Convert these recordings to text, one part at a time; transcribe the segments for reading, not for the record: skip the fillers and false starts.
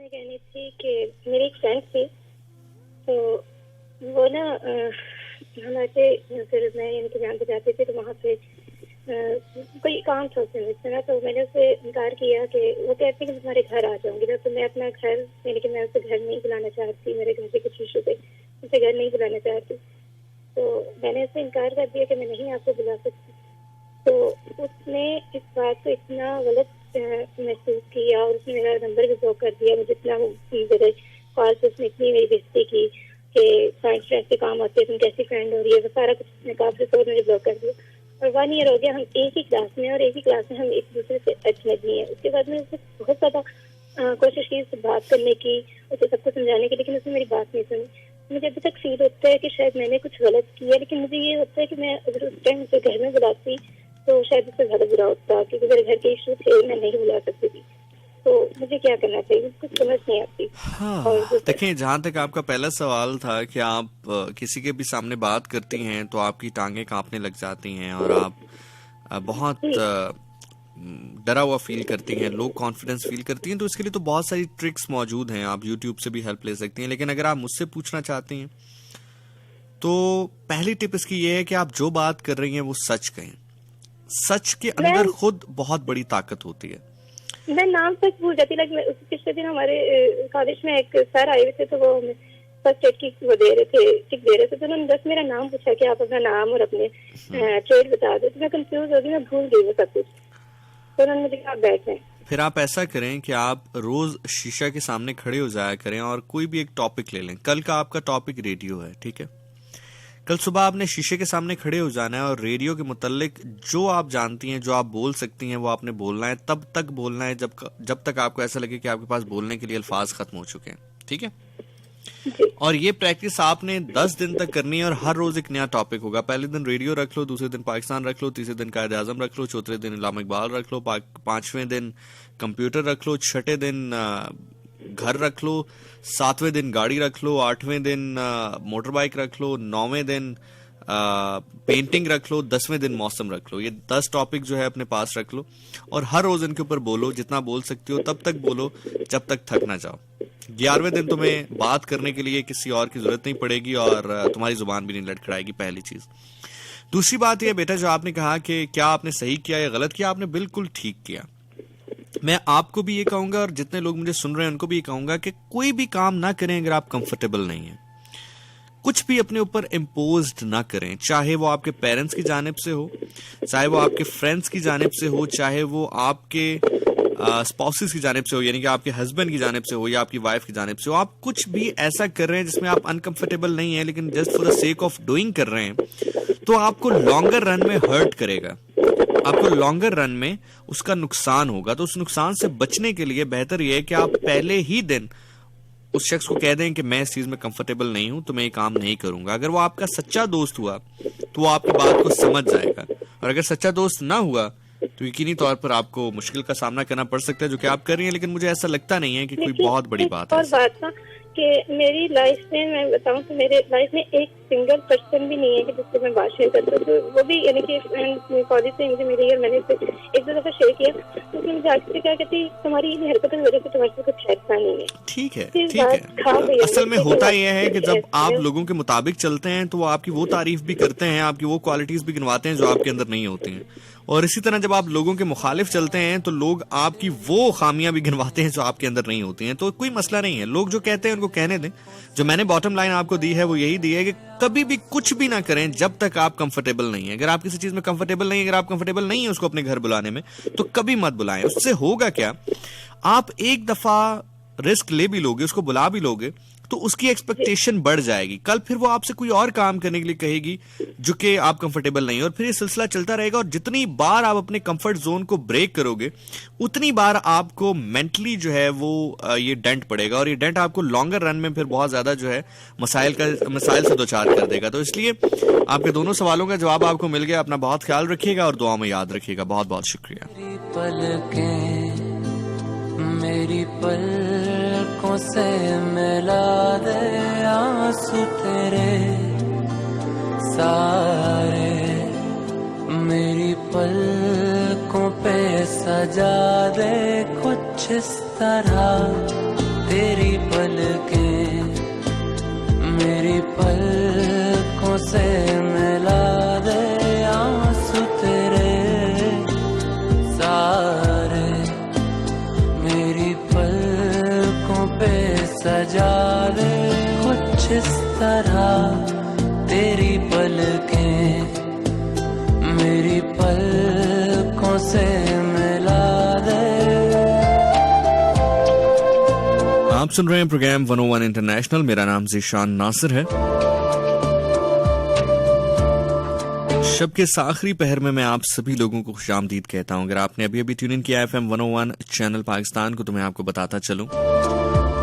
ये कहनी थी कि मेरी एक फ्रेंड थी, तो वो ना हमारे फिर मैं इनके जान पे जाती थी, तो वहाँ पे कोई काम था उससे मुझसे ना, तो मैंने उसे इनकार किया कि वो कहती कि मैं तुम्हारे घर आ जाऊंगी ना, तो मैं अपना घर यानी कि मैं उसे घर नहीं बुलाना चाहती, मेरे घर के कुछ इशू पे उसे घर नहीं बुलाना चाहती, तो मैंने उसे इनकार कर दिया कि मैं नहीं आपको बुला सकती। तो उसने इस बात को इतना गलत महसूस किया और उसने मेरा नंबर भी ब्लॉक कर दिया। मुझे इतना मेरे कॉल से उसने इतनी मेरी बेइज्जती की कि फ्रेंड से काम आते, तुम कैसी फ्रेंड हो रही है, वो सारा कुछ उसने कहा, फिर तो मुझे ब्लॉक कर दिया। और 1 ईयर हो गया हम एक ही क्लास में, और एक ही क्लास में हम एक दूसरे से अजनबी हैं। उसके बाद मैंने उसे बहुत ज़्यादा कोशिश की उससे बात करने की, उसे सबको समझाने की, लेकिन उसने मेरी बात नहीं सुनी। मुझे अभी तक फील होता है कि शायद मैंने कुछ गलत किया, लेकिन मुझे ये होता है कि मैं अगर उस टाइम उसे घर में बुलाती तो शायद उससे ज़्यादा बुरा होता, क्योंकि मेरे घर के इशू थे, मैं नहीं बुला सकती थी। तो मुझे क्या करना चाहिए, कुछ समझ नहीं आती। हाँ, देखिए, जहाँ तक आपका पहला सवाल था कि आप किसी के भी सामने बात करती हैं तो आपकी टांगें कांपने लग जाती हैं और आप बहुत डरा हुआ फील करती हैं, लो कॉन्फिडेंस फील करती हैं, तो इसके लिए तो बहुत सारी ट्रिक्स मौजूद हैं, आप यूट्यूब से भी हेल्प ले सकती हैं। लेकिन अगर आप मुझसे पूछना चाहती हैं तो पहली टिप इसकी ये है कि आप जो बात कर रही हैं वो सच कहें। सच के अंदर खुद बहुत बड़ी ताकत होती है। मैं नाम तक भूल जाती। लाइक पिछले दिन हमारे कॉलेज में एक सर आए हुए थे, तो वो फर्स्ट एड की वो दे रहे थे, टिक दे रहे थे, तो उन्होंने बस मेरा नाम पूछा कि आप अपना नाम और अपने ट्रेड बता दो। तो मैं कंफ्यूज हो गई, मैं भूल गई वो सब कुछ। तो उन्होंने मुझे कहा बैठ जाएं। फिर आप ऐसा करें कि आप रोज शीशा के सामने खड़े हो जाया करें और कोई भी एक टॉपिक ले लें। कल का आपका टॉपिक रेडियो है, ठीक है? कल सुबह आपने शीशे के सामने खड़े हो जाना है और रेडियो के मुतालिक जो आप जानती हैं, जो आप बोल सकती हैं, वो आपने बोलना है। तब तक बोलना है जब तक आपको ऐसा लगे कि आपके पास बोलने के लिए अल्फाज खत्म हो चुके हैं, ठीक है? और ये प्रैक्टिस आपने 10 दिन तक करनी है और हर रोज एक नया टॉपिक होगा। पहले दिन रेडियो रख लो, दूसरे दिन पाकिस्तान रख लो, तीसरे दिन कायद आजम रख लो, चौथे दिन इल्हाम इकबाल रख लो, 5वें दिन कंप्यूटर रख लो, 6ठे दिन घर रख लो, 7वें दिन गाड़ी रख लो, 8वें दिन मोटर बाइक रख लो, 9वें दिन पेंटिंग रख लो, 10वें दिन मौसम रख लो। ये 10 टॉपिक जो है अपने पास रख लो और हर रोज इनके ऊपर बोलो। जितना बोल सकती हो तब तक बोलो जब तक थक ना जाओ। 11वें दिन तुम्हें बात करने के लिए किसी और की जरूरत नहीं पड़ेगी और तुम्हारी जुबान भी नहीं लड़खड़ाएगी, पहली चीज। दूसरी बात यह बेटा, जो आपने कहा कि क्या आपने सही किया या गलत किया, आपने बिल्कुल ठीक किया। मैं आपको भी ये कहूंगा और जितने लोग मुझे सुन रहे हैं उनको भी ये कहूंगा कि कोई भी काम ना करें अगर आप कंफर्टेबल नहीं है। कुछ भी अपने ऊपर इम्पोज्ड ना करें, चाहे वो आपके पेरेंट्स की जानिब से हो, चाहे वो आपके फ्रेंड्स की जानिब से हो, चाहे वो आपके स्पाउसेस की जानिब से हो, यानी कि आपके हस्बैंड की जानिब से हो या आपकी वाइफ की जानिब से हो। आप कुछ भी ऐसा कर रहे हैं जिसमें आप अनकंफर्टेबल नहीं है, लेकिन just for the sake of doing कर रहे हैं, तो आपको लॉन्गर रन में हर्ट करेगा, आपको लॉन्गर रन में उसका नुकसान होगा। तो उस नुकसान से बचने के लिए बेहतर यह है कि आप पहले ही दिन उस शख्स को कह दें कि मैं इस चीज में कंफर्टेबल नहीं हूं, तो मैं ये काम नहीं करूंगा। अगर वो आपका सच्चा दोस्त हुआ तो वो आपकी बात को समझ जाएगा, और अगर सच्चा दोस्त ना हुआ तो यकीनी तौर पर आपको मुश्किल का सामना करना पड़ सकता है, जो कि आप कर रही हैं। लेकिन मुझे ऐसा लगता नहीं है कि कोई बहुत बड़ी बात है। और बात ना कि मेरी लाइफ में मैं बताऊं तो मेरे लाइफ में एक सिंगल पर्सन भी नहीं है कि जिससे मैं बात शेयर करती हूँ। तो वो भी यानी कि कॉलेज से मुझे मिली और मैंने इसे एक दो दफा शेयर किया, तो उसने मुझे आगे से क्या कहती, तुम्हारी इन हरकतों की वजह से तुम्हारे से कुछ ऐसा नहीं है। ठीक है, ठीक है। असल में होता यह है कि जब आप लोगों के मुताबिक चलते हैं तो वो आपकी वो तारीफ भी करते हैं, आपकी वो क्वालिटीज भी गिनवाते हैं जो आपके अंदर नहीं होती हैं। और इसी तरह जब आप लोगों के मुखालिफ चलते हैं तो लोग आपकी वो खामियां भी गिनवाते हैं जो आपके अंदर नहीं होती हैं। तो कोई मसला नहीं है, लोग जो कहते हैं उनको कहने दें। जो मैंने बॉटम लाइन आपको दी है वो यही दी है कि कभी भी कुछ भी ना करें जब तक आप कंफर्टेबल नहीं है। अगर आप किसी चीज में कंफर्टेबल नहीं है, अगर आप कंफर्टेबल नहीं है उसको अपने घर बुलाने में, तो कभी मत बुलाएं। उससे होगा क्या, आप एक दफा रिस्क ले भी लोगे, उसको बुला भी लोगे, तो उसकी एक्सपेक्टेशन बढ़ जाएगी। कल फिर वो आपसे कोई और काम करने के लिए कहेगी जो कि आप कंफर्टेबल नहीं है, और फिर ये सिलसिला चलता रहेगा। और जितनी बार आप अपने कंफर्ट जोन को ब्रेक करोगे उतनी बार आपको मेंटली जो है वो ये डेंट पड़ेगा, और ये डेंट आपको लॉन्गर रन में फिर बहुत ज्यादा जो है मसाइल से दो चार कर देगा। तो इसलिए आपके दोनों सवालों का जवाब आपको मिल गया। अपना बहुत ख्याल रखिएगा और दुआ में याद रखिएगा। बहुत बहुत शुक्रिया। मेरी पलकों से मिला दे आंसू तेरे सारे, मेरी पलकों पे सजा दे कुछ इस तरह तरह तेरी पलकें मेरी पलकों से मिला दे। आप सुन रहे हैं प्रोग्राम 101 इंटरनेशनल। मेरा नाम ज़ीशान नासिर है। शब के आखिरी पहर में मैं आप सभी लोगों को खुशामदीद कहता हूं। अगर आपने अभी अभी ट्यून इन किया FM 101 चैनल पाकिस्तान को, तो मैं आपको बताता चलूं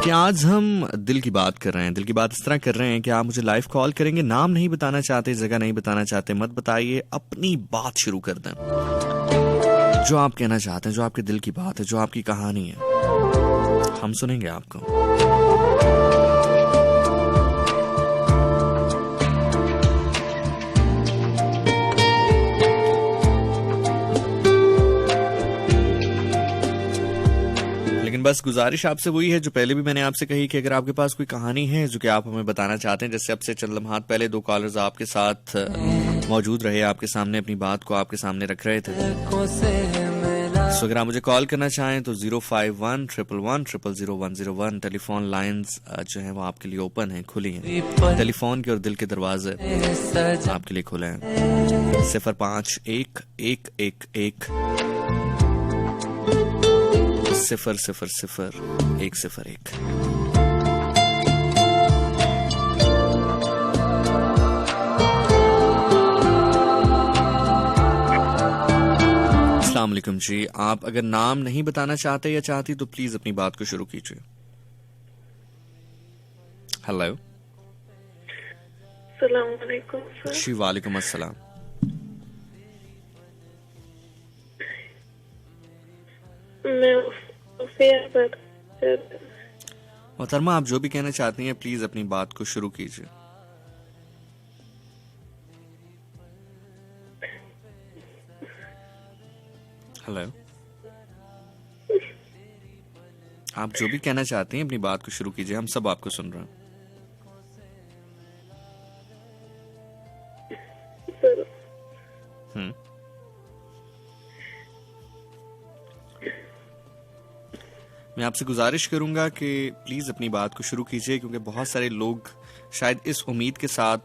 कि आज हम दिल की बात कर रहे हैं। दिल की बात इस तरह कर रहे हैं कि आप मुझे लाइव कॉल करेंगे, नाम नहीं बताना चाहते, जगह नहीं बताना चाहते, मत बताइए, अपनी बात शुरू कर दें। जो आप कहना चाहते हैं, जो आपके दिल की बात है, जो आपकी कहानी है, हम सुनेंगे आपको। लेकिन बस गुजारिश आपसे वही है जो पहले भी मैंने आपसे कही कि अगर आपके पास कोई कहानी है जो कि आप हमें बताना चाहते हैं, जैसे अब से चंद लम्हात पहले 2 कॉलर्स आपके साथ मौजूद रहे, आपके सामने अपनी बात को आपके सामने रख रहे थे, तो अगर आप मुझे कॉल करना चाहें तो 051-111-000-101 टेलीफोन लाइंस जो है वो आपके लिए ओपन है, खुली हैं। टेलीफोन के और दिल के दरवाजे आपके लिए खुले हैं। 05-111-101 101। अस्सलाम वालेकुम जी। आप अगर नाम नहीं बताना चाहते या चाहती तो प्लीज अपनी बात को शुरू कीजिए। हेलो। अस्सलाम वालेकुम सर। जी वालेकुम अस्सलाम। मैं मोहतरमा, आप जो भी कहना चाहती हैं प्लीज अपनी बात को शुरू कीजिए। हेलो। आप जो भी कहना चाहती हैं अपनी बात को शुरू कीजिए, हम सब आपको सुन रहे हैं। मैं आपसे गुजारिश करूंगा कि प्लीज अपनी बात को शुरू कीजिए, क्योंकि बहुत सारे लोग शायद इस उम्मीद के साथ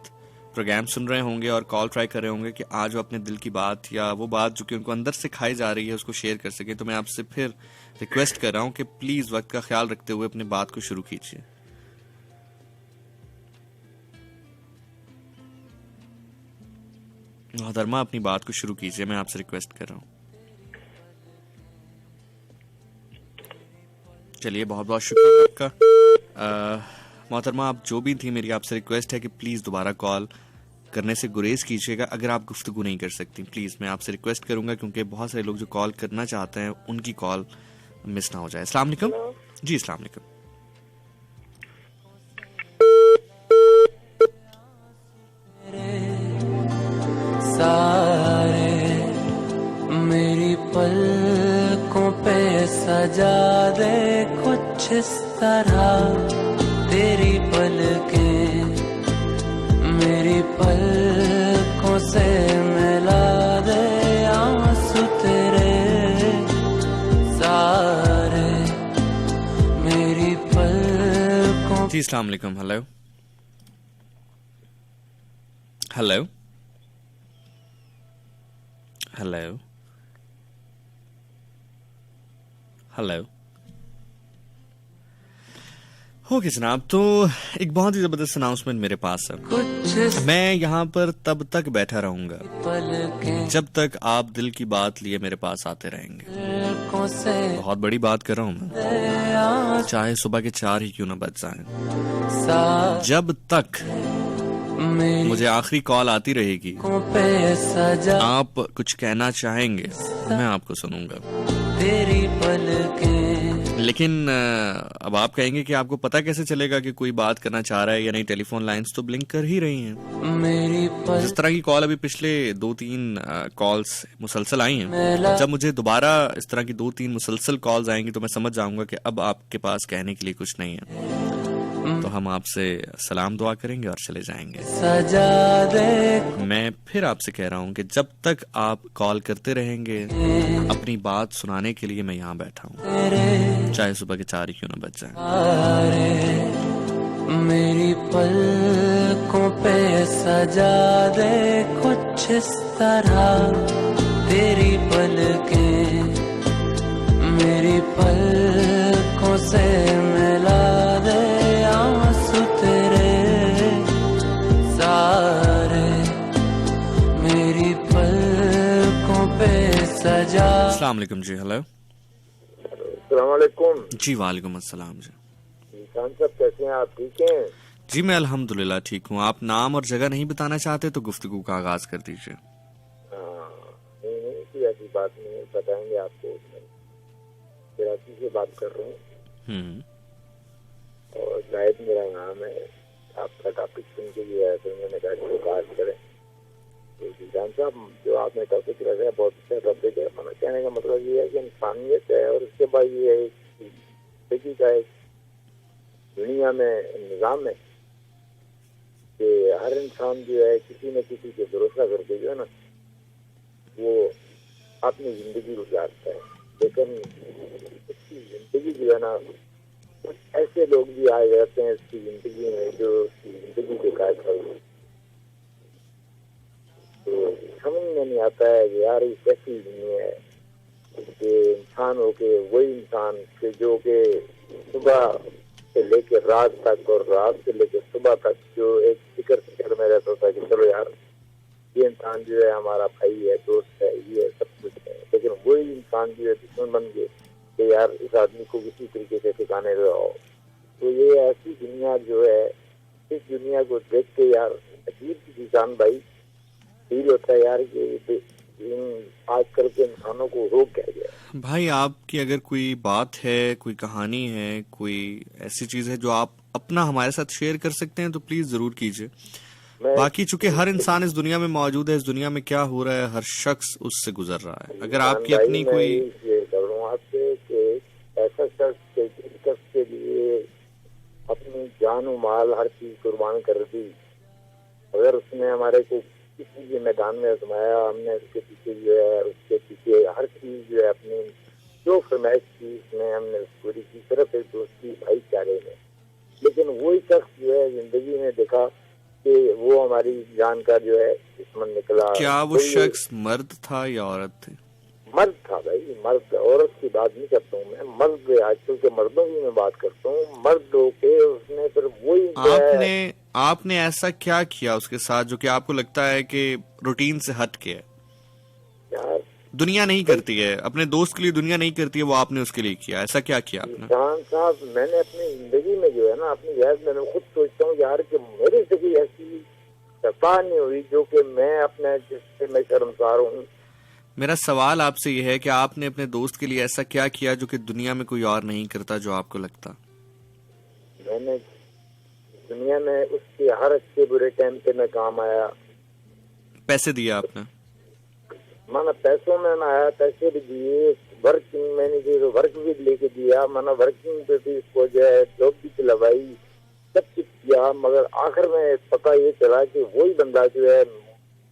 प्रोग्राम सुन रहे होंगे और कॉल ट्राई कर रहे होंगे कि आज वो अपने दिल की बात या वो बात जो कि उनको अंदर से खाई जा रही है उसको शेयर कर सके। तो मैं आपसे फिर रिक्वेस्ट कर रहा हूं कि प्लीज वक्त का ख्याल रखते हुए अपनी बात को शुरू कीजिए। मोहतरमा, अपनी बात को शुरू कीजिए, मैं आपसे रिक्वेस्ट कर रहा हूं। चलिए, बहुत बहुत शुक्रिया आपका। मोहतरमा, आप जो भी थी, मेरी आपसे रिक्वेस्ट है कि प्लीज दोबारा कॉल करने से गुरेज कीजिएगा अगर आप गुफ्तगू नहीं कर सकती। प्लीज मैं आपसे रिक्वेस्ट करूंगा, क्योंकि बहुत सारे लोग जो कॉल करना चाहते हैं उनकी कॉल मिस ना हो जाए। अस्सलाम वालेकुम जी। अस्सलाम वालेकुम। सारे मेरी पलकों पे सजा दे कुछ इस तरह तेरी पलकें मेरी पलकों से मिला दे आंसू तेरे सारे मेरी पलकों। जी अस्सलाम वालेकुम। Hello hello hello hello. Okay जनाब, तो एक बहुत ही जबरदस्त अनाउंसमेंट मेरे पास है। मैं यहाँ पर तब तक बैठा रहूंगा जब तक आप दिल की बात लिए मेरे पास आते रहेंगे। बहुत बड़ी बात कर रहा हूँ मैं, चाहे सुबह के 4 ही क्यों ना बज जाएं, जब तक मुझे आखिरी कॉल आती रहेगी, आप कुछ कहना चाहेंगे मैं आपको सुनूंगा। लेकिन अब आप कहेंगे कि आपको पता कैसे चलेगा कि कोई बात करना चाह रहा है या नहीं। टेलीफोन लाइंस तो ब्लिंक कर ही रही हैं। जिस तरह की कॉल अभी पिछले 2-3 कॉल्स मुसलसल आई हैं, जब मुझे दोबारा इस तरह की 2-3 मुसलसल कॉल्स आएंगी तो मैं समझ जाऊंगा कि अब आपके पास कहने के लिए कुछ नहीं है। तो हम आपसे सलाम दुआ करेंगे और चले जाएंगे। मैं फिर आपसे कह रहा हूँ कि जब तक आप कॉल करते रहेंगे, अपनी बात सुनाने के लिए मैं यहाँ बैठा हूँ, चाहे सुबह के 4 ही क्यों ना बज जाए। मेरी पलकों पे सजा दे कुछ इस तरह तेरी पलकें मेरी पलकों से मिला दे आंसू तेरे सारे मेरी पलकों पे सजा। अस्सलाम वालेकुम जी। हेलो। अस्सलाम वालेकुम जी वालेकुम अस्सलाम जी। खान साहब कैसे हैं आप? ठीक हैं जी मैं अल्हम्दुलिल्लाह ठीक हूँ। आप नाम और जगह नहीं बताना चाहते तो गुफ्तगू का आगाज कर दीजिए। नहीं कोई ऐसी बात नहीं है, बताएंगे आपको। कराची से बात कर रहा हूँ और जाहिद मेरा नाम है। आपका टॉपिक सुन के जो है फिर मैंने कहा कि बात करें। तो खान साहब जो आपने टॉपिक रखा है बहुत अच्छा टॉपिक है। मैंने कहने का मतलब ये है कि इंसानियत है और उसके बाद ये एक का एक दुनिया में निजाम है कि हर इंसान जो है किसी न किसी पे भरोसा करके जो है ना वो अपनी जिंदगी गुजारता है। लेकिन उसकी जिंदगी जो है ना कुछ ऐसे लोग भी आ जाते हैं उसकी जिंदगी में जो उसकी जिंदगी बेकार कर देते। तो समझ में नहीं आता है कि यार ये कैसी दुनिया है कि इंसान हो के वही इंसान के जो के सुबह से लेकर रात तक और रात से लेकर सुबह तक जो एक फिक्र में रहता था कि चलो यार ये इंसान जो है हमारा भाई है, दोस्त है, ये है, सब कुछ है। लेकिन वही इंसान जो है दुश्मन बन गए कि यार इस आदमी को किसी तरीके से ठिकाने लगाओ। तो ये ऐसी दुनिया जो है, इस दुनिया को देख के यार अजीब सी जान भाई फील होता है यार कि आजकल के इंसानों को हो क्या गया। भाई आपकी अगर कोई बात है, कोई कहानी है, कोई ऐसी चीज है जो आप अपना हमारे साथ शेयर कर सकते हैं तो प्लीज जरूर कीजिए। बाकी चूंकि हर इंसान इस दुनिया में मौजूद है, इस दुनिया में क्या हो रहा है हर शख्स उससे गुजर रहा है। अगर आपकी अपनी कोई आपसे कि ऐसा शख्स के लिए अपनी जान और माल हर चीज कुर्बान कर दी, अगर उसने हमारे को किसी भी मैदान में आजमाया, हमने उसके पीछे जो है उसके पीछे हर चीज जो है अपनी जो फरमाइश की उसमें हमने पूरी की तरफ एक दोस्ती भाईचारे में। लेकिन वही शख्स जो है जिंदगी में देखा कि वो हमारी जान का जो है दुश्मन निकला। क्या वो शख्स मर्द था या औरत थी? मर्द था भाई, मर्द। औरत की बात नहीं करता हूँ मैं, मर्द। आजकल के मर्दों की मैं बात करता हूँ। मर्द होके उसने फिर वही आपने ऐसा क्या किया उसके साथ जो कि आपको लगता है कि रूटीन से हट के है? यार दुनिया नहीं करती है, अपने दोस्त के लिए दुनिया नहीं करती है, वो आपने उसके लिए किया। ऐसा क्या किया आपने? खान साहब मैंने अपनी जिंदगी में जो है ना अपनी याद में खुद सोचता हूँ यार कि मेरे से कोई ऐसी सफा नहीं हुई जो कि मैं अपने जिससे मैं शर्मसार हूँ। मेरा सवाल आपसे यह है कि आपने अपने दोस्त के लिए ऐसा क्या किया जो कि दुनिया में कोई और नहीं करता, जो आपको लगता? मैंने दुनिया में उसके हर अच्छे बुरे टाइम पे मैं काम आया। पैसे दिए आपने? माना पैसों में मैं आया, पैसे भी दिए, वर्किंग मैंने जो वर्क भी लेके दिया, माना वर्किंग पे भी इसको जो है जॉब भी दिलवाई, सब कुछ किया। मगर आखिर में पता ये चला कि वही बंदा जो है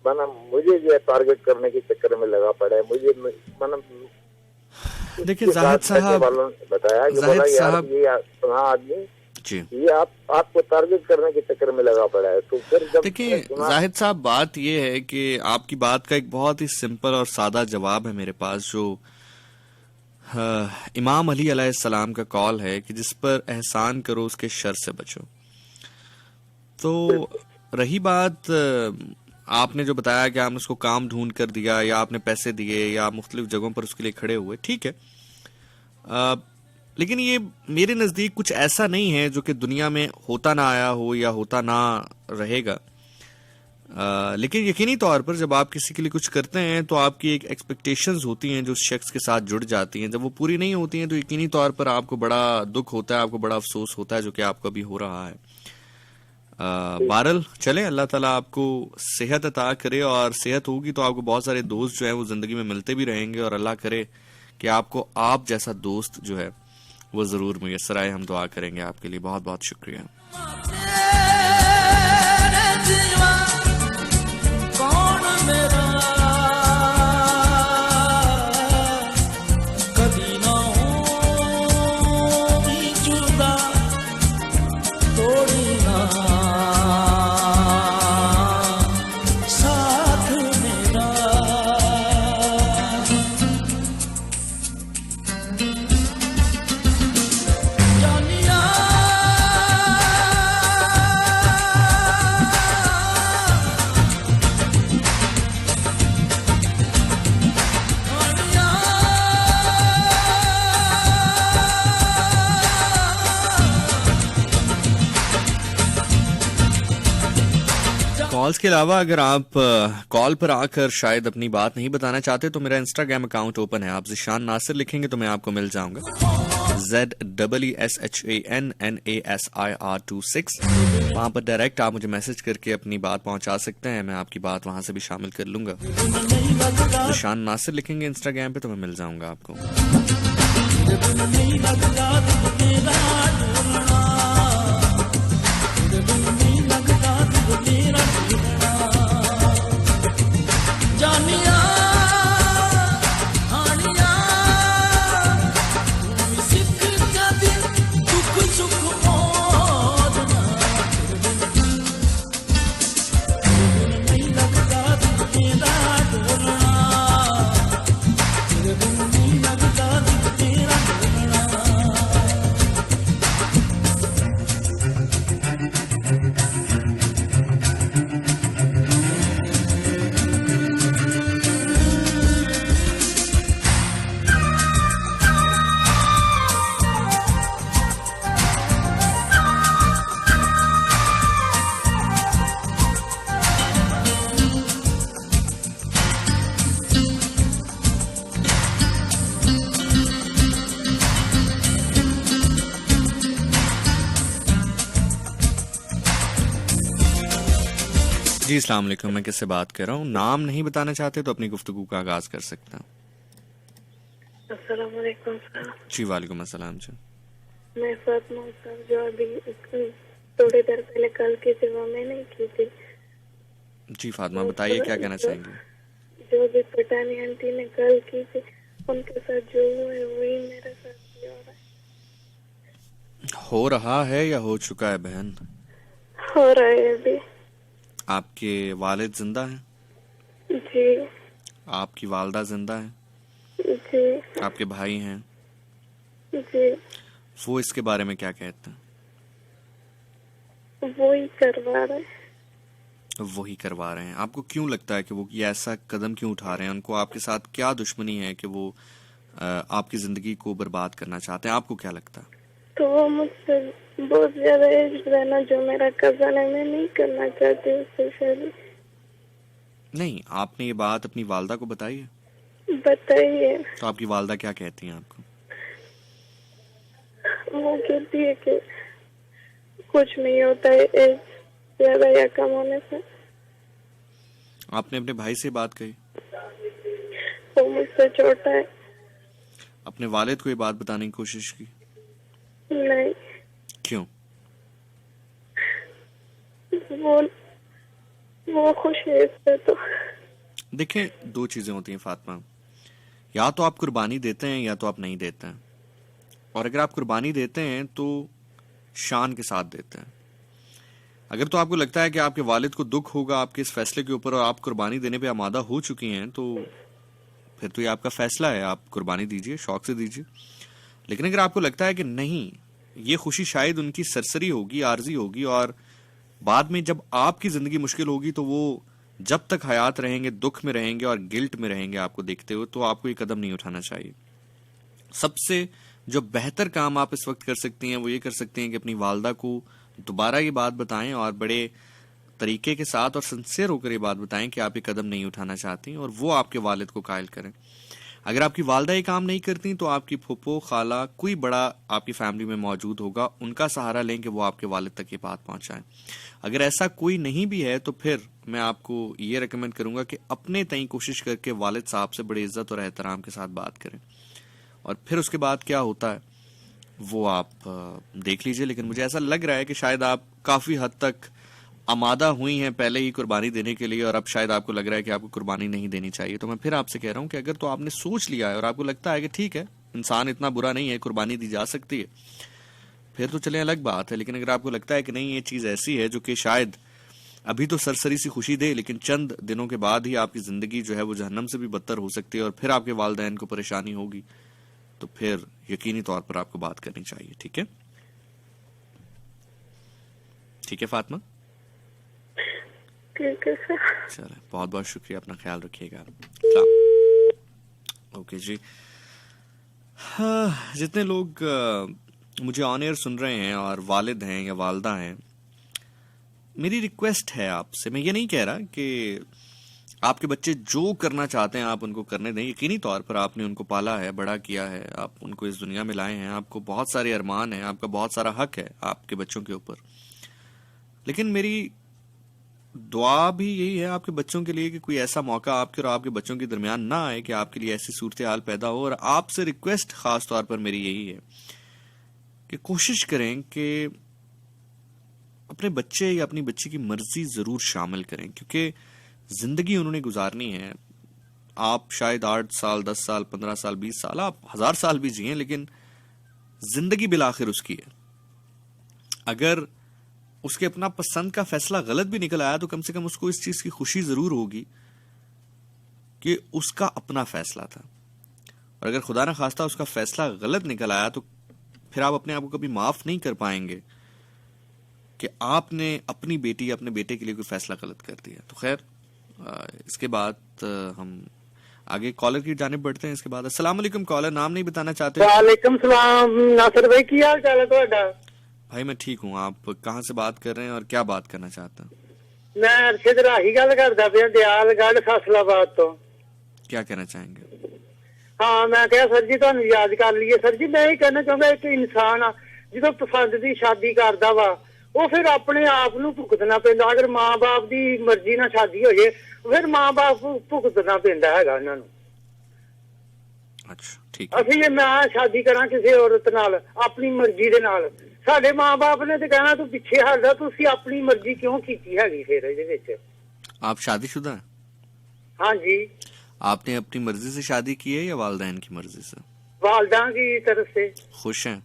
माना मुझे जो है टारगेट करने के चक्कर में लगा पड़ा है। मुझे माना देखिए जाहिद साहब बताया कि बोला यार ये आदमी जी ये आपको टारगेट करने के चक्कर में लगा पड़ा है। तो फिर जब देखिए जाहिद साहब बात ये है कि आपकी बात का एक बहुत ही सिंपल और सादा जवाब है मेरे पास, जो इमाम अली अलैहिस्सलाम का कॉल है कि जिस पर एहसान करो उसके शर से बचो। तो रही बात आपने जो बताया कि आपने उसको काम ढूंढ कर दिया या आपने पैसे दिए या मुख्तलिफ जगहों पर उसके लिए खड़े हुए, ठीक है, लेकिन ये मेरे नजदीक कुछ ऐसा नहीं है जो कि दुनिया में होता ना आया हो या होता ना रहेगा। लेकिन यकीनी तौर पर जब आप किसी के लिए कुछ करते हैं तो आपकी एक एक्सपेक्टेशंस होती हैं जो उस शख्स के साथ जुड़ जाती हैं। जब वो पूरी नहीं होती हैं तो यकीनी तौर पर आपको बड़ा दुख होता है, आपको बड़ा अफसोस होता है, जो कि आपको अभी हो रहा है। बहरहाल चले, अल्लाह ताला आपको सेहत अता करे, और सेहत होगी तो आपको बहुत सारे दोस्त जो है वो जिंदगी में मिलते भी रहेंगे, और अल्लाह करे कि आपको आप जैसा दोस्त जो है वो जरूर मुयस्सर आए। हम दुआ करेंगे आपके लिए। बहुत बहुत शुक्रिया। थोड़ी कॉल्स के अलावा अगर आप कॉल पर आकर शायद अपनी बात नहीं बताना चाहते तो मेरा इंस्टाग्राम अकाउंट ओपन है। आप ज़िशान नासिर लिखेंगे तो मैं आपको मिल जाऊंगा। ZEESHANNASIR26। वहां पर डायरेक्ट आप मुझे मैसेज करके अपनी बात पहुंचा सकते हैं। मैं आपकी बात वहां से भी शामिल कर लूंगा। ज़िशान नासिर लिखेंगे इंस्टाग्राम पे तो मैं मिल जाऊंगा आपको। जी अस्सलाम वालेकुम, मैं किससे बात कर रहा हूँ? नाम नहीं बताना चाहते तो अपनी गुफ्तगू का आगाज कर सकता हूँ। अस्सलाम वालेकुम सर। जी वालेकुम अस्सलाम जी। मैं फातिमा सर, जो अभी थोड़ी देर पहले कल की थी वो मैं नहीं की थी। जी फातिमा बताइए क्या कहना चाहेंगे? जो भी पटानी आंटी ने कल की थी उनके साथ जो हुआ है वही मेरे साथ भी हो रहा है। हो रहा है या हो चुका है बहन? हो रहा है अभी। आपके वालिद जिंदा हैं? जी। आपकी वालदा जिंदा है? जी। आपके भाई हैं? जी। वो इसके बारे में क्या कहते हैं? वही करवा रहे हैं। वही करवा रहे हैं। आपको क्यों लगता है कि वो ये ऐसा कदम क्यों उठा रहे हैं? उनको आपके साथ क्या दुश्मनी है कि वो आपकी जिंदगी को बर्बाद करना चाहते हैं? आपको क्या लगता है? तो वो मुझसे बहुत ज्यादा एज है ना, जो मेरा कजन है, मैं नहीं करना चाहती उससे शादी। नहीं, आपने ये बात अपनी वालदा को बताई है? बताइए। तो आपकी वालदा क्या कहती हैं आपको? वो कहती है कि कुछ नहीं होता है एज ज्यादा या कम होने से। आपने अपने भाई से बात कही? वो मुझसे छोटा है। अपने वालिद को ये बात बताने की कोशिश की? नहीं। क्यों? वो खुश है इससे। तो देखें, दो चीजें होती हैं फातिमा, या तो आप कुर्बानी देते हैं या तो आप नहीं देते हैं। और अगर आप कुर्बानी देते हैं तो शान के साथ देते हैं। अगर तो आपको लगता है कि आपके वालिद को दुख होगा आपके इस फैसले के ऊपर और आप कुर्बानी देने पे आमादा हो चुकी हैं, तो फिर तो ये आपका फैसला है, आप कुर्बानी दीजिए, शौक से दीजिए। लेकिन अगर आपको लगता है कि नहीं, ये खुशी शायद उनकी सरसरी होगी, आर्जी होगी, और बाद में जब आपकी जिंदगी मुश्किल होगी तो वो जब तक हयात रहेंगे दुख में रहेंगे और गिल्ट में रहेंगे आपको देखते हुए, तो आपको ये कदम नहीं उठाना चाहिए। सबसे जो बेहतर काम आप इस वक्त कर सकती हैं वो ये कर सकती हैं कि अपनी वालदा को दोबारा ये बात बताएं और बड़े तरीके के साथ और सिंसियर होकर ये बात बताएं कि आप ये कदम नहीं उठाना चाहती, और वो आपके वालिद को कायल करें। अगर आपकी वालदा ये काम नहीं करती तो आपकी फूफो, खाला, कोई बड़ा आपकी फैमिली में मौजूद होगा, उनका सहारा लें कि वो आपके वालिद तक ये बात पहुंचाएं। अगर ऐसा कोई नहीं भी है तो फिर मैं आपको ये रेकमेंड करूंगा कि अपने तय कोशिश करके वालिद साहब से बड़े इज्जत और एहतराम के साथ बात करें, और फिर उसके बाद क्या होता है वो आप देख लीजिए। लेकिन मुझे ऐसा लग रहा है कि शायद आप काफी हद तक आमादा हुई हैं पहले ही कुर्बानी देने के लिए, और अब शायद आपको लग रहा है कि आपको कुर्बानी नहीं देनी चाहिए। तो मैं फिर आपसे कह रहा हूं कि अगर तो आपने सोच लिया है और आपको लगता है कि ठीक है, इंसान इतना बुरा नहीं है, कुर्बानी दी जा सकती है, फिर तो चले अलग बात है। लेकिन अगर आपको लगता है कि नहीं, ये चीज ऐसी है जो कि शायद अभी तो सरसरी सी खुशी दे, लेकिन चंद दिनों के बाद ही आपकी जिंदगी जो है वो जहन्नम से भी बदतर हो सकती है और फिर आपके वालिदैन को परेशानी होगी, तो फिर यकीनी तौर पर आपको बात करनी चाहिए। ठीक है? ठीक है फातिमा? ठीक है सर। चले, बहुत बहुत शुक्रिया, अपना ख्याल रखिएगा। ओके जी। हाँ, जितने लोग मुझे ऑन एयर सुन रहे हैं और वालिद हैं या वालदा हैं, मेरी रिक्वेस्ट है आपसे, मैं ये नहीं कह रहा कि आपके बच्चे जो करना चाहते हैं आप उनको करने दें। यकीनी तौर पर आपने उनको पाला है, बड़ा किया है, आप उनको इस दुनिया में लाए हैं, आपको बहुत सारे अरमान हैं, आपका बहुत सारा हक है आपके बच्चों के ऊपर। लेकिन मेरी दुआ भी यही है आपके बच्चों के लिए कि कोई ऐसा मौका आपके और आपके बच्चों के दरमियान ना आए कि आपके लिए ऐसी सूरत हाल पैदा हो। और आपसे रिक्वेस्ट खास तौर पर मेरी यही है कि कोशिश करें कि अपने बच्चे या अपनी बच्ची की मर्जी जरूर शामिल करें, क्योंकि जिंदगी उन्होंने गुजारनी है। आप शायद 8 साल, 10 साल, 15 साल, 20 साल, आप 1000 साल भी जिए, लेकिन जिंदगी बिलाखिर उसकी है। अगर उसके अपना पसंद का फैसला गलत भी निकल आया तो कम से कम उसको इस चीज की खुशी जरूर होगी कि उसका अपना फैसला था। और अगर खुदा न खास्ता उसका फैसला गलत निकल आया तो फिर आप अपने आप को कभी माफ नहीं कर पाएंगे कि आपने अपनी बेटी या अपने बेटे के लिए कोई फैसला गलत कर दिया। तो खैर, इसके बाद हम आगे कॉलर की जानिब बढ़ते हैं। इसके बाद अस्सलाम वालेकुम कॉलर, नाम नहीं बताना चाहते? वालेकुम सलाम नासिर भाई, क्या हाल चाल है ਤੁਹਾਡਾ? भाई मैं ठीक हूँ, आप कहाँ से बात कर रहे हैं और क्या बात करना चाहते हैं? मैं अरशद राही गल करदा पिया दयालगढ़ फैसलाबाद तो। क्या कहना चाहेंगे? हाँ, मैं क्या सर जी ਤੁਹਾਨੂੰ याद कर लिए। सर जी मैं ये कहना चाहूंगा, एक इंसान जो पसंद की शादी करदा वा ਉਹ ਫਿਰ ਆਪਣੇ ਆਪ ਨੂੰ ਭੁਗਤਣਾ ਪੈਂਦਾ। ਅਗਰ ਮਾਂ-ਬਾਪ ਦੀ ਮਰਜ਼ੀ ਨਾਲ ਸ਼ਾਦੀ ਹੋ ਜੇ ਫਿਰ ਮਾਂ-ਬਾਪ ਭੁਗਤਣਾ ਪੈਂਦਾ ਹੈਗਾ ਉਹਨਾਂ ਨੂੰ। ਅੱਛਾ, ਠੀਕ। ਅਸੀਂ ਜੇ ਮੈਂ ਸ਼ਾਦੀ ਕਰਾਂ ਕਿਸੇ ਔਰਤ ਨਾਲ ਆਪਣੀ ਮਰਜ਼ੀ ਦੇ ਨਾਲ, ਸਾਡੇ ਮਾਂ-ਬਾਪ ਨੇ ਤੇ ਕਹਿਣਾ ਤੂੰ ਪਿੱਛੇ ਹਟਦਾ, ਤੁਸੀਂ ਆਪਣੀ ਮਰਜ਼ੀ ਕਿਉਂ ਕੀਤੀ ਹੈਗੀ ਫਿਰ ਇਹਦੇ ਵਿੱਚ। आप शादीशुदा हैं? हाँ जी। आपने अपनी मर्जी से शादी की है या वालिदैन की मर्जी से? वालदा की तरफ से। खुश हैं?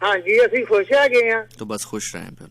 हाँ जी, ਅਸੀਂ खुश है गए हैं। तो बस खुश रहें फिर।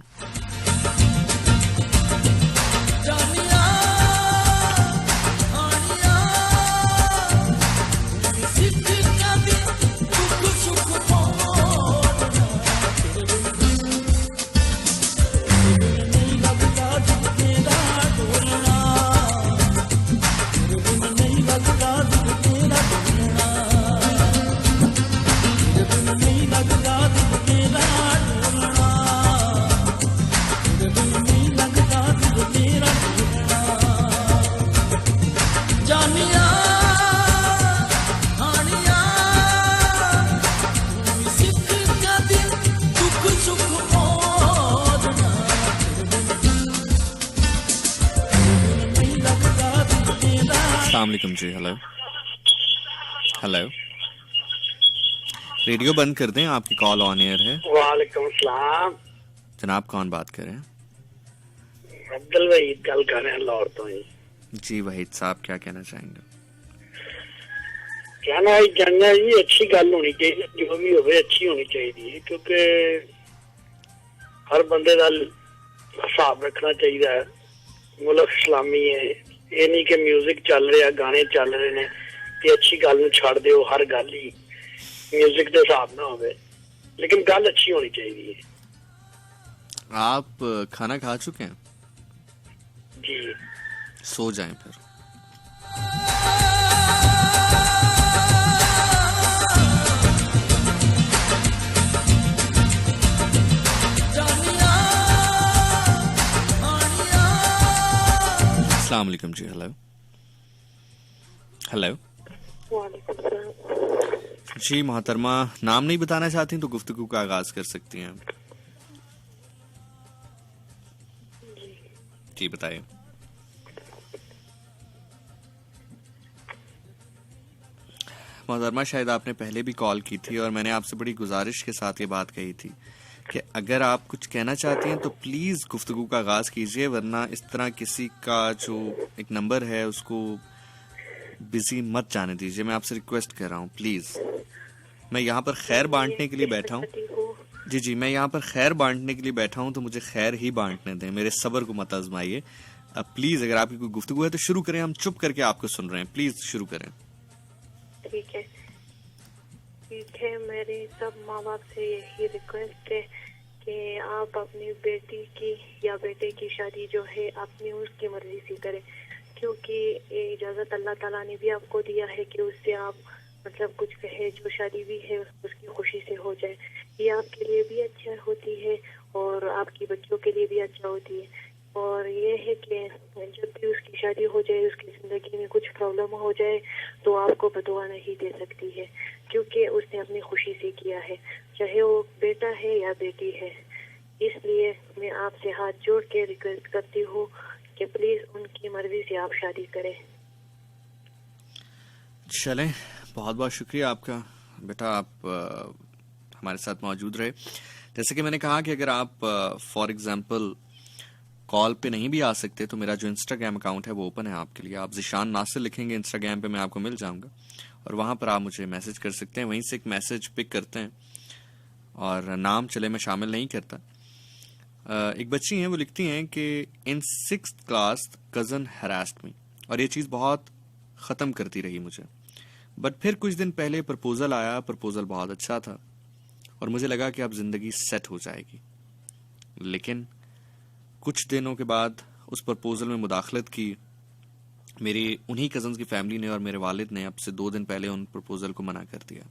अस्सलामुअलैकुम जी। हेलो हेलो, रेडियो बंद कर दें, आपकी कॉल ऑन एयर है। वालेकुम सलाम जनाब, कौन बात कर रहे हैं? अब्दुल वहीद गल कर रहे हैं लाहौर तो। जी वहीद साहब, क्या कहना चाहेंगे? कहना है जानना जी, अच्छी गल होनी चाहिए, जो भी हो अच्छी होनी चाहिए, क्योंकि हर बंदे का हिसाब रखना चाहिए। मुल्क इस्लामी है, ये नहीं कि म्यूजिक चल रहा, गाने चल रहे ने ते अच्छी गल नूं छड़ दिओ, हर गल ही म्यूजिक के हिसाब ना होवे, लेकिन गल अच्छी होनी चाहिए। आप खाना खा चुके हैं? जी। सो जाएं फिर। अस्सलाम वालेकुम जी। हेलो हेलो जी मोहतरमा, नाम नहीं बताना चाहती तो गुफ्तगू का आगाज कर सकती हैं। जी बताइए। मोहतरमा, शायद आपने पहले भी कॉल की थी और मैंने आपसे बड़ी गुजारिश के साथ ये बात कही थी कि अगर आप कुछ कहना चाहती हैं तो प्लीज गुफ्तगू का आगाज कीजिए, वरना इस तरह किसी का जो एक नंबर है उसको बिजी मत जाने दीजिए। मैं आपसे रिक्वेस्ट कर रहा हूँ प्लीज। मैं यहाँ पर खैर बांटने के लिए बैठा हूँ। जी जी, मैं यहाँ पर खैर बांटने के लिए बैठा हूँ, तो मुझे खैर ही बांटने दें, मेरे सब्र को मत आजमाइए। अब प्लीज अगर आपकी कोई गुफ्तगू है तो शुरू करें, हम चुप करके आपको सुन रहे हैं, प्लीज शुरू करें। ठीक है ठीक है, मेरी सब माँ बाप से यही रिक्वेस्ट है कि आप अपनी बेटी की या बेटे की शादी जो है अपनी उसकी मर्जी से करें, क्योंकि ये इजाज़त अल्लाह ताला ने भी आपको दिया है कि उससे आप मतलब कुछ कहे, जो शादी भी है उसकी खुशी से हो जाए। ये आपके लिए भी अच्छा होती है और आपकी बच्चों के लिए भी अच्छा होती है। और ये है कि जब भी उसकी शादी हो जाए, उसकी ज़िंदगी में कुछ प्रॉब्लम हो जाए तो आपको बदुआ नहीं दे सकती है, क्योंकि उसने अपनी खुशी से किया है, चाहे वो बेटा है या बेटी है। इसलिए मैं आपसे हाथ जोड़ के रिक्वेस्ट करती हूँ कि प्लीज़ उनकी मर्जी से आप शादी करें। चलें, बहुत बहुत शुक्रिया आपका बेटा, आप हमारे साथ मौजूद रहे। जैसे कि मैंने कहा कि अगर आप फॉर एग्जांपल कॉल पे नहीं भी आ सकते तो मेरा जो इंस्टाग्राम अकाउंट है वो ओपन है आपके लिए। आप ज़िशान नासिर लिखेंगे इंस्टाग्राम पे, मैं आपको मिल जाऊंगा और वहां पर आप मुझे मैसेज कर सकते हैं। वहीं से एक मैसेज पिक करते हैं और नाम चले मैं शामिल नहीं करता। एक बच्ची हैं, वो लिखती हैं कि इन 6th क्लास कज़न हरास्ड मी, और ये चीज़ बहुत ख़त्म करती रही मुझे। बट फिर कुछ दिन पहले प्रपोज़ल आया, प्रपोज़ल बहुत अच्छा था और मुझे लगा कि अब ज़िंदगी सेट हो जाएगी। लेकिन कुछ दिनों के बाद उस प्रपोज़ल में मुदाखलत की मेरी उन्हीं कज़न्स की फैमिली ने, और मेरे वालिद ने अब से 2 दिन पहले उन प्रपोज़ल को मना कर दिया।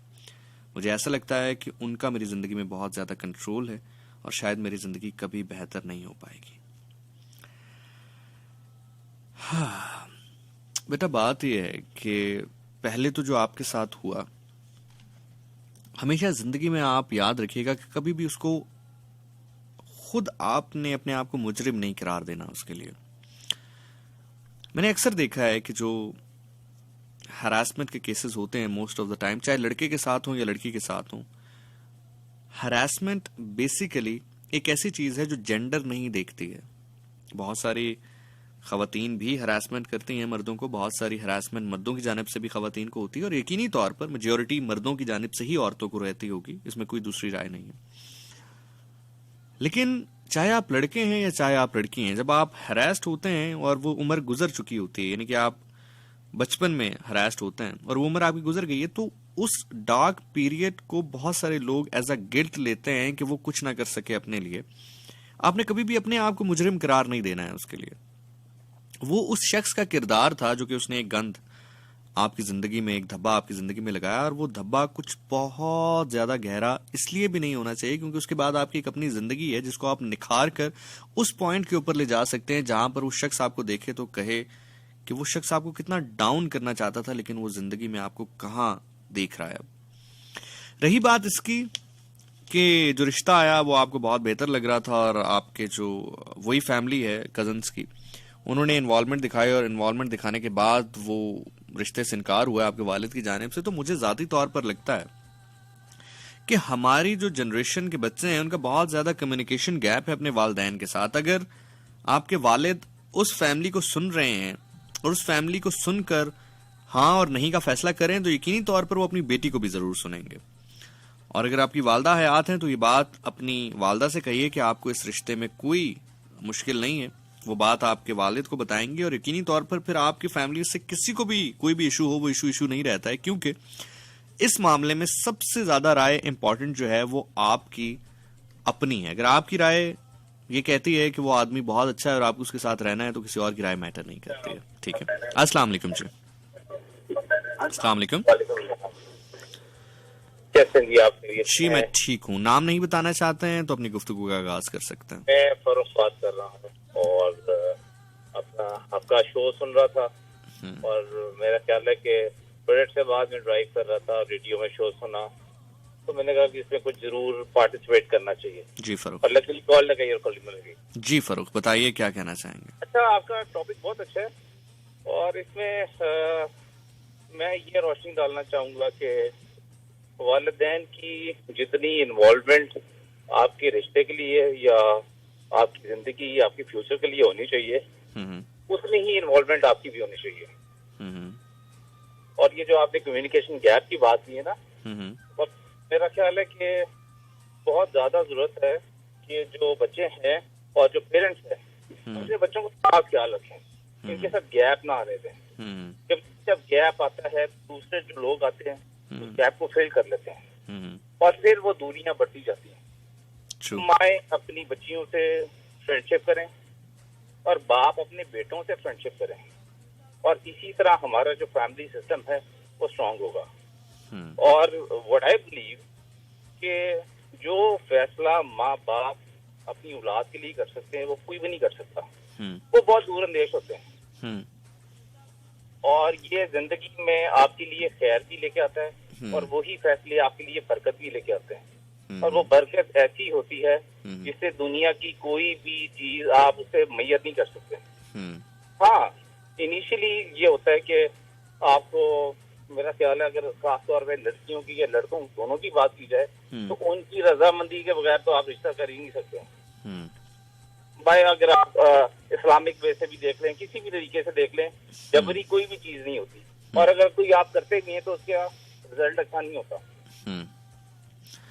मुझे ऐसा लगता है कि उनका मेरी ज़िंदगी में बहुत ज़्यादा कंट्रोल है और शायद मेरी ज़िंदगी कभी बेहतर नहीं हो पाएगी। हाँ बेटा, बात यह है कि पहले तो जो आपके साथ हुआ, हमेशा ज़िंदगी में आप याद रखिएगा कि कभी भी उसको खुद आपने अपने आप को मुजरिम नहीं करार देना उसके लिए। मैंने अक्सर देखा है कि जो हरासमेंट के केसेस होते हैं मोस्ट ऑफ द टाइम, चाहे लड़के के साथ हों या लड़की के साथ हों, हरासमेंट बेसिकली एक ऐसी चीज है जो जेंडर नहीं देखती है। बहुत सारी खवातीन भी हरासमेंट करती हैं मर्दों को, बहुत सारी हरासमेंट मर्दों की जानिब से भी खवातीन को होती है, और यकीनी तौर पर मेजॉरिटी मर्दों की जानिब से ही औरतों को रहती होगी, इसमें कोई दूसरी राय नहीं है। लेकिन चाहे आप लड़के हैं या चाहे आप लड़की हैं, जब आप हरास्ट होते हैं और वो उम्र गुजर चुकी होती है, यानी कि आप बचपन में हरास्ट होते हैं और वो उम्र आपकी गुजर गई है, तो उस डार्क पीरियड को बहुत सारे लोग एज अ गिल्ट लेते हैं कि वो कुछ ना कर सके अपने लिए। आपने कभी भी अपने आप को मुजरिम करार नहीं देना है उसके लिए। वो उस शख्स का किरदार था जो कि उसने एक गंध आपकी जिंदगी में, एक धब्बा आपकी जिंदगी में लगाया, और वो धब्बा कुछ बहुत ज्यादा गहरा इसलिए भी नहीं होना चाहिए क्योंकि उसके बाद आपकी एक अपनी जिंदगी है जिसको आप निखार कर उस पॉइंट के ऊपर ले जा सकते हैं जहां पर वो शख्स आपको देखे तो कहे कि वो शख्स आपको कितना डाउन करना चाहता था, लेकिन वो जिंदगी में आपको कहां देख रहा है। अब रही बात इसकी कि जो रिश्ता आया वो आपको बहुत बेहतर लग रहा था, और आपके जो वही फैमिली है कजन्स की, उन्होंने इन्वॉल्वमेंट दिखाई, और इन्वॉल्वमेंट दिखाने के बाद वो रिश्ते से इनकार हुआ आपके वालिद की जानिब से। तो मुझे जाती तौर पर लगता है कि हमारी जो जनरेशन के बच्चे हैं उनका बहुत ज्यादा कम्युनिकेशन गैप है अपने वालिदैन के साथ। अगर आपके वालिद उस फैमिली को सुन रहे हैं और उस फैमिली को सुनकर हाँ और नहीं का फैसला करें, तो यकीनी तौर पर वो अपनी बेटी को भी जरूर सुनेंगे। और अगर आपकी वालदा हयात हैं तो ये बात अपनी वालदा से कहिए कि आपको इस रिश्ते में कोई मुश्किल नहीं है, वो बात आपके वालिद को बताएंगे, और यकीनी तौर पर फिर आपकी फैमिली से किसी को भी कोई भी इशू हो, वो इशू नहीं रहता है, क्योंकि इस मामले में सबसे ज्यादा राय इंपॉर्टेंट जो है वो आपकी अपनी है। अगर आपकी राय ये कहती है कि वो आदमी बहुत अच्छा है और आपको उसके साथ रहना है, तो किसी और की राय मैटर नहीं करती है। ठीक है, अस्सलाम वालेकुम जी। अस्सलाम वालेकुम। कैसे जी आप? जी मैं ठीक हूँ। नाम नहीं बताना चाहते हैं तो अपनी गुफ्तगू का आगाज कर सकते हैं। मैं फरोख बात कर रहा हूँ और अपना आपका शो सुन रहा था, और मेरा ख्याल है कि प्रोजेक्ट से बाद में ड्राइव कर रहा था, रेडियो में शो सुना, तो मैंने कहा कि इसमें कुछ जरूर पार्टिसिपेट करना चाहिए। जी फरूख। और लकीली कॉल लगाई और कॉल मिल गई। जी फरूख, बताइए क्या कहना चाहेंगे? अच्छा, आपका टॉपिक बहुत अच्छा है, और इसमें मैं ये रोशनी डालना चाहूंगा कि वालिदैन की जितनी इन्वॉल्वमेंट आपके रिश्ते के लिए या आपकी जिंदगी, आपकी फ्यूचर के लिए होनी चाहिए, उतनी ही इन्वॉल्वमेंट आपकी भी होनी चाहिए। और ये जो आपने कम्युनिकेशन गैप की बात की है ना, और मेरा ख्याल है कि बहुत ज्यादा जरूरत है कि जो बच्चे हैं और जो पेरेंट्स हैं, अपने बच्चों को खास ख्याल रखें, इनके साथ गैप ना आने दें। जब गैप आता है, दूसरे जो लोग आते हैं उस गैप को फिल कर लेते हैं, और फिर वो दूरियां बढ़ती जाती हैं। माएँ अपनी बच्चियों से फ्रेंडशिप करें और बाप अपने बेटों से फ्रेंडशिप करें, और इसी तरह हमारा जो फैमिली सिस्टम है वो स्ट्रांग होगा। और व्हाट आई बिलीव कि जो फैसला माँ बाप अपनी औलाद के लिए कर सकते हैं वो कोई भी नहीं कर सकता। वो बहुत दूरअंदेश होते हैं और ये जिंदगी में आपके लिए खैर भी लेके आता है और वही फैसले आपके लिए बरकत भी लेके आते हैं। और वो बरकत ऐसी होती है जिससे दुनिया की कोई भी चीज आप उसे मैयत नहीं कर सकते। हाँ, इनिशियली ये होता है कि आपको, मेरा ख्याल है अगर खास तौर पे लड़कियों की या लड़कों दोनों की बात की जाए तो उनकी रजामंदी के बगैर तो आप रिश्ता कर ही नहीं सकते। भाई अगर आप इस्लामिक वे से भी देख लें, किसी भी तरीके से देख लें, जबरी कोई भी चीज नहीं होती और अगर कोई आप करते भी हैं तो उसका रिजल्ट अच्छा नहीं होता।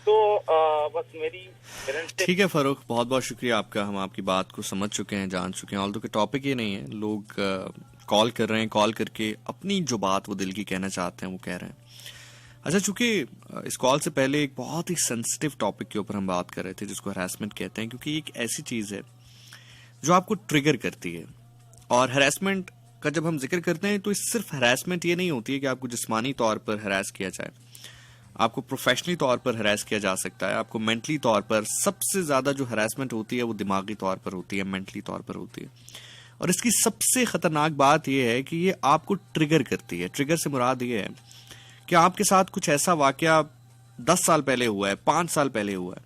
तो बस मेरी ठीक है फारूक, बहुत बहुत शुक्रिया आपका। हम आपकी बात को समझ चुके हैं, जान चुके हैं। ऑल्दो के टॉपिक ये नहीं है, लोग कॉल कर रहे हैं, कॉल करके अपनी जो बात वो दिल की कहना चाहते हैं वो कह रहे हैं। अच्छा, चूंकि इस कॉल से पहले एक बहुत ही सेंसिटिव टॉपिक के ऊपर हम बात कर रहे थे जिसको हैरेसमेंट कहते हैं, क्योंकि एक ऐसी चीज है जो आपको ट्रिगर करती है। और हैरेसमेंट का जब हम जिक्र करते हैं तो सिर्फ हैरेसमेंट ये नहीं होती है कि आपको जिस्मानी तौर पर हैरेस किया जाए, आपको प्रोफेशनली तौर पर हैरेस किया जा सकता है, आपको मेंटली तौर पर। सबसे ज्यादा जो हैरेसमेंट होती है वो दिमागी तौर पर होती है, मेंटली तौर पर होती है। और इसकी सबसे खतरनाक बात यह है कि ये आपको ट्रिगर करती है। ट्रिगर से मुराद ये है कि आपके साथ कुछ ऐसा वाकया 10 साल पहले हुआ है, 5 साल पहले हुआ है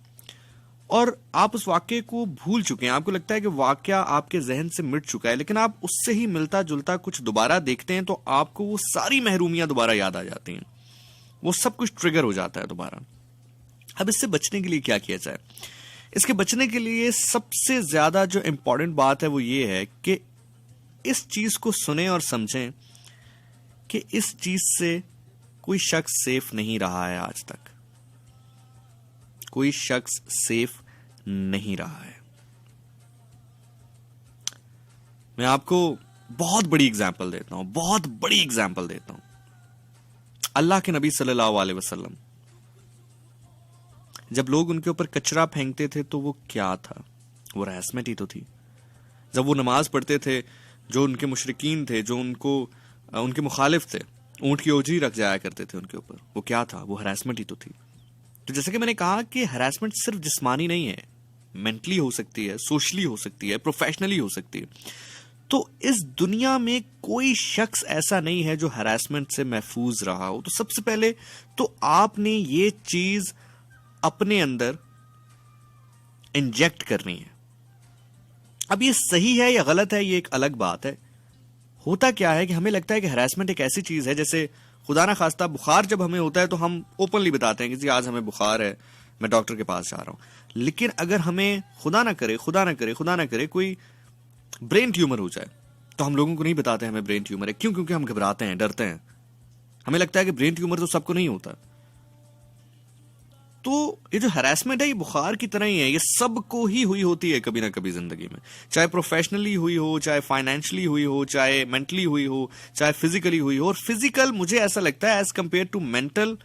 और आप उस वाकये को भूल चुके हैं। आपको लगता है कि वाकया आपके जहन से मिट चुका है, लेकिन आप उससे ही मिलता जुलता कुछ दोबारा देखते हैं तो आपको वो सारी महरूमियां दोबारा याद आ जाती हैं, वो सब कुछ ट्रिगर हो जाता है दोबारा। अब इससे बचने के लिए क्या किया जाए? इसके बचने के लिए सबसे ज्यादा जो इंपॉर्टेंट बात है वो ये है कि इस चीज को सुने और समझें कि इस चीज से कोई शख्स सेफ नहीं रहा है। आज तक कोई शख्स सेफ नहीं रहा है। मैं आपको बहुत बड़ी एग्जांपल देता हूं, बहुत बड़ी एग्जांपल देता हूं। अल्लाह के नबी सल्लल्लाहु अलैहि वसल्लम, जब लोग उनके ऊपर कचरा फेंकते थे तो वो क्या था? वो हैरेसमेंट ही तो थी। जब वो नमाज पढ़ते थे, जो उनके मुशरिकीन थे, जो उनके मुखालिफ थे, ऊंट की ओजरी रख जाया करते थे उनके ऊपर, वो क्या था? वो हैरेसमेंट ही तो थी। तो जैसे कि मैंने कहा कि हैरेसमेंट सिर्फ जिस्मानी नहीं है, मेंटली हो सकती है, सोशली हो सकती है, प्रोफेशनली हो सकती है। तो इस दुनिया में कोई शख्स ऐसा नहीं है जो हैरेसमेंट से महफूज रहा हो। तो सबसे पहले तो आपने ये चीज अपने अंदर इंजेक्ट करनी है। अब ये सही है या गलत है ये एक अलग बात है। होता क्या है कि हमें लगता है कि हैरेसमेंट एक ऐसी चीज है, जैसे खुदा ना खास्ता बुखार जब हमें होता है तो हम ओपनली बताते हैं कि जी आज हमें बुखार है, मैं डॉक्टर के पास जा रहा हूं। लेकिन अगर हमें खुदा ना करे कोई ब्रेन ट्यूमर हो जाए तो हम लोगों को नहीं बताते हमें ब्रेन ट्यूमर है। क्यों? क्योंकि हम घबराते हैं, डरते हैं। हमें लगता है कि ब्रेन ट्यूमर तो सबको नहीं होता। तो ये जो हैरेसमेंट है ये बुखार की तरह ही है, ये सबको ही हुई होती है कभी ना कभी जिंदगी में, चाहे प्रोफेशनली हुई हो, चाहे फाइनेंशियली हुई हो, चाहे मेंटली हुई हो, चाहे फिजिकली हुई हो। और फिजिकल मुझे ऐसा लगता है as compared to mental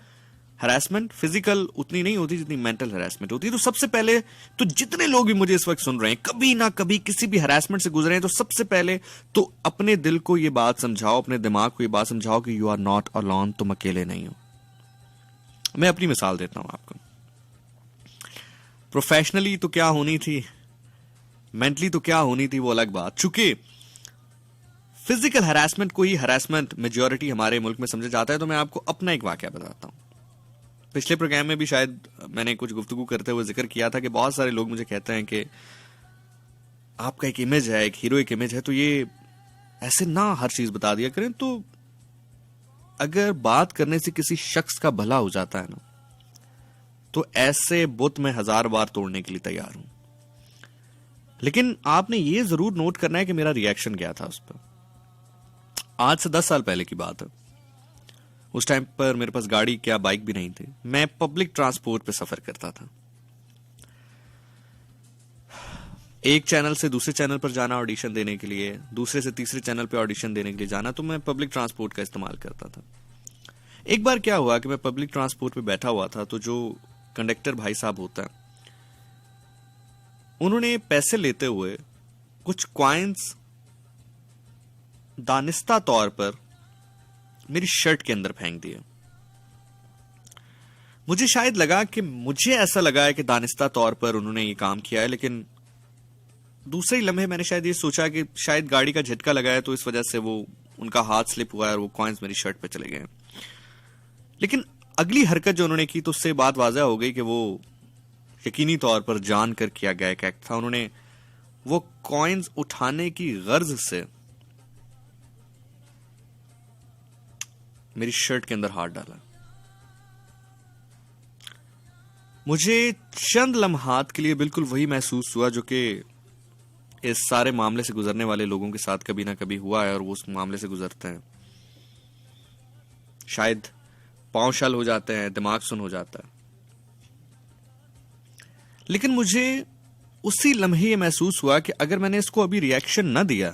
harassment, physical उतनी नहीं होती जितनी मेंटल हैरेसमेंट होती है। तो सबसे पहले तो जितने लोग भी मुझे इस वक्त सुन रहे हैं, कभी ना कभी किसी भी हैरेसमेंट से गुजरे हैं, तो सबसे पहले तो अपने दिल को ये बात समझाओ, अपने दिमाग को ये बात समझाओ कि यू आर नॉट अलोन, तुम अकेले नहीं हो। मैं अपनी मिसाल देता हूं आपको। प्रोफेशनली तो क्या होनी थी, मेंटली तो क्या होनी थी, वो अलग बात। चूंकि फिजिकल हैरेसमेंट को ही हैरेसमेंट मेजॉरिटी हमारे मुल्क में समझा जाता है, तो मैं आपको अपना एक वाकया बताता हूं। पिछले प्रोग्राम में भी शायद मैंने कुछ गुफ्तगू करते हुए जिक्र किया था कि बहुत सारे लोग मुझे कहते हैं कि आपका एक इमेज है, एक हीरोइक इमेज है, तो ये ऐसे ना हर चीज बता दिया करें। तो अगर बात करने से किसी शख्स का भला हो जाता है ना, तो ऐसे बुत मैं 1000 बार तोड़ने के लिए तैयार हूं। लेकिन आपने ये जरूर नोट करना है कि मेरा रिएक्शन क्या था उस पर। आज से 10 साल पहले की बात है। उस टाइम पर मेरे पास गाड़ी क्या बाइक भी नहीं थी, मैं पब्लिक ट्रांसपोर्ट पे सफर करता था। एक चैनल से दूसरे चैनल पर जाना ऑडिशन देने के लिए, दूसरे से तीसरे चैनल पे ऑडिशन देने के लिए जाना, तो मैं पब्लिक ट्रांसपोर्ट का इस्तेमाल करता था। एक बार क्या हुआ कि मैं पब्लिक ट्रांसपोर्ट पे बैठा हुआ था, तो जो कंडक्टर भाई साहब होता है, उन्होंने पैसे लेते हुए कुछ कॉइन्स दानिस्ता तौर पर मेरी शर्ट के अंदर फेंक दिए। मुझे शायद लगा कि मुझे ऐसा लगा है कि दानिस्ता तौर पर उन्होंने ये काम किया है, लेकिन दूसरे ही लम्हे मैंने शायद ये सोचा कि शायद गाड़ी का झटका लगा है तो इस वजह से वो उनका हाथ स्लिप हुआ है और वो कॉइन्स मेरी शर्ट पे चले गए। लेकिन अगली हरकत जो उन्होंने की तो उससे बात वाज़ह हो गई कि वो यकीनी तौर पर जान कर किया गया एक एक्ट था। उन्होंने वो कॉइन्स उठाने की गर्ज से मेरी शर्ट के अंदर हाथ डाला। मुझे चंद लम्हात के लिए बिल्कुल वही महसूस हुआ जो कि इस सारे मामले से गुजरने वाले लोगों के साथ कभी ना कभी हुआ है और वो उस मामले से गुजरते हैं। शायद पांव शल हो जाते हैं, दिमाग सुन हो जाता है। लेकिन मुझे उसी लम्हे ये महसूस हुआ कि अगर मैंने इसको अभी रिएक्शन न दिया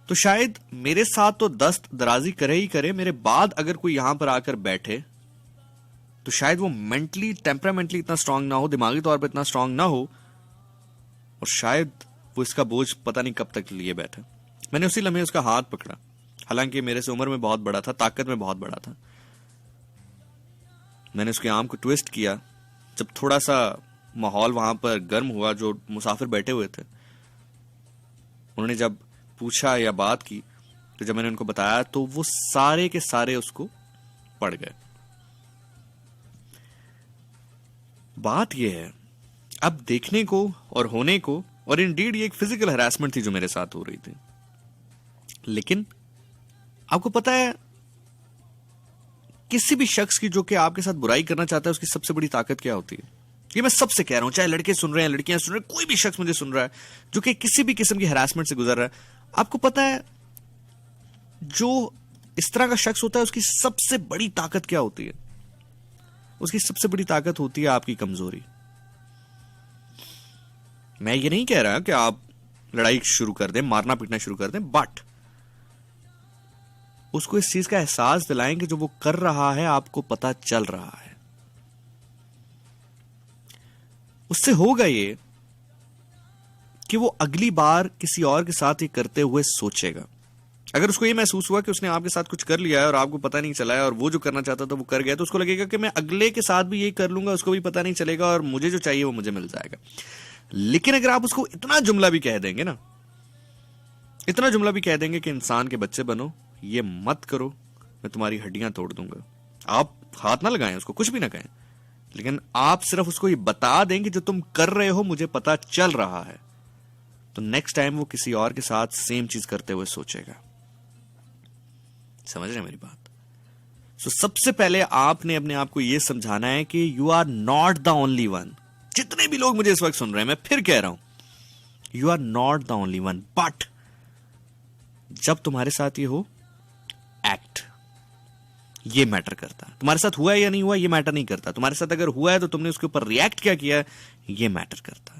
तो शायद मेरे साथ तो दस्त दराजी करे ही करे, मेरे बाद अगर कोई यहां पर आकर बैठे तो शायद वो मेंटली टेम्परामेंटली इतना स्ट्रांग ना हो, दिमागी तौर पर इतना स्ट्रांग ना हो, और शायद वो इसका बोझ पता नहीं कब तक लिए बैठे। मैंने उसी लम्हे उसका हाथ पकड़ा, हालांकि मेरे से उम्र में बहुत बड़ा था, ताकत में बहुत बड़ा था। मैंने उसके आर्म को ट्विस्ट किया। जब थोड़ा सा माहौल वहां पर गर्म हुआ, जो मुसाफिर बैठे हुए थे उन्होंने जब पूछा या बात की, तो जब मैंने उनको बताया तो वो सारे के सारे उसको पड़ गए। बात यह है, अब देखने को और होने को, और इंडीड ये एक फिजिकल हरासमेंट थी जो मेरे साथ हो रही थी। लेकिन आपको पता है, किसी भी शख्स की जो कि आपके साथ बुराई करना चाहता है, उसकी सबसे बड़ी ताकत क्या होती है? ये मैं सबसे कह रहा हूं, चाहे लड़के सुन रहे हैं, लड़कियां सुन रहे हैं, कोई भी शख्स मुझे सुन रहा है जो कि किसी भी किस्म की हरासमेंट से गुजर रहा है। आपको पता है, जो इस तरह का शख्स होता है उसकी सबसे बड़ी ताकत क्या होती है? उसकी सबसे बड़ी ताकत होती है आपकी कमजोरी। मैं ये नहीं कह रहा कि आप लड़ाई शुरू कर दें, मारना पीटना शुरू कर दें, बट उसको इस चीज का एहसास दिलाएं कि जो वो कर रहा है आपको पता चल रहा है। उससे होगा ये कि वो अगली बार किसी और के साथ ये करते हुए सोचेगा। अगर उसको ये महसूस हुआ कि उसने आपके साथ कुछ कर लिया है और आपको पता नहीं चला है, और वो जो करना चाहता था वो कर गया, तो उसको लगेगा कि मैं अगले के साथ भी यही कर लूंगा, उसको भी पता नहीं चलेगा और मुझे जो चाहिए वो मुझे मिल जाएगा। लेकिन अगर आप उसको इतना जुमला भी कह देंगे ना, इतना जुमला भी कह देंगे कि इंसान के बच्चे बनो, ये मत करो, मैं तुम्हारी हड्डियां तोड़ दूंगा, आप हाथ ना लगाएं, उसको कुछ भी ना कहें, लेकिन आप सिर्फ उसको ये बता देंगे जो तुम कर रहे हो मुझे पता चल रहा है, तो नेक्स्ट टाइम वो किसी और के साथ सेम चीज करते हुए सोचेगा। समझ रहे हैं मेरी बात? सो सबसे पहले आपने अपने आप को यह समझाना है कि you are not the only one. जितने भी लोग मुझे इस वक्त सुन रहे हैं, मैं फिर कह रहा हूं, you are not the only one, but जब तुम्हारे साथ ये हो, एक्ट, ये मैटर करता है। तुम्हारे साथ हुआ है या नहीं हुआ ये मैटर नहीं करता। तुम्हारे साथ अगर हुआ है तो तुमने उसके ऊपर रिएक्ट क्या किया है, ये मैटर करता है।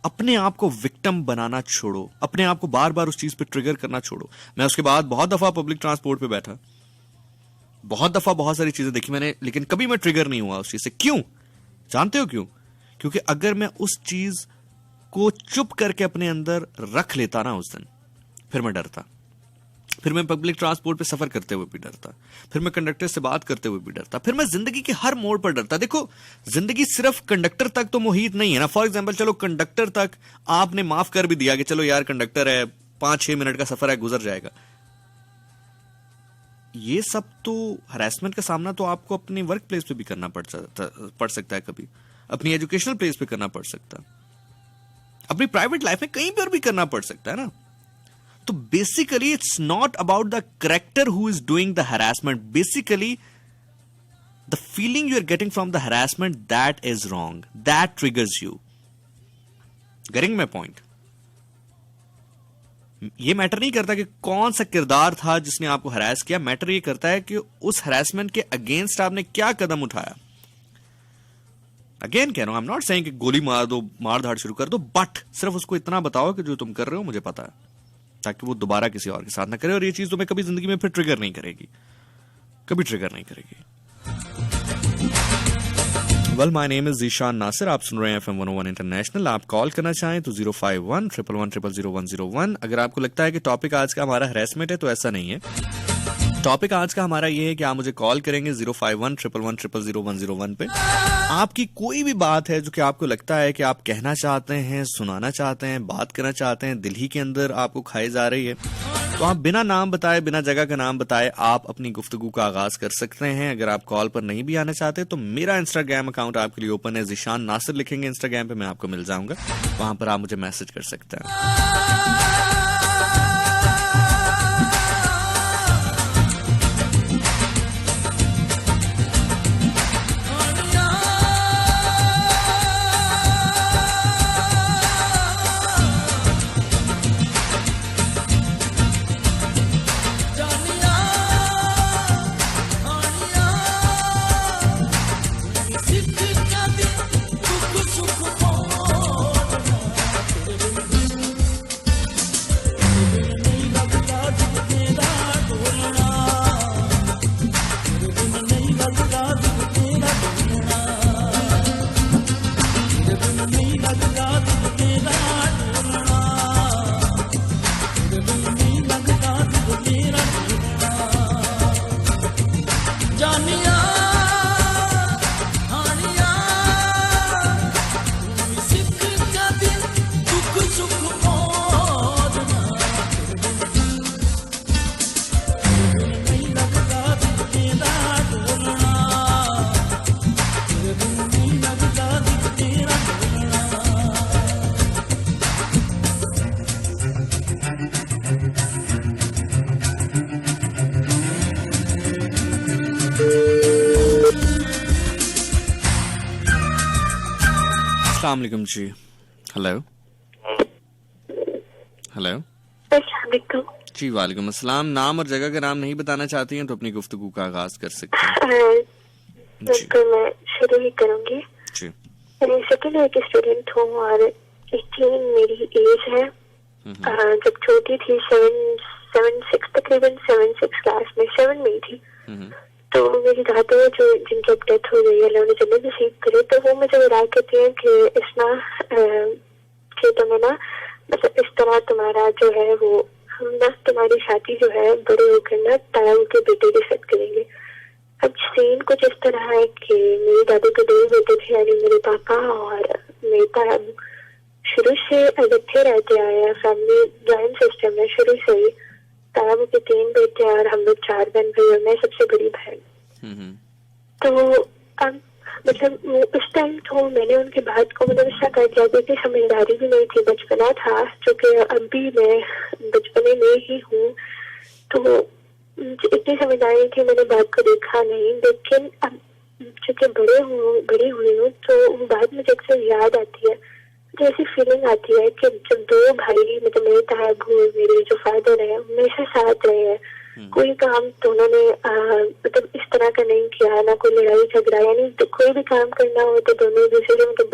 अपने आप को विक्टिम बनाना छोड़ो, अपने आप को बार बार उस चीज पे ट्रिगर करना छोड़ो। मैं उसके बाद बहुत दफा पब्लिक ट्रांसपोर्ट पे बैठा, बहुत दफा बहुत सारी चीजें देखी मैंने, लेकिन कभी मैं ट्रिगर नहीं हुआ उस चीज से। क्यों? जानते हो क्यों? क्योंकि अगर मैं उस चीज को चुप करके अपने अंदर रख लेता ना उस दिन, फिर मैं डरता, फिर मैं पब्लिक ट्रांसपोर्ट पे सफर करते हुए भी डरता, फिर मैं कंडक्टर से बात करते हुए भी डरता, फिर मैं जिंदगी के हर मोड़ पर डरता। देखो, जिंदगी सिर्फ कंडक्टर तक तो मुहित नहीं है ना। फॉर एग्जांपल, चलो कंडक्टर तक आपने माफ कर भी दिया कि चलो यार कंडक्टर है, 5-6 मिनट का सफर है, गुजर जाएगा। ये सब तो हरासमेंट का सामना तो आपको अपने वर्क प्लेस पे भी करना पड़ सकता है, कभी अपनी एजुकेशनल प्लेस पे करना पड़ सकता है, अपनी प्राइवेट लाइफ में कहीं पर भी करना पड़ सकता है ना। तो basically it's not about the character who is doing the harassment, basically the feeling you are getting from the harassment, that is wrong, that triggers you. Getting my point? ये मैटर नहीं करता कि कौन सा किरदार था जिसने आपको हरास किया, मैटर ये करता है कि उस हरासमेंट के अगेंस्ट आपने क्या कदम उठाया। अगेन कह रहा हूं, आई एम नॉट सेइंग कि गोली मार दो, मार धाड़ शुरू कर दो, बट सिर्फ उसको इतना बताओ कि जो तुम कर रहे हो मुझे पता है, ताकि वो दोबारा किसी और के साथ ना करे, और ये चीज तुम्हें कभी जिंदगी में फिर ट्रिगर नहीं करेगी, कभी ट्रिगर नहीं करेगी। Well, my name is Zeeshan Nasir, आप सुन रहे हैं FM 101 इंटरनेशनल। आप कॉल करना चाहें तो 051-111-00101। अगर आपको लगता है कि टॉपिक आज का हमारा हरासमेंट है, तो ऐसा नहीं है। टॉपिक आज का हमारा ये है कि आप मुझे कॉल करेंगे 05111000101 पे। आपकी कोई भी बात है जो कि आपको लगता है कि आप कहना चाहते हैं, सुनाना चाहते हैं, बात करना चाहते हैं, दिल ही के अंदर आपको खाई जा रही है, तो आप बिना नाम बताए, बिना जगह का नाम बताए आप अपनी गुफ्तगू का आगाज कर सकते हैं। अगर आप कॉल पर नहीं भी आना चाहते तो मेरा इंस्टाग्राम अकाउंट आपके लिए ओपन है, ज़ीशान नासिर लिखेंगे इंस्टाग्राम पे, मैं आपको मिल जाऊंगा, वहां पर आप मुझे मैसेज कर सकते हैं। अस्सलाम वालेकुम जी। हेलो हेलो जी, वालेकुम अस्सलाम। नाम और जगह का नाम नहीं बताना चाहती हैं तो अपनी गुफ्तगू का आगाज कर सकते हैं। बिल्कुल, मैं शुरू ही करूंगी जी। मैं सेकेंड ईयर की स्टूडेंट हूँ और 18 मेरी एज है। जब छोटी थी, 7-6 तकरीबन 7-6 क्लास में 7 में थी, तो मेरी दादी जो जिनकी डेथ हो गई है, अल्लाह उन्हें जन्नत नसीब करे, तो वो मुझे राय कहती हैं कि इसमें कि तुम्हें ना मतलब इस तरह तुम्हारा जो है वो हम ना तुम्हारी शादी जो है बड़े होकर ना ताऊ के बेटे के साथ करेंगे। अब सीन कुछ इस तरह है कि मेरी दादी के 2 बेटे थे, यानी मेरे पापा और मेरे ताऊ शुरू से इकट्ठे रहते आए हैं, फैमिली जॉइंट सिस्टम है शुरू से ही। ताऊ के 3 बेटे और हम लोग 4 बहन भाई और मैं सबसे बड़ी बहन। तो अब मतलब उस टाइम तो मैंने उनकी बात को मतलब ऐसा कर दिया, क्योंकि समझदारी भी नहीं थी, बचपना था, जो कि अभी मैं बचपने में ही हूँ, तो इतनी समझदारी नहीं थी, मैंने बात को देखा नहीं। लेकिन अब चूंकि बड़ी हुई हूँ तो वो बात मुझे अक्सर याद आती है, तो ऐसी फीलिंग आती है कि जब 2 भाई मतलब मेरे ताऊ मेरे जो फादर है हमेशा साथ रहे हैं, कोई काम तो उन्होंने मतलब इस तरह का नहीं किया, ना कोई लड़ाई झगड़ा, यानी तो कोई भी काम करना हो तो दोनों दूसरे मतलब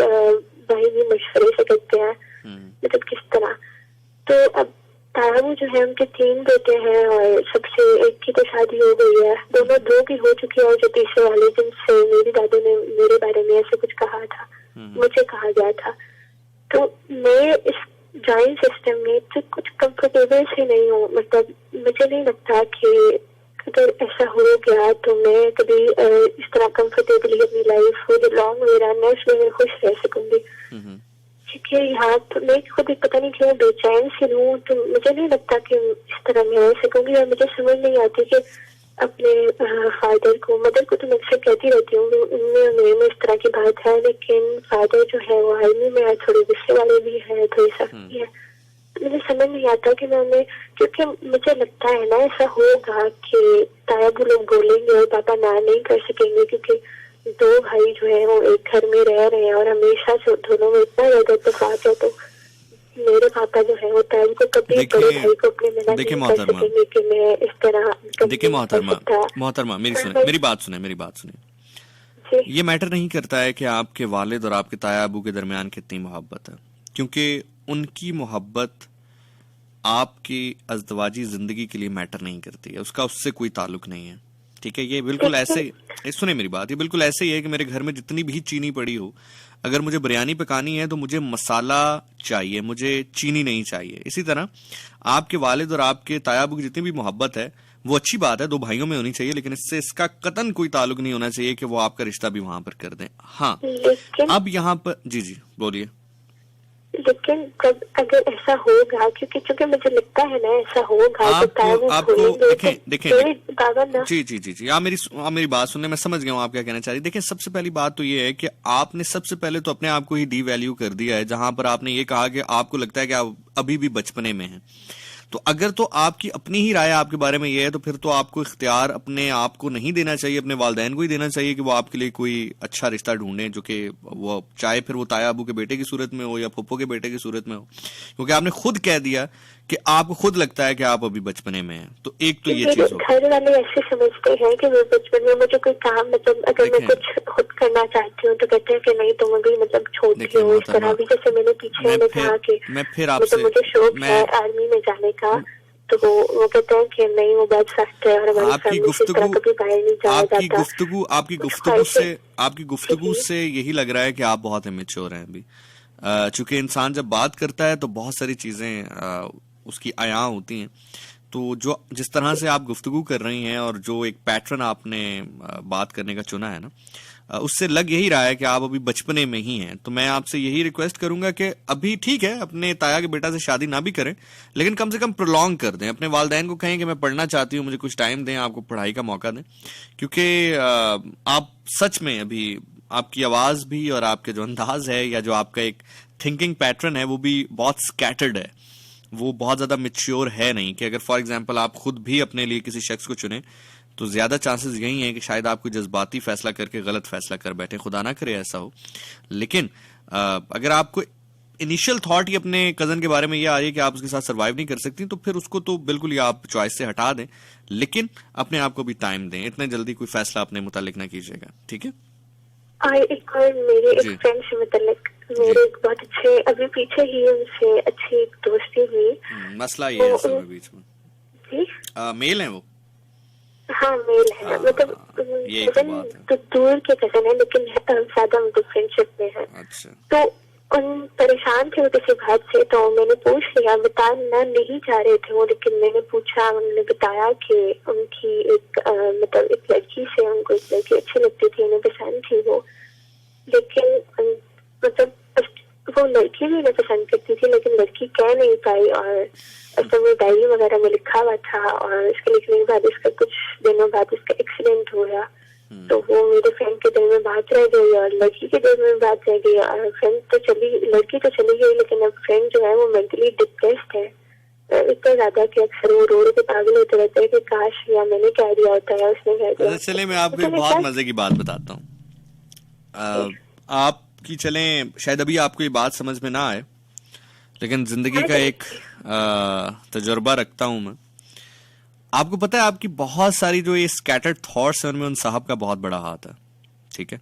भाई भी मशवरे से करते हैं, मतलब किस तरह। तो अब ताऊ जो है उनके 3 बेटे हैं और सबसे एक की तो शादी हो गई है, दोनों 2 की हो चुकी है, और जो तीसरे वाले जिनसे मेरी दादी ने मेरे बारे में ऐसे कुछ कहा था, मुझे कहा गया था, तो मैं इस जॉइंट सिस्टम में तो कुछ कंफर्टेबल से नहीं हूँ। मतलब मुझे नहीं लगता कि अगर ऐसा हो गया तो मैं कभी इस तरह कंफर्टेबली अपनी life with long way run में खुश रह सकूंगी, क्योंकि यहाँ तो मैं खुद पता नहीं क्यों बेचैन सी हूँ, तो मुझे नहीं लगता कि इस तरह मैं रह सकूंगी। और मुझे समझ नहीं आती कि अपने फादर को, मदर को तो मैं अक्सर कहती रहती हूँ उनमें मेरे में इस तरह की बात है, लेकिन फादर जो है वो आर्मी में है, थोड़े गुस्से वाले भी है, थोड़ी सख्ती है, मुझे समझ नहीं आता कि मैं उन्हें, क्योंकि मुझे लगता है ना ऐसा होगा कि ताऊ लोग बोलेंगे और पापा ना नहीं कर सकेंगे, क्योंकि 2 भाई जो है वो एक घर में रह रहे हैं और हमेशा से दोनों में इतना ज्यादा इत्तेफाक है, तो मेरे पापा जो है वो ताऊ को कभी बड़े भाई को अपने मना नहीं कर सकेंगे कि मैं इस तरह। देखिए मोहतरमा मेरी बात सुने। ये मैटर नहीं करता है कि आपके वालिद और आपके ताया अबू के दरमियान कितनी मोहब्बत है, क्योंकि उनकी मोहब्बत आपकी अज़दवाजी जिंदगी के लिए मैटर नहीं करती है, उसका उससे कोई ताल्लुक नहीं है, ठीक है। ये बिल्कुल ऐसे, सुने मेरी बात, ये बिल्कुल ऐसे ही है कि मेरे घर में जितनी भी चीनी पड़ी हो, अगर मुझे बिरयानी पकानी है तो मुझे मसाला चाहिए, मुझे चीनी नहीं चाहिए। इसी तरह आपके वालिद और आपके ताया अबू की जितनी भी मोहब्बत है वो अच्छी बात है, दो भाइयों में होनी चाहिए, लेकिन इससे इसका कतन कोई ताल्लुक नहीं होना चाहिए कि वो आपका रिश्ता भी वहां पर कर दें। हाँ, अब यहाँ पर जी बोलिए। लेकिन जब अगर ऐसा होगा, क्योंकि मुझे लगता है ना ऐसा होगा, आपको देखें जी आप मेरी बात सुनने, मैं समझ गया हूँ आप क्या कहना चाह रही। देखिए, सबसे पहली बात तो ये है कि आपने सबसे पहले तो अपने आप को ही डी वैल्यू कर दिया है, जहां पर आपने ये कहा कि आपको लगता है कि आप अभी भी बचपने में हैं। तो अगर तो आपकी अपनी ही राय आपके बारे में ये है, तो फिर तो आपको इख्तियार अपने आप को नहीं देना चाहिए, अपने वालिदैन को ही देना चाहिए कि वो आपके लिए कोई अच्छा रिश्ता ढूंढें, जो कि वो चाहे फिर वो ताया अबू के बेटे की सूरत में हो या फुप्पो के बेटे की सूरत में हो, क्योंकि आपने खुद कह दिया कि आपको खुद लगता है कि आप अभी बचपने में हैं। तो एक तो ये चीज हो, घर वाले ऐसे समझते हैं कि मैं बचपन में मुझे कोई काम, मतलब अगर मैं कुछ खुद करना चाहती हूँ तो कहते हैं कि नहीं, तुम अभी मतलब छोटी हो। इस तरह भी जैसे मैंने पीछे में कहा कि मतलब मुझे शौक है आर्मी में जाने का, तो वो कहते हैं कि नहीं, वो बात सख्त है और आपकी गुफ्तगू से यही लग रहा है कि आप बहुत इमेच्योर हैं अभी। चूंकि इंसान जब बात करता है तो बहुत सारी चीजें उसकी आया होती हैं। तो जो जिस तरह से आप गुफ्तगू कर रही हैं और जो एक पैटर्न आपने बात करने का चुना है ना, उससे लग यही रहा है कि आप अभी बचपने में ही हैं। तो मैं आपसे यही रिक्वेस्ट करूंगा कि अभी ठीक है, अपने ताया के बेटा से शादी ना भी करें, लेकिन कम से कम प्रोलॉन्ग कर दें। अपने वालिदैन को कहें कि मैं पढ़ना चाहती हूँ, मुझे कुछ टाइम दें, आपको पढ़ाई का मौका दें, क्योंकि आप सच में अभी आपकी आवाज भी और आपके जो अंदाज है या जो आपका एक थिंकिंग पैटर्न है वो भी बहुत स्कैटर्ड है, वो बहुत ज्यादा मैच्योर है नहीं। कि अगर फॉर एग्जांपल आप खुद भी अपने लिए किसी शख्स को चुने तो ज्यादा चांसेस यही हैं कि शायद आप कोई जज्बाती फैसला करके गलत फैसला कर बैठे, खुदा ना करे ऐसा हो। लेकिन अगर आपको इनिशियल थॉट ही अपने कजन के बारे में ये आ रही है कि आप उसके साथ सर्वाइव नहीं कर सकती, तो फिर उसको तो बिल्कुल ही आप चॉइस से हटा दें, लेकिन अपने आप को भी टाइम दें। इतने जल्दी कोई फैसला अपने मुतालिक ना कीजिएगा, ठीक है। एक और मेरे एक फ्रेंड से मतलब मेरे बहुत अच्छे, अभी पीछे ही उनसे अच्छी दोस्ती हुई। मसला ये है सब बीच में जी, मेल है वो? हाँ मेल है, मतलब कजन तो दूर के कजन है, लेकिन ज्यादा मतलब फ्रेंडशिप में है। अच्छा। तो उन परेशान थे किसी बात से, तो मैंने पूछ लिया, बताना नहीं चाह रहे थे वो, लेकिन मैंने पूछा, उन्होंने बताया कि उनकी एक मतलब एक लड़की से, उनको एक लड़की अच्छी लगती थी, उन्हें पसंद थी वो, लेकिन मतलब वो लड़की भी उन्हें पसंद करती थी, लेकिन लड़की कह नहीं पाई, और ऐसा वो डायरी वगैरह में लिखा हुआ था, और इसके लिखने के बाद इसका कुछ दिनों बाद इसका एक्सीडेंट हो गया। तो वो मेरे फ्रेंड के दिल में बात रह गई और लड़की के दिल में बात रह गई, और लड़की तो चली गई, लेकिन अब फ्रेंड जो है वो मेंटली डिप्रेस्ड है इतना ज्यादा कि अक्सर वो रो के पागल होते रहते हैं कि काश या मैंने कह दिया होता है, उसने कह दिया। चले मैं आपको एक बहुत मजे की बात बताता हूँ। आपकी चलें, शायद अभी आपको ये बात समझ में ना आए, लेकिन जिंदगी का एक तजुर्बा रखता हूं मैं। आपको पता है आपकी बहुत सारी जो ये स्कैटर्ड थॉट्स हैं उनमें उन साहब का बहुत बड़ा हाथ है, ठीक है।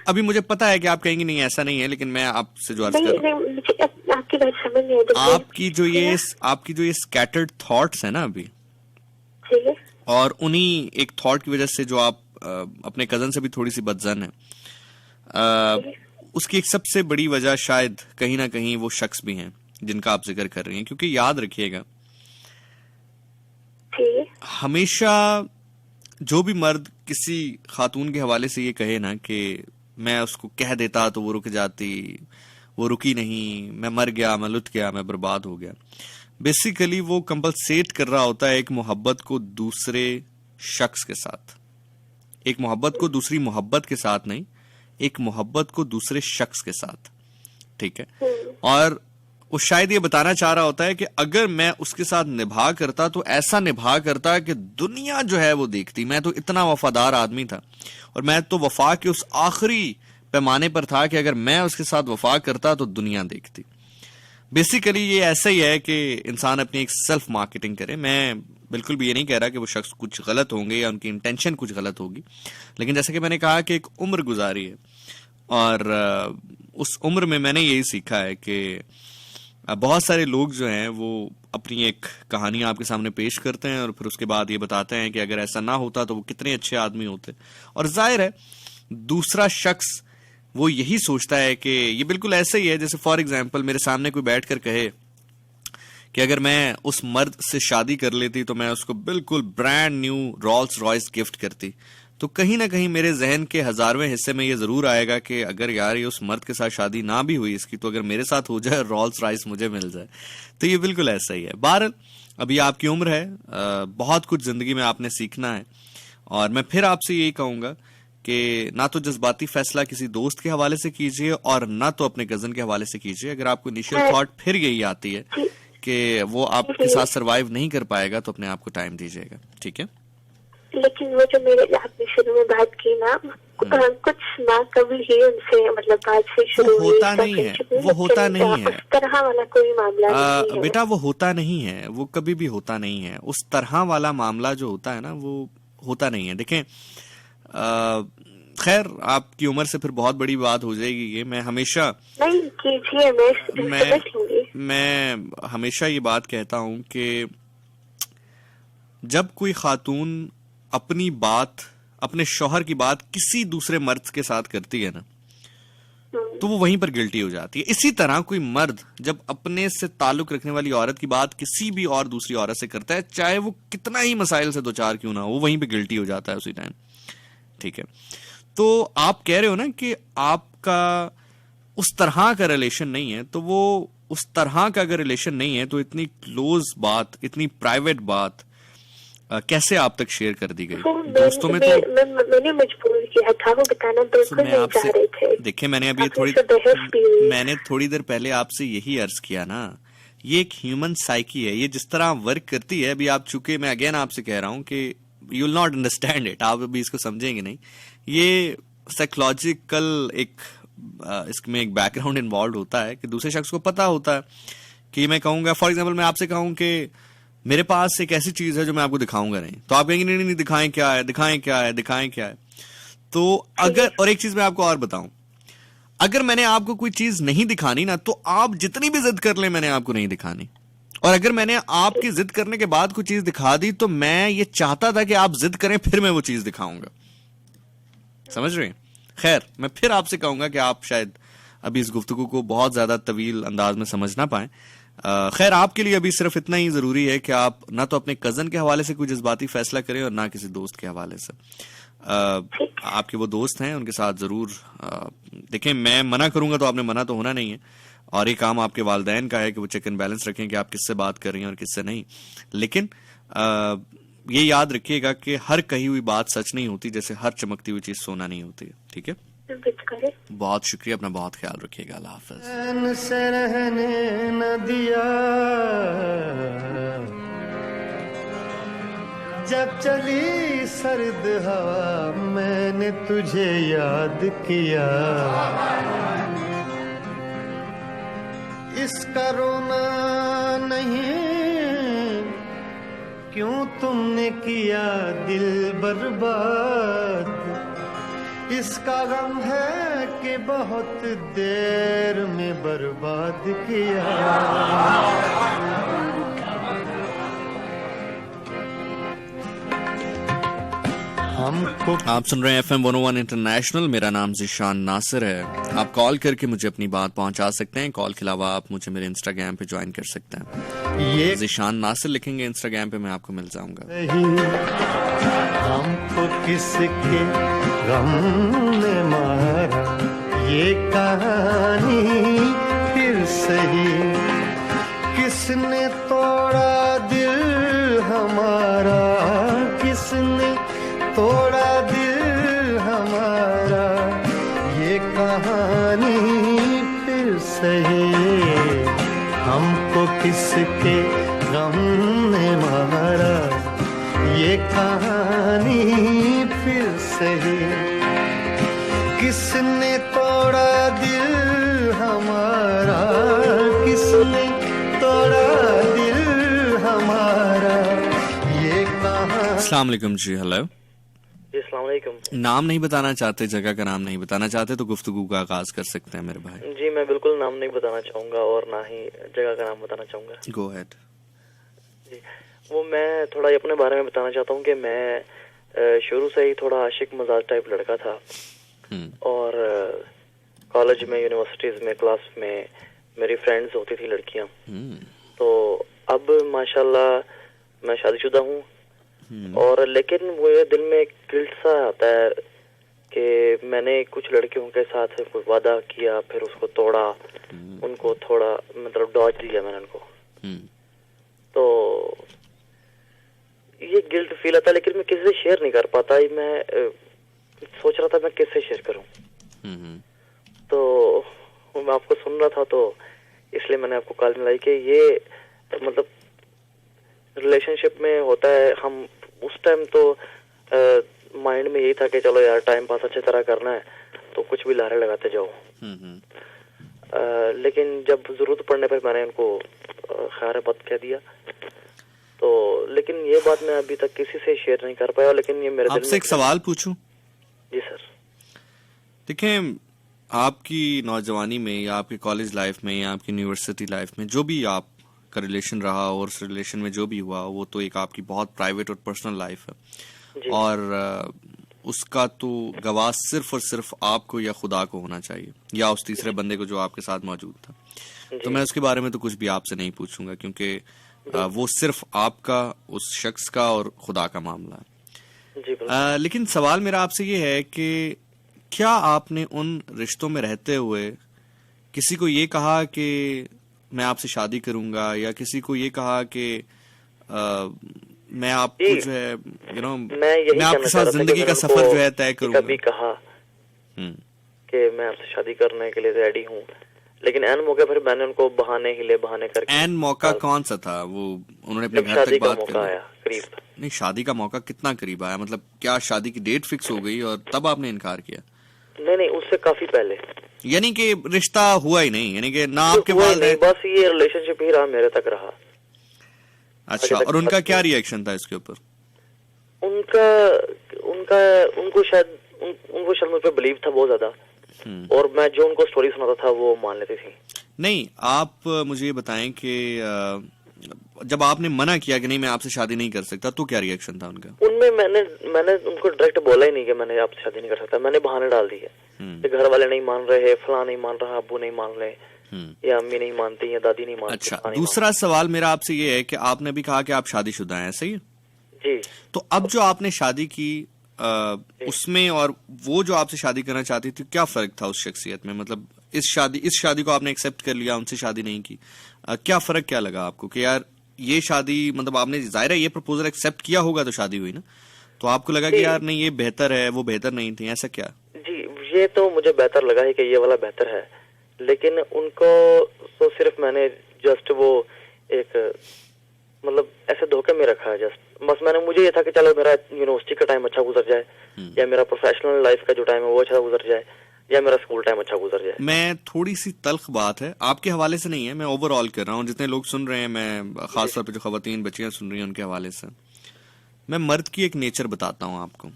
अभी मुझे पता है कि आप कहेंगे नहीं ऐसा नहीं है, लेकिन मैं आपसे जो अर्ज कर रहा हूं, आपकी बात समझ नहीं आई। आपकी जो ये स्कैटर्ड थॉट्स है ना अभी, और उन्हीं एक थॉट की वजह से जो आप अपने कजन से भी थोड़ी सी बदजन है, उसकी एक सबसे बड़ी वजह शायद कहीं ना कहीं वो शख्स भी हैं जिनका आप जिक्र कर रही हैं। क्योंकि याद रखिएगा, हमेशा जो भी मर्द किसी खातून के हवाले से ये कहे ना कि मैं उसको कह देता तो वो रुक जाती, वो रुकी नहीं, मैं मर गया, मैं लुट गया, मैं बर्बाद हो गया, बेसिकली वो कंपलसेट कर रहा होता है एक मोहब्बत को दूसरे शख्स के साथ, एक मोहब्बत को दूसरी मोहब्बत के साथ नहीं, एक मोहब्बत को दूसरे शख्स के साथ, ठीक है। और वो शायद ये बताना चाह रहा होता है कि अगर मैं उसके साथ निभा करता तो ऐसा निभा करता कि दुनिया जो है वो देखती। मैं तो इतना वफादार आदमी था और मैं तो वफा के उस आखिरी पैमाने पर था कि अगर मैं उसके साथ वफा करता तो दुनिया देखती। बेसिकली ये ऐसा ही है कि इंसान अपनी एक सेल्फ मार्केटिंग करे। मैं बिल्कुल भी ये नहीं कह रहा कि वो शख्स कुछ गलत होंगे या उनकी इंटेंशन कुछ गलत होगी, लेकिन जैसे कि मैंने कहा कि एक उम्र गुजारी है और उस उम्र में मैंने यही सीखा है कि बहुत सारे लोग जो हैं वो अपनी एक कहानी आपके सामने पेश करते हैं और फिर उसके बाद ये बताते हैं कि अगर ऐसा ना होता तो वो कितने अच्छे आदमी होते। और जाहिर है दूसरा शख्स वो यही सोचता है कि ये बिल्कुल ऐसा ही है जैसे फॉर एग्जाम्पल मेरे सामने कोई बैठ कर कहे कि अगर मैं उस मर्द से शादी कर लेती तो मैं उसको बिल्कुल brand new Rolls Royce gift करती, तो कहीं ना कहीं मेरे जहन के 1000वें हिस्से में ये जरूर आएगा कि अगर यार ये उस मर्द के साथ शादी ना भी हुई इसकी, तो अगर मेरे साथ हो जाए, रॉल्स रॉयस मुझे मिल जाए। तो ये बिल्कुल ऐसा ही है। बहरहाल अभी आपकी उम्र है, बहुत कुछ जिंदगी में आपने सीखना है, और मैं फिर आपसे यही कहूंगा कि ना तो जज्बाती फैसला किसी दोस्त के हवाले से कीजिए और ना तो अपने कजन के हवाले से कीजिए। अगर आपको इनिशियल थॉट फिर यही आती है कि वो आपके साथ सरवाइव नहीं कर पाएगा, तो अपने आप को टाइम दीजिएगा, ठीक है? लेकिन वो जो मेरे आपने शुरू में बात की ना, कुछ ना कभी ही उनसे मतलब बात से शुरू वो होता नहीं है, वो होता नहीं है, उस तरह वाला कोई मामला नहीं है बेटा, वो होता नहीं है, वो कभी भी होता नहीं है। उस तरह वाला मामला जो होता है ना, वो होता नहीं है। देखें, खैर आपकी उम्र से फिर बहुत बड़ी बात हो जाएगी ये। मैं हमेशा नहीं कीजिए, मैं हमेशा ये बात कहता हूं कि जब कोई खातून अपनी बात, अपने शौहर की बात किसी दूसरे मर्द के साथ करती है ना, तो वो वहीं पर गिल्टी हो जाती है। इसी तरह कोई मर्द जब अपने से ताल्लुक रखने वाली औरत की बात किसी भी और दूसरी औरत से करता है, चाहे वो कितना ही मसाइल से दो चार क्यों ना हो, वो वहीं पे गिल्टी हो जाता है उसी टाइम, ठीक है? तो आप कह रहे हो ना कि आपका उस तरह का रिलेशन नहीं है, तो वो उस तरह का अगर रिलेशन नहीं है तो इतनी क्लोज बात, इतनी प्राइवेट बात कैसे आप तक शेयर कर दी गई? दोस्तों में तो मैंने मजबूर किया था, वो बताना बिल्कुल नहीं चाह रहे थे। देखिए, मैंने अभी मैंने थोड़ी देर पहले आपसे यही अर्ज किया ना, ये एक ह्यूमन साइकी है, ये जिस तरह वर्क करती है। अभी आप चूंकि मैं अगेन आपसे कह रहा हूं कि you will not understand it, आप अभी इसको समझेंगे नहीं। ये साइकोलॉजिकल इसमें एक बैकग्राउंड इन्वॉल्व होता है कि दूसरे शख्स को पता होता है कि मैं कहूंगा, फॉर एग्जाम्पल मैं आपसे कहूं कि मेरे पास एक ऐसी चीज है जो मैं आपको दिखाऊंगा नहीं, तो आप कहेंगे नहीं दिखाएं क्या है, दिखाएं क्या है, दिखाएं क्या है। तो अगर, और एक चीज मैं आपको और बताऊं, अगर मैंने आपको कोई चीज नहीं दिखानी ना, तो आप जितनी भी जिद कर ले, मैंने आपको नहीं दिखानी। और अगर मैंने आपकी जिद करने के बाद कोई चीज दिखा दी, तो मैं ये चाहता था कि आप जिद करें, फिर मैं वो चीज दिखाऊंगा। समझ रहे हैं? खैर, मैं फिर आपसे कहूंगा कि आप शायद अभी इस गुफ्तगू को बहुत ज्यादा तवील अंदाज में समझ ना पाए। खैर, आपके लिए अभी सिर्फ इतना ही जरूरी है कि आप ना तो अपने कजन के हवाले से कोई जज्बाती फैसला करें और ना किसी दोस्त के हवाले से। आपके वो दोस्त हैं, उनके साथ जरूर देखें। मैं मना करूंगा तो आपने मना तो होना नहीं है, और ये काम आपके वालिदैन का है कि वो चेक एंड बैलेंस रखें कि आप किससे बात कर रही हैं और किससे नहीं। लेकिन ये याद रखिएगा कि हर कही हुई बात सच नहीं होती, जैसे हर चमकती हुई चीज सोना नहीं होती है, ठीक है? बहुत शुक्रिया, अपना बहुत ख्याल रखिएगा। अल्लाह हाफ़िज़। से रहने न दिया जब चली सर्द हवा, मैंने तुझे याद किया, इसका रोना नहीं क्यों तुमने किया दिल बर्बाद, इसका गम है कि बहुत देर में बर्बाद किया। आप सुन रहे हैं FM 101 इंटरनेशनल। मेरा नाम ज़िशान नासिर है। आप कॉल करके मुझे अपनी बात पहुंचा सकते हैं। कॉल के अलावा आप मुझे मेरे इंस्टाग्राम पे ज्वाइन कर सकते हैं। ज़िशान नासिर लिखेंगे इंस्टाग्राम पे, मैं आपको मिल जाऊंगा। हमको किसके गम ने मारा, ये कहानी फिर सही, किसने तोड़ा दिल हमारा, किसने तोड़ा दिल हमारा, ये कहानी फिर सही, हमको किसके गम ने मारा, ये कहानी फिर सही, किसने तोड़ा दिल हमारा, किसने तोड़ा दिल हमारा, ये कहानी। अस्सलाम वालेकुम जी। हेलो जी, अस्सलाम वालेकुम। नाम नहीं बताना चाहते, जगह का नाम नहीं बताना चाहते, तो गुफ्तगू का आगाज कर सकते हैं मेरे भाई। जी, मैं बिल्कुल नाम नहीं बताना चाहूंगा और ना ही जगह का नाम बताना चाहूंगा। Go ahead. जी, वो मैं थोड़ा अपने बारे में बताना चाहता हूँ कि मैं शुरू से ही थोड़ा आशिक मजाज टाइप लड़का था, और कॉलेज में, यूनिवर्सिटीज में, क्लास में मेरी फ्रेंड्स होती थी लड़कियां, तो अब माशाल्लाह मैं शादीशुदा हूँ, और लेकिन मुझे दिल में एक गिल्ट सा आता है कि मैंने कुछ लड़कियों के साथ कोई वादा किया, फिर उसको तोड़ा, उनको थोड़ा मतलब डॉज दिया मैंने उनको, तो ये गिल्ट फील आता है, लेकिन मैं किसी से शेयर नहीं कर पाता। मैं सोच रहा था मैं किससे शेयर करूं, तो मैं आपको सुन रहा था, तो इसलिए मैंने आपको कॉल मिलाई कि ये मतलब रिलेशनशिप में होता है, हम उस टाइम तो माइंड में यही था कि चलो यार टाइम पास अच्छी तरह करना है तो कुछ भी लारे लगाते जाओ, लेकिन जब जरूरत पड़ने पर मैंने उनको खैर बद कह दिया। तो लेकिन ये बात मैं अभी तक किसी से शेयर नहीं कर पाया, लेकिन ये मेरे दिल में। आपसे एक सवाल पूछूं? जी सर। देखें, आपकी नौजवानी में या आपकी कॉलेज लाइफ में या आपकी यूनिवर्सिटी लाइफ में जो भी आपका रिलेशन रहा और उस रिलेशन में जो भी हुआ वो तो एक आपकी बहुत प्राइवेट और पर्सनल लाइफ है, और उसका तो गवाह सिर्फ और सिर्फ आपको या खुदा को होना चाहिए, या उस तीसरे बंदे को जो आपके साथ मौजूद था। तो मैं उसके बारे में तो कुछ भी आपसे नहीं पूछूंगा, क्योंकि वो सिर्फ आपका, उस शख्स का और खुदा का मामला है। लेकिन सवाल मेरा आपसे ये है कि क्या आपने उन रिश्तों में रहते हुए किसी को ये कहा कि मैं आपसे शादी करूंगा, या किसी को ये कहा कि मैं आपको जो है मैं आपके साथ जिंदगी का सफर जो है तय करूंगा? कभी कहा कि मैं आपसे शादी करने के लिए रेडी हूँ, लेकिन एन मौके पर मैंने उनको बहाने करके। एन मौका कौन सा था? वो उन्होंने अपने घर तक बात कर आया करीब। नहीं, शादी का मौका कितना करीब आया? मतलब क्या शादी की डेट फिक्स हो गई और तब आपने इनकार किया? नहीं, उससे काफी पहले। यानी कि रिश्ता हुआ ही नहीं, यानी कि ना आपके वाले, बस ये रिलेशनशिप ही रहा, मेरे तक रहा। अच्छा, और उनका क्या रिएक्शन था इसके ऊपर? उनको शायद मुझ पे बिलीव था बहुत ज्यादा, और मैं जो उनको स्टोरी सुनाता था वो मान लेती थी। नहीं, आप मुझे ये बताएं कि जब आपने मना किया कि नहीं मैं आपसे शादी नहीं कर सकता, तो क्या रिएक्शन था उनका? उनमें मैंने उनको डायरेक्ट बोला ही नहीं कि मैंने आपसे शादी नहीं कर सकता, मैंने बहाने डाल दिए कि घर वाले नहीं मान रहे, फलां नहीं मान रहा, अब्बू नहीं मान रहे, या अम्मी नहीं मानती, या दादी नहीं मानती। अच्छा, दूसरा सवाल मेरा आपसे ये है कि आपने भी कहा कि आप शादीशुदा हैं, सही है? जी। तो अब जो आपने शादी की उसमें और वो जो आपसे शादी करना चाहती थी, क्या फर्क था उस शख्सियत में? मतलब इस शादी को आपने एक्सेप्ट कर लिया, उनसे शादी नहीं की, क्या फर्क क्या लगा आपको कि यार ये शादी, मतलब आपने जाहिर है ये प्रपोजल एक्सेप्ट किया होगा तो शादी हुई ना, तो आपको लगा कि यार नहीं ये बेहतर है, वो बेहतर नहीं थी, ऐसा क्या? जी, ये तो मुझे बेहतर लगा है कि ये वाला बेहतर है, लेकिन उनको तो सिर्फ मैंने जस्ट वो एक मतलब ऐसे धोखे में रखा है जस्ट, बस मुझे ये था कि चलो मेरा यूनिवर्सिटी का टाइम अच्छा गुजर जाए, या मेरा प्रोफेशनल लाइफ का जो टाइम है वो अच्छा गुजर जाए, या मेरा स्कूल टाइम अच्छा गुजर जाए। मैं थोड़ी सी तल्ख बात है, आपके हवाले से नहीं है, मैं ओवरऑल कर रहा हूँ, जितने लोग सुन रहे हैं, मैं खासतौर पे जो खवातीन बच्चियां सुन रही हैं उनके हवाले से मैं मर्द की एक नेचर बताता हूँ आपको,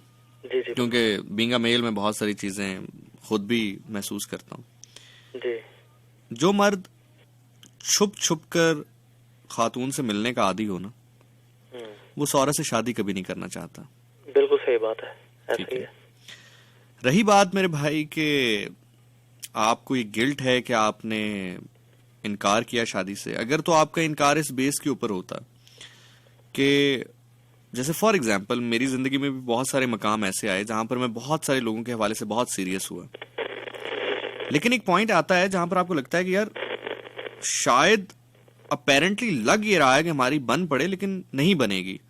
क्योंकि बीइंग अ मेल में बहुत सारी चीजें खुद भी महसूस करता हूँ। जो मर्द छुप कर खातून से मिलने का आदी हो ना, वो उस औरत से शादी कभी नहीं करना चाहता। बिल्कुल सही बात है, ऐसा ही है। रही बात मेरे भाई के आपको ये गिल्ट है कि आपने इनकार किया शादी से, अगर तो आपका इनकार इस बेस के ऊपर होता कि जैसे फॉर एग्जांपल मेरी जिंदगी में भी बहुत सारे मकाम ऐसे आए जहां पर मैं बहुत सारे लोगों के हवाले से बहुत सीरियस हुआ, लेकिन एक पॉइंट आता है जहां पर आपको लगता है कि यार शायद अपेरेंटली लग ये रहा है कि हमारी बन पड़े लेकिन नहीं बनेगी,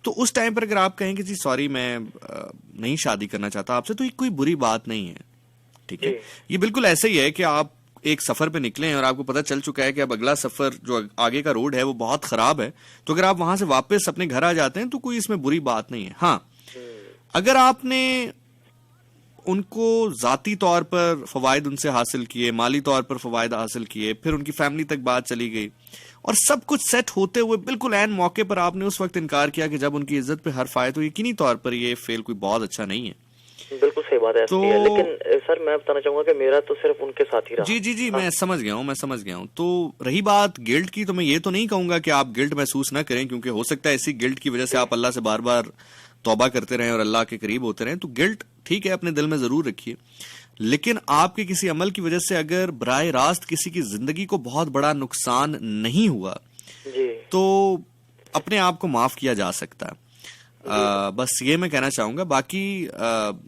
तो उस टाइम पर अगर आप कहें कि जी सॉरी मैं नहीं शादी करना चाहता आपसे, तो ये कोई बुरी बात नहीं है, ठीक है। ये बिल्कुल ऐसे ही है कि आप एक सफर पे निकले हैं और आपको पता चल चुका है कि अब अगला सफर जो आगे का रोड है वो बहुत खराब है, तो अगर आप वहां से वापस अपने घर आ जाते हैं तो कोई इसमें बुरी बात नहीं है। हाँ, अगर आपने उनको जाती तौर पर फवायद उनसे हासिल किए, माली तौर पर फवायद हासिल किए, फिर उनकी फैमिली तक बात चली गई और सब कुछ सेट होते हुए बिल्कुल ऐन मौके पर आपने उस वक्त इनकार किया कि जब उनकी इज्जत पे हर्फ आए, तो यकीनी तौर पर ये फेल कोई बहुत अच्छा नहीं है। बिल्कुल सही बात है, तो लेकिन सर मैं बताना चाहूंगा कि मेरा तो सिर्फ उनके साथ ही रहा। जी मैं समझ गया हूँ। तो रही बात गिल्ट की, तो मैं ये तो नहीं कहूंगा कि आप गिल्ट महसूस ना करें, क्योंकि हो सकता है इसी गिल्ट की वजह से आप अल्लाह से बार बार तौबा करते रहें और अल्लाह के करीब होते रहें, तो गिल्ट ठीक है अपने दिल में जरूर रखिए, लेकिन आपके किसी अमल की वजह से अगर बराह रास्त किसी की जिंदगी को बहुत बड़ा नुकसान नहीं हुआ, जी। तो अपने आप को माफ किया जा सकता है। बस ये मैं कहना चाहूंगा। बाकी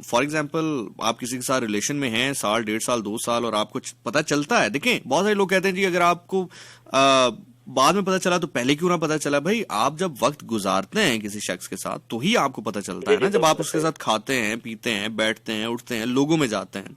फॉर एग्जाम्पल आप किसी के साथ रिलेशन में हैं 1 साल 1.5 साल 2 साल और आपको पता चलता है, देखें बहुत सारे लोग कहते हैं जी अगर आपको बाद में पता चला तो पहले क्यों ना पता चला। भाई आप जब वक्त गुजारते हैं किसी शख्स के साथ तो ही आपको पता चलता है ना। जब आप उसके साथ खाते हैं, पीते हैं, बैठते हैं, उठते हैं, लोगों में जाते हैं,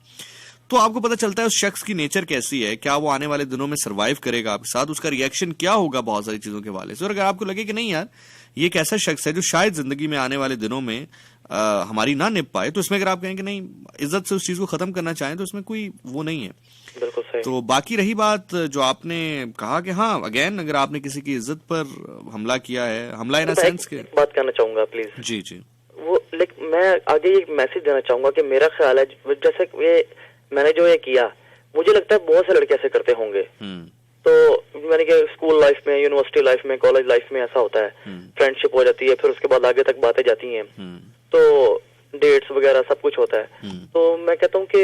तो आपको पता चलता है उस शख्स की नेचर कैसी है, क्या वो आने वाले दिनों में सरवाइव करेगा आपके साथ, उसका रिएक्शन क्या होगा बहुत सारी चीजों के हवाले से। और अगर आपको लगे कि नहीं यार ये एक ऐसा शख्स है जो शायद जिंदगी में आने वाले दिनों में हमारी ना निभ पाए, तो इसमें अगर आप कहें कि नहीं इज्जत से उस चीज को खत्म करना चाहें तो इसमें कोई वो नहीं है। बिल्कुल सही। तो बाकी रही बात जो आपने कहा कि हाँ अगेन अगर आपने किसी की इज्जत पर हमला किया है, हमला इन सेंस के, बात करना चाहूंगा प्लीज। जी जी। वो मैं आगे एक मैसेज देना चाहूंगा कि मेरा ख्याल है जैसे ये मैंने जो ये किया, मुझे लगता है बहुत से लड़के ऐसे करते होंगे। तो मैंने कहा स्कूल लाइफ में, यूनिवर्सिटी लाइफ में, कॉलेज लाइफ में ऐसा होता है, फ्रेंडशिप हो जाती है, फिर उसके बाद आगे तक बातें जाती हैं, तो डेट्स वगैरह सब कुछ होता है। तो मैं कहता हूँ कि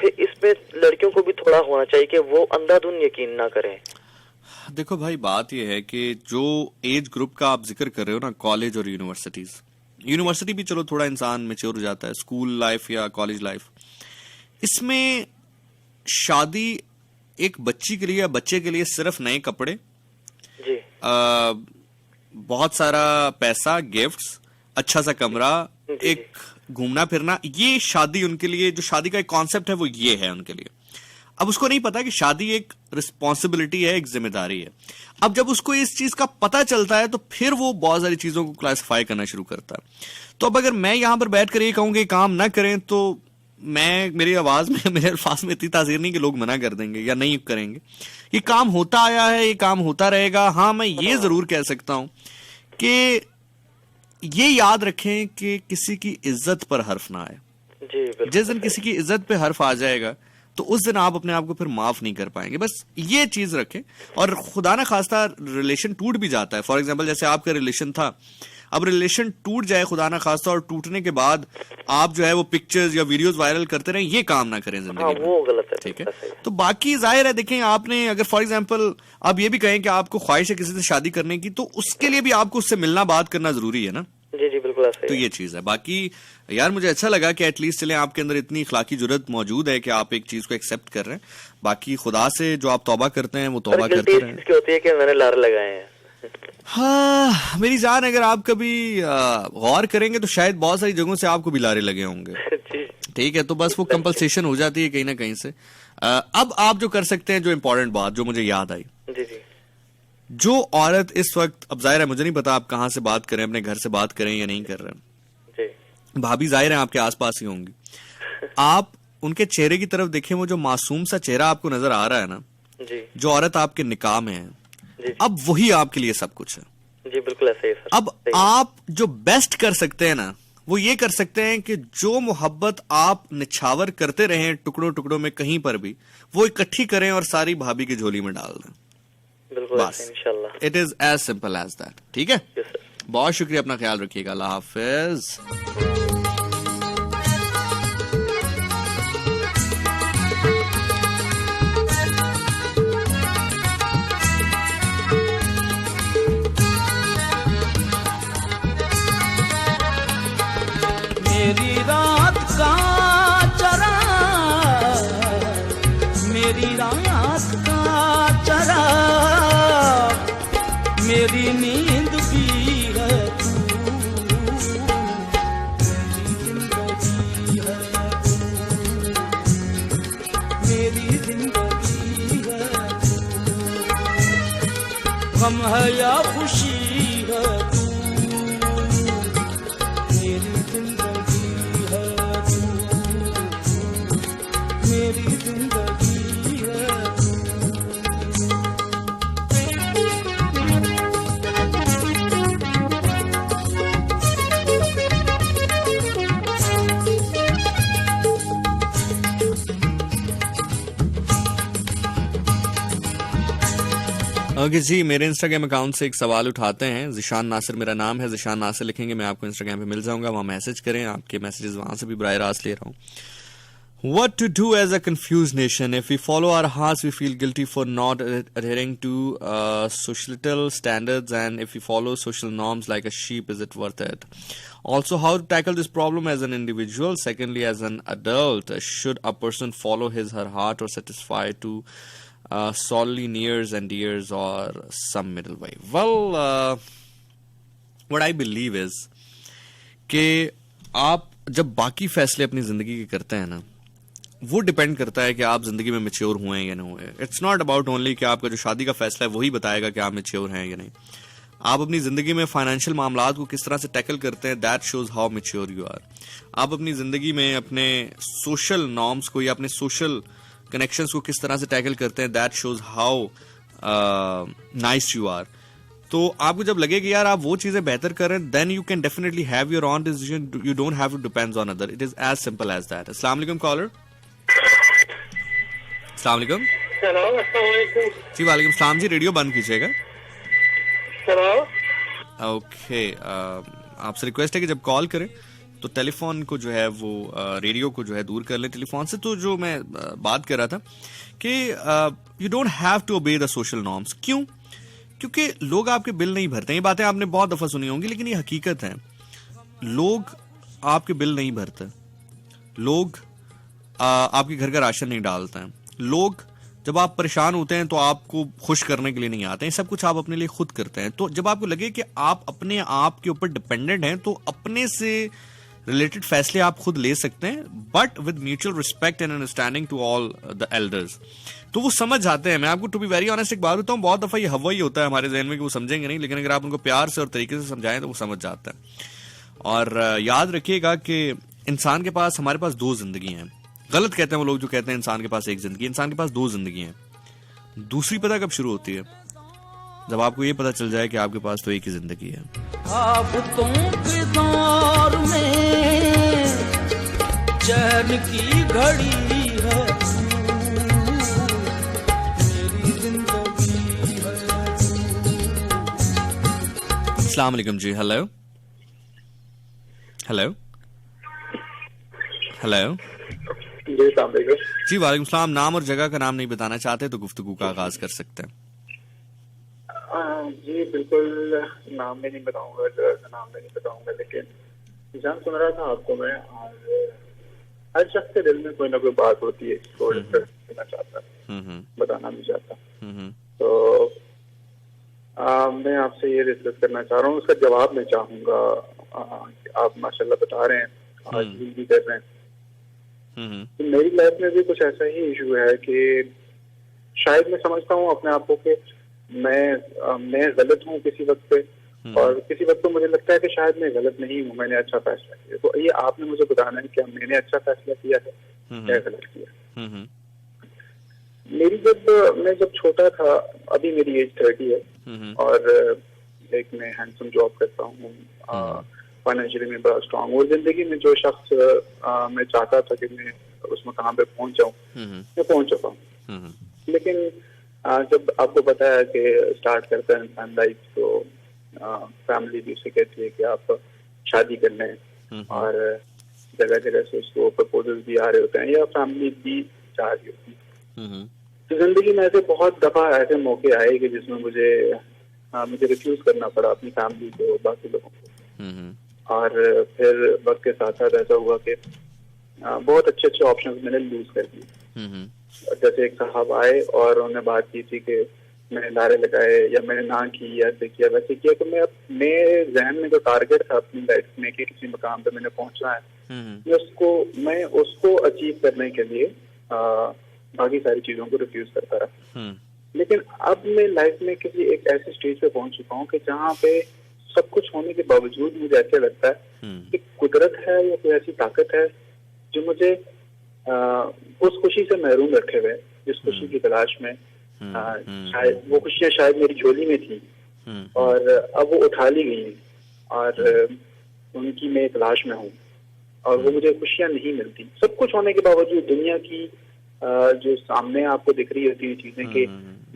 फिर इसमें लड़कियों को भी थोड़ा होना चाहिए कि वो अंधाधुंध यकीन ना करें। देखो भाई बात ये है कि जो एज ग्रुप का आप जिक्र कर रहे हो ना, कॉलेज और यूनिवर्सिटी भी चलो थोड़ा इंसान मैच्योर हो जाता है, स्कूल लाइफ या कॉलेज लाइफ, इसमें शादी एक बच्ची के लिए या बच्चे के लिए सिर्फ नए कपड़े जी, बहुत सारा पैसा, गिफ्ट्स, अच्छा सा कमरा, एक घूमना फिरना, ये शादी उनके लिए, जो शादी का एक कॉन्सेप्ट है वो ये है उनके लिए। अब उसको नहीं पता कि शादी एक रिस्पॉन्सिबिलिटी है, एक जिम्मेदारी है। अब जब उसको इस चीज का पता चलता है तो फिर वो बहुत सारी चीजों को क्लासिफाई करना शुरू करता है। तो अब अगर मैं यहां पर बैठ कर ये कहूं कि काम ना करें तो मेरी आवाज में, मेरे अल्फाज में इतनी तासीर नहीं कि लोग मना कर देंगे या नहीं करेंगे। ये काम होता आया है, ये काम होता रहेगा। हाँ मैं ये जरूर कह सकता हूं कि ये याद रखें कि किसी की इज्जत पर हर्फ ना आए। जिस दिन किसी की इज्जत पे हर्फ आ जाएगा तो उस दिन आप अपने आप को फिर माफ नहीं कर पाएंगे। बस ये चीज रखें। और खुदा ना खास्ता रिलेशन टूट भी जाता है, फॉर एग्जाम्पल जैसे आपका रिलेशन था, अब रिलेशन टूट जाए खुदा ना खास्ता, और टूटने के बाद आप जो है वो पिक्चर्स या वीडियोस वायरल करते रहें, ये काम ना करें जिंदगी में। वो गलत है। ठीक है। तो बाकी जाहिर है, देखें आपने अगर फॉर एग्जाम्पल आप ये भी कहें कि आपको ख्वाहिश है किसी से शादी करने की, तो उसके लिए भी आपको उससे मिलना, बात करना जरूरी है ना। जी जी बिल्कुल ऐसा ही। तो ये चीज है। बाकी यार मुझे अच्छा लगा कि एटलीस्ट चले आपके अंदर इतनी इखलाकी जुर्रत मौजूद है कि आप एक चीज को एक्सेप्ट कर रहे हैं। बाकी खुदा से जो आप तौबा करते हैं वो तौबा करते रहें। इसकी होती है कि मैंने लारे लगाए हैं। हाँ मेरी जान, अगर आप कभी गौर करेंगे तो शायद बहुत सारी जगहों से आपको भी लारे लगे होंगे। ठीक है। तो बस वो कंपल्सेशन हो जाती है कहीं ना कहीं से। अब आप जो कर सकते हैं, जो इम्पोर्टेंट बात जो मुझे याद आई, जी जी, जो औरत इस वक्त, अब जाहिर है मुझे नहीं पता आप कहाँ से बात करें, अपने घर से बात करें या नहीं कर रहे, भाभी जाहिर है आपके आसपास ही होंगी, आप उनके चेहरे की तरफ देखें, वो जो मासूम सा चेहरा आपको नजर आ रहा है ना जी, जो औरत आपके निकाह में है, अब वही आपके लिए सब कुछ है। जी बिल्कुल ऐसे ही सर। अब आप जो बेस्ट कर सकते हैं ना, वो ये कर सकते हैं कि जो मोहब्बत आप निछावर करते रहे टुकड़ों टुकड़ों में कहीं पर भी, वो इकट्ठी करें और सारी भाभी की झोली में डाल दें। बस इंशाल्लाह। It is as simple as that. ठीक है। बहुत शुक्रिया, अपना ख्याल रखिएगा। अल्लाह हाफिज। मेरी रात का चरा, मेरी रात का चरा, मेरी नींद भी है तू, मेरी जिंदगी है तू, गम है या खुशी है तू, मेरी जिंदगी है तू, मेरी जिंदगी है तू। ओके जी, मेरे इंस्टाग्राम अकाउंट से एक सवाल उठाते हैं। जिशान नासिर मेरा नाम है, जिशान नासिर लिखेंगे, मैं आपको इंस्टाग्राम पे मिल जाऊंगा, वहां मैसेज करें। आपके मैसेजेस वहां से भी बराह रास्त ले रहा हूँ। What to do as a confused nation? If we follow our hearts, we feel guilty for not adhering to societal standards, and if we follow social norms like a sheep, is it worth it? Also, how to tackle this problem as an individual? Secondly, as an adult, should a person follow his her heart or satisfy to solely nears and dears, or some middle way? Well, what I believe is कि आप जब बाकी फैसले अपनी जिंदगी के करते हैं ना, वो डिपेंड करता है कि आप जिंदगी में मैच्योर हुए हैं या नहीं हुए. इट्स नॉट अबाउट ओनली कि आपका जो शादी का फैसला है वही बताएगा कि आप मैच्योर हैं या नहीं. आप अपनी जिंदगी में फाइनेंशियल मामलात को किस तरह से टैकल करते हैं, that shows how mature you are. आप अपनी जिंदगी में अपने सोशल नॉर्म्स को या अपने सोशल कनेक्शंस को किस तरह से टैकल करते हैं, that shows how nice you are. तो आपको जब लगे कि यार आप वो चीजें बेहतर कर रहे हैं, then you can definitely have your own decision. You don't have to depend on other. It is as simple as that. अस्सलाम वालेकुम कॉलर. अस्सलाम वालेकुम. हेलो, अस्सलाम वालेकुम. जी वालेकुम सलाम जी. रेडियो बंद कीजिएगा. हेलो. ओके, आपसे रिक्वेस्ट है कि जब कॉल करें तो टेलीफोन को जो है वो रेडियो को जो है दूर कर लें टेलीफोन से. तो जो मैं बात कर रहा था कि you don't have to obey the social norms. क्यों? क्योंकि लोग आपके बिल नहीं भरते. ये बातें आपने बहुत दफा सुनी होंगी, लेकिन ये हकीकत है. लोग आपके बिल नहीं भरते. लोग आपके घर का राशन नहीं डालते हैं. लोग जब आप परेशान होते हैं तो आपको खुश करने के लिए नहीं आते हैं. सब कुछ आप अपने लिए खुद करते हैं. तो जब आपको लगे कि आप अपने आप के ऊपर डिपेंडेंट हैं, तो अपने से रिलेटेड फैसले आप खुद ले सकते हैं, but with mutual respect and understanding to all the elders. तो वो समझ जाते हैं. मैं आपको टू बी वेरी ऑनेस्ट एक बात बताऊं, बहुत दफा ये हवा ही होता है हमारे जहन में कि वो समझेंगे नहीं, लेकिन अगर आप उनको प्यार से और तरीके से समझाएं तो वो समझ जाते हैं. और याद रखिएगा कि इंसान के पास, हमारे पास दो जिंदगी हैं. गलत कहते हैं वो लोग जो कहते हैं इंसान के पास एक जिंदगी. इंसान के पास दो जिंदगी हैं. दूसरी पता कब शुरू होती है? जब आपको ये पता चल जाए कि आपके पास तो एक ही जिंदगी है. आफतों के दौर में चैन की घड़ी है, मेरी जिंदगी है. अस्सलाम वालेकुम जी. Hello hello hello. जी वालेकुम सलाम. नाम और जगह का नाम नहीं बताना चाहते तो गुफ्तगू का आगाज कर सकते हैं. जी बिल्कुल, नाम में नहीं बताऊंगा, जगह का नाम में नहीं बताऊंगा, लेकिन जान सुन रहा था आपको मैं. और हर शख्स के दिल में कोई ना कोई बात होती है जिसको कहना चाहता है, बताना नहीं चाहता. तो मैं आपसे ये डिस्कस करना चाह रहा हूँ, उसका जवाब मैं चाहूंगा. आप माशाल्लाह बता रहे हैं, आज भी कर रहे हैं. तो मेरी लाइफ में भी कुछ ऐसा ही इशू है कि शायद मैं समझता हूँ अपने आप को कि मैं गलत हूँ किसी वक्त पे, और किसी वक्त तो मुझे लगता है कि शायद मैं गलत नहीं हूँ, मैंने अच्छा फैसला किया. तो ये आपने मुझे बताना है कि मैंने अच्छा फैसला किया है या गलत किया. मैं जब छोटा था, अभी मेरी एज 30 है, और एक मैं हैंडसम जॉब करता हूँ, फाइनेंशियली में बड़ा स्ट्रांग, और जिंदगी में जो शख्स मैं चाहता था कि मैं उस मकाम पे पहुंच जाऊं, मैं पहुंच चुका हूँ. लेकिन जब आपको पता है कि स्टार्ट करता है इंसान लाइफ, तो फैमिली भी उसे कहती है कि आप शादी करना है, और जगह जगह से उसको प्रपोजल भी आ रहे होते हैं या फैमिली भी चाह रही होती है. तो जिंदगी में ऐसे बहुत दफा ऐसे मौके आए कि जिसमें मुझे रिफ्यूज करना पड़ा अपनी फैमिली को, बाकी लोगों को. और फिर वक्त के साथ साथ ऐसा हुआ कि बहुत अच्छे अच्छे ऑप्शंस मैंने लूज कर दिए. जैसे एक साहब आए और उन्होंने बात की थी कि मैंने नारे लगाए या मैंने ना की या ऐसे किया वैसे किया, तो मेरे जहन में जो टारगेट था अपनी लाइफ में कि किसी मकाम पे मैंने पहुंचना है, मैं उसको अचीव करने के लिए बाकी सारी चीजों को रिफ्यूज करता रहा. लेकिन अब मैं लाइफ में किसी एक ऐसे स्टेज पे पहुंच चुका हूँ कि जहाँ पे सब कुछ होने के बावजूद मुझे ऐसे लगता है कि कुदरत है या कोई ऐसी ताकत है जो मुझे उस खुशी से महरूम रखे हुए, जिस खुशी की तलाश में शायद वो खुशियां शायद मेरी झोली में थी और अब वो उठा ली गई और उनकी मैं तलाश में हूँ और वो मुझे खुशियां नहीं मिलती. सब कुछ होने के बावजूद दुनिया की जो सामने आपको दिख रही होती है चीजें कि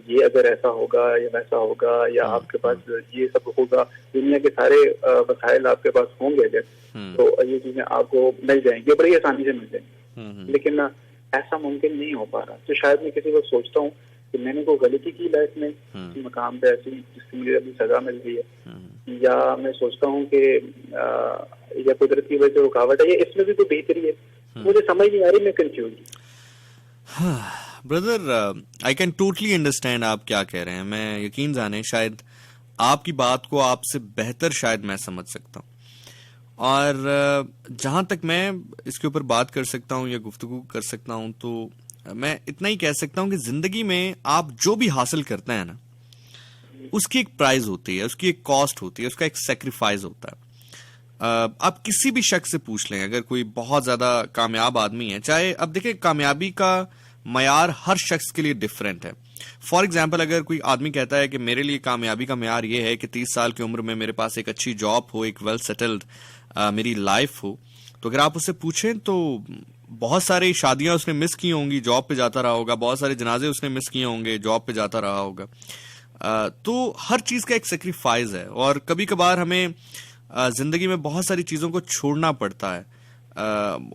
ये अगर ऐसा होगा या वैसा होगा या आपके पास ये सब होगा, दुनिया के सारे वसाइल आपके पास होंगे अगर, तो ये चीजें आपको मिल जाएंगी, बड़ी आसानी से मिल जाएंगी. लेकिन ऐसा मुमकिन नहीं हो पा रहा। तो शायद मैं किसी वक्त सोचता हूँ कि मैंने कोई गलती की लाइफ में, किसी मकाम पे ऐसी जिसकी मुझे अभी सजा मिल रही है, या मैं सोचता हूँ कि या कुदरत की वजह से रुकावट है, या इसमें भी कोई बेहतरी है, मुझे समझ नहीं आ रही, मैं कंफ्यूज हूँ। Brother, I can totally understand आप क्या कह रहे हैं। मैं यकीन जाने शायद आपकी बात को आपसे बेहतर शायद मैं समझ सकता हूँ, और जहां तक मैं इसके ऊपर बात कर सकता हूँ या गुफ्तगू कर सकता हूँ, तो मैं इतना ही कह सकता हूँ कि जिंदगी में आप जो भी हासिल करते हैं ना, उसकी एक प्राइस होती है, उसकी एक कॉस्ट होती है, उसका एक सेक्रीफाइस होता है। आप किसी भी शख्स से पूछ लें, अगर कोई बहुत ज्यादा कामयाब आदमी है, चाहे अब देखिए कामयाबी का मयार हर शख्स के लिए डिफरेंट है। फॉर एग्जाम्पल, अगर कोई आदमी कहता है कि मेरे लिए कामयाबी का मयार ये है कि 30 साल की उम्र में मेरे पास एक अच्छी जॉब हो, एक वेल सेटल्ड मेरी लाइफ हो, तो अगर आप उससे पूछें तो बहुत सारी शादियां उसने मिस की होंगी, जॉब पे जाता रहा होगा, बहुत सारे जनाजे उसने मिस किए होंगे, जॉब पे जाता रहा होगा। तो हर चीज का एक सेक्रीफाइस है, और कभी कभार हमें जिंदगी में बहुत सारी चीजों को छोड़ना पड़ता है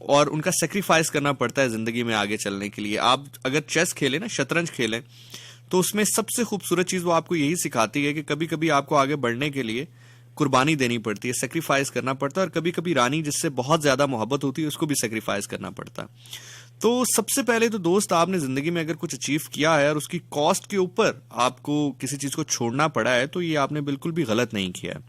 और उनका सेक्रीफाइस करना पड़ता है जिंदगी में आगे चलने के लिए। आप अगर चेस खेलें ना, शतरंज खेलें, तो उसमें सबसे खूबसूरत चीज वो आपको यही सिखाती है कि कभी कभी आपको आगे बढ़ने के लिए कुर्बानी देनी पड़ती है, सेक्रीफाइस करना पड़ता है, और कभी कभी रानी जिससे बहुत ज्यादा मोहब्बत होती है उसको भी सेक्रीफाइस करना पड़ता है। तो सबसे पहले तो दोस्त, आपने जिंदगी में अगर कुछ अचीव किया है और उसकी कॉस्ट के ऊपर आपको किसी चीज को छोड़ना पड़ा है, तो ये आपने बिल्कुल भी गलत नहीं किया है,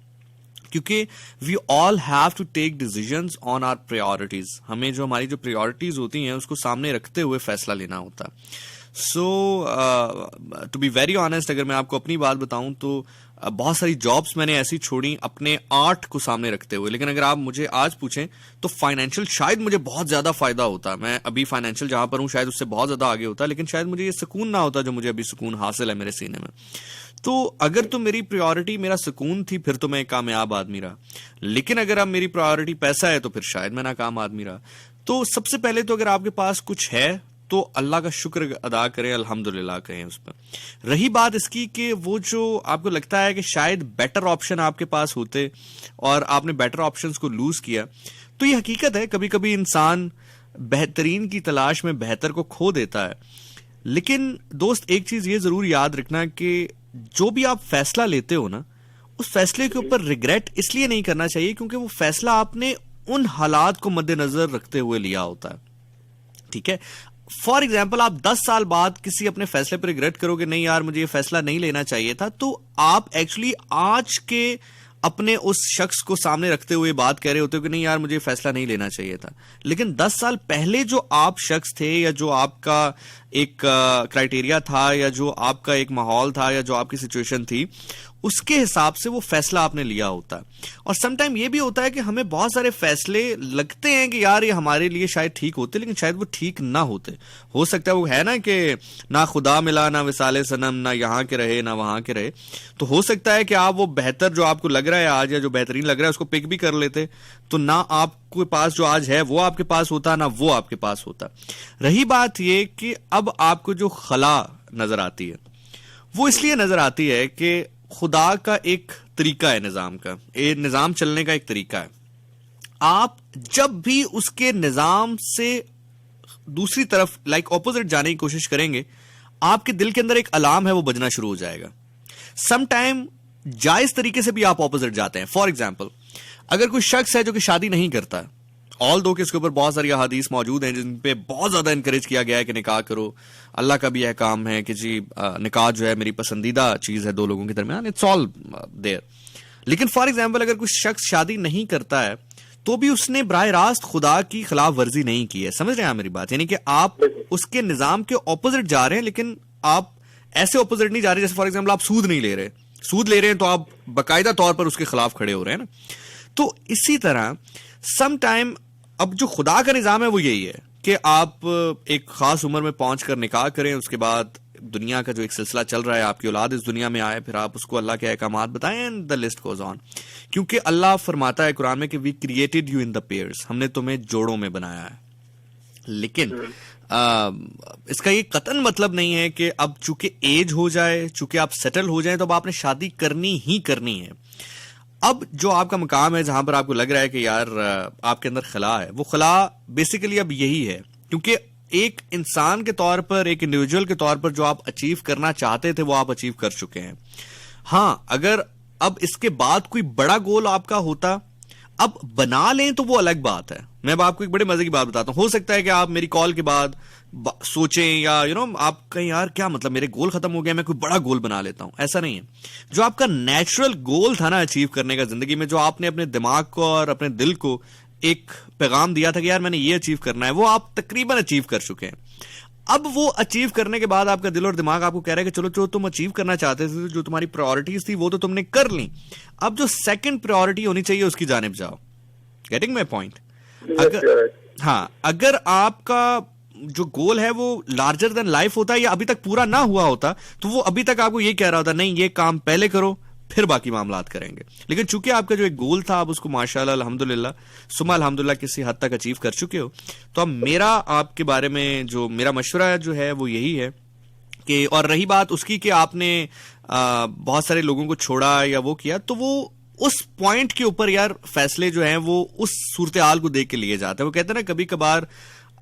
क्योंकि we all have to take decisions on our priorities. हमें जो हमारी जो प्रायोरिटीज होती हैं उसको सामने रखते हुए फैसला लेना होता है। सो टू बी वेरी ऑनेस्ट, अगर मैं आपको अपनी बात बताऊं तो बहुत सारी जॉब्स मैंने ऐसी छोड़ी अपने आर्ट को सामने रखते हुए, लेकिन अगर आप मुझे आज पूछें तो फाइनेंशियल शायद मुझे बहुत ज्यादा फायदा होता। मैं अभी फाइनेंशियल जहां पर हूं शायद उससे बहुत ज्यादा आगे होता, लेकिन शायद मुझे ये सुकून ना होता जो मुझे अभी सुकून हासिल है मेरे सीने में। तो अगर तो मेरी प्रायोरिटी मेरा सुकून थी, फिर तो मैं एक कामयाब आदमी रहा, लेकिन अगर अब मेरी प्रायोरिटी पैसा है तो फिर शायद मैं नाकाम आदमी रहा। तो सबसे पहले तो अगर आपके पास कुछ है तो अल्लाह का शुक्र अदा करें, अल्हम्दुलिल्लाह कहें उस पर। रही बात इसकी कि वो जो आपको लगता है कि शायद बेटर ऑप्शन आपके पास होते और आपने बेटर ऑप्शंस को लूज किया, तो ये हकीकत है, कभी कभी इंसान बेहतरीन की तलाश में बेहतर को खो देता है। लेकिन दोस्त, एक चीज ये जरूर याद रखना कि जो भी आप फैसला लेते हो ना, उस फैसले के ऊपर रिग्रेट इसलिए नहीं करना चाहिए क्योंकि वो फैसला आपने उन हालात को मद्देनजर रखते हुए लिया होता है। ठीक है, फॉर एग्जाम्पल, आप 10 साल बाद किसी अपने फैसले पर रिग्रेट करोगे, नहीं यार मुझे ये फैसला नहीं लेना चाहिए था, तो आप एक्चुअली आज के अपने उस शख्स को सामने रखते हुए बात कह रहे होते हो कि नहीं यार मुझे फैसला नहीं लेना चाहिए था। लेकिन 10 साल पहले जो आप शख्स थे, या जो आपका एक क्राइटेरिया था, या जो आपका एक माहौल था, या जो आपकी सिचुएशन थी, उसके हिसाब से वो फैसला आपने लिया होता है। और समटाइम ये भी होता है कि हमें बहुत सारे फैसले लगते हैं कि यार ये हमारे लिए शायद ठीक होते, लेकिन शायद वो ठीक ना होते। हो सकता है वो है ना कि ना खुदा मिला ना विसाले सनम, ना यहाँ के रहे ना वहां के रहे, तो हो सकता है कि आप वो बेहतर जो आपको लग रहा है आज, या जो बेहतरीन लग रहा है उसको पिक भी कर लेते, तो ना आपके पास जो आज है वो आपके पास होता, ना वो आपके पास होता। रही बात ये कि अब आपको जो खला नजर आती है वो इसलिए नजर आती है कि खुदा का एक तरीका है, निजाम का, ये निजाम चलने का एक तरीका है। आप जब भी उसके निजाम से दूसरी तरफ लाइक ऑपोजिट जाने की कोशिश करेंगे, आपके दिल के अंदर एक अलार्म है वो बजना शुरू हो जाएगा। समटाइम जायज तरीके से भी आप ऑपोजिट जाते हैं। फॉर एग्जाम्पल, अगर कोई शख्स है जो कि शादी नहीं करता, ऑल दो के इसके ऊपर बहुत सारी हदीस मौजूद हैं जिन पे बहुत ज्यादा इंकरेज किया गया है कि निकाह करो, अल्लाह का भी यह काम है कि जी निकाह जो है मेरी पसंदीदा चीज है दो लोगों के दरमियान, इट्स ऑल देयर। लेकिन फॉर एग्जाम्पल, अगर कोई शख्स शादी नहीं करता है तो भी उसने बराह रास्त खुदा की खिलाफ वर्जी नहीं की है। समझ रहे हैं मेरी बात? यानी कि आप उसके निजाम के ऑपोजिट जा रहे हैं, लेकिन आप ऐसे ऑपोजिट नहीं जा रहे जैसे फॉर एग्जाम्पल आप सूद नहीं ले रहे। सूद ले रहे हैं तो आप बाकायदा तौर पर उसके खिलाफ खड़े हो रहे हैं ना। तो इसी तरह सम टाइम अब जो खुदा का निजाम है वो यही है कि आप एक खास उम्र में पहुंचकर निकाह करें, उसके बाद दुनिया का जो एक सिलसिला चल रहा है, आपकी औलाद इस दुनिया में आए, फिर आप उसको अल्लाह के अहकामात बताएं, and the list goes on. क्योंकि अल्लाह फरमाता है कुरान में कि we created you in the pairs, हमने तुम्हें जोड़ों में बनाया है। लेकिन इसका ये कतन मतलब नहीं है कि अब चूंकि एज हो जाए, चूंकि आप सेटल हो जाए, तो अब आपने शादी करनी ही करनी है। अब जो आपका मकाम है जहां पर आपको लग रहा है कि यार आपके अंदर खला है, वो खला बेसिकली अब यही है क्योंकि एक इंसान के तौर पर, एक इंडिविजुअल के तौर पर जो आप अचीव करना चाहते थे वो आप अचीव कर चुके हैं। हाँ, अगर अब इसके बाद कोई बड़ा गोल आपका होता, अब बना लें तो वो अलग बात है। मैं अब आपको एक बड़े मजे की बात बताता हूं। हो सकता है कि आप मेरी कॉल के बाद सोचें या आप कहीं यार क्या मतलब मेरे गोल खत्म हो गया, मैं कोई बड़ा गोल बना लेता हूं। ऐसा नहीं है। जो आपका नेचुरल गोल था ना अचीव करने का जिंदगी में, जो आपने अपने दिमाग को और अपने दिल को एक पैगाम दिया था कि यार मैंने ये अचीव करना है, वो आप तकरीबन अचीव कर चुके हैं। अब वो अचीव करने के बाद आपका दिल और दिमाग आपको कह रहा है कि चलो जो तुम अचीव करना चाहते थे, जो तुम्हारी प्रायोरिटीज थी वो तो तुमने कर ली, अब जो सेकंड प्रायोरिटी होनी चाहिए उसकी जानिब जाओ। Getting my point? अगर आपका जो गोल है वो लार्जर देन लाइफ होता है या अभी तक पूरा ना हुआ होता, तो वो अभी तक आपको ये कह रहा होता नहीं ये काम पहले करो फिर बाकी मामलात करेंगे। लेकिन चूंकि आपका जो एक गोल था आप उसको माशाल्लाह अल्हम्दुलिल्लाह सुमा अल्हम्दुलिल्लाह किसी हद तक अचीव कर चुके हो, तो अब मेरा आपके बारे में जो मेरा मशवरा जो है वो यही है कि, और रही बात उसकी कि आपने बहुत सारे लोगों को छोड़ा या वो किया, तो वो उस पॉइंट के ऊपर यार फैसले जो हैं वो उस सूरत हाल को देख के लिए जाते हैं। वो कहते हैं ना कभी कभार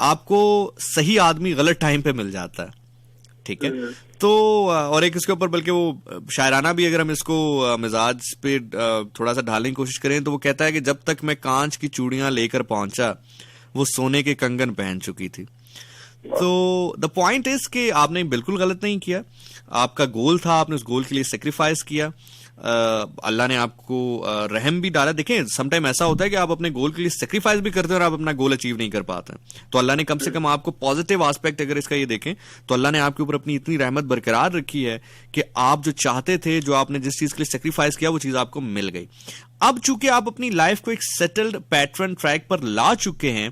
आपको सही आदमी गलत टाइम पे मिल जाता है, ठीक है। तो और एक इसके ऊपर बल्कि वो शायराना भी अगर हम इसको मिजाज पे थोड़ा सा ढालने की कोशिश करें तो वो कहता है कि जब तक मैं कांच की चूड़ियां लेकर पहुंचा वो सोने के कंगन पहन चुकी थी। तो द पॉइंट इज कि आपने बिल्कुल गलत नहीं किया, आपका गोल था, आपने उस गोल के लिए सेक्रीफाइस किया, अल्लाह ने आपको रहम भी डाला। देखें समटाइम ऐसा होता है कि आप अपने गोल के लिए सेक्रीफाइस भी करते हैं और आप अपना गोल अचीव नहीं कर पाते, तो अल्लाह ने कम से कम आपको पॉजिटिव एस्पेक्ट अगर इसका ये देखें तो अल्लाह ने आपके ऊपर अपनी इतनी रहमत बरकरार रखी है कि आप जो चाहते थे, जो आपने जिस चीज के लिए सेक्रीफाइस किया वो चीज आपको मिल गई। अब चूंकि आप अपनी लाइफ को एक सेटल्ड पैटर्न ट्रैक पर ला चुके हैं,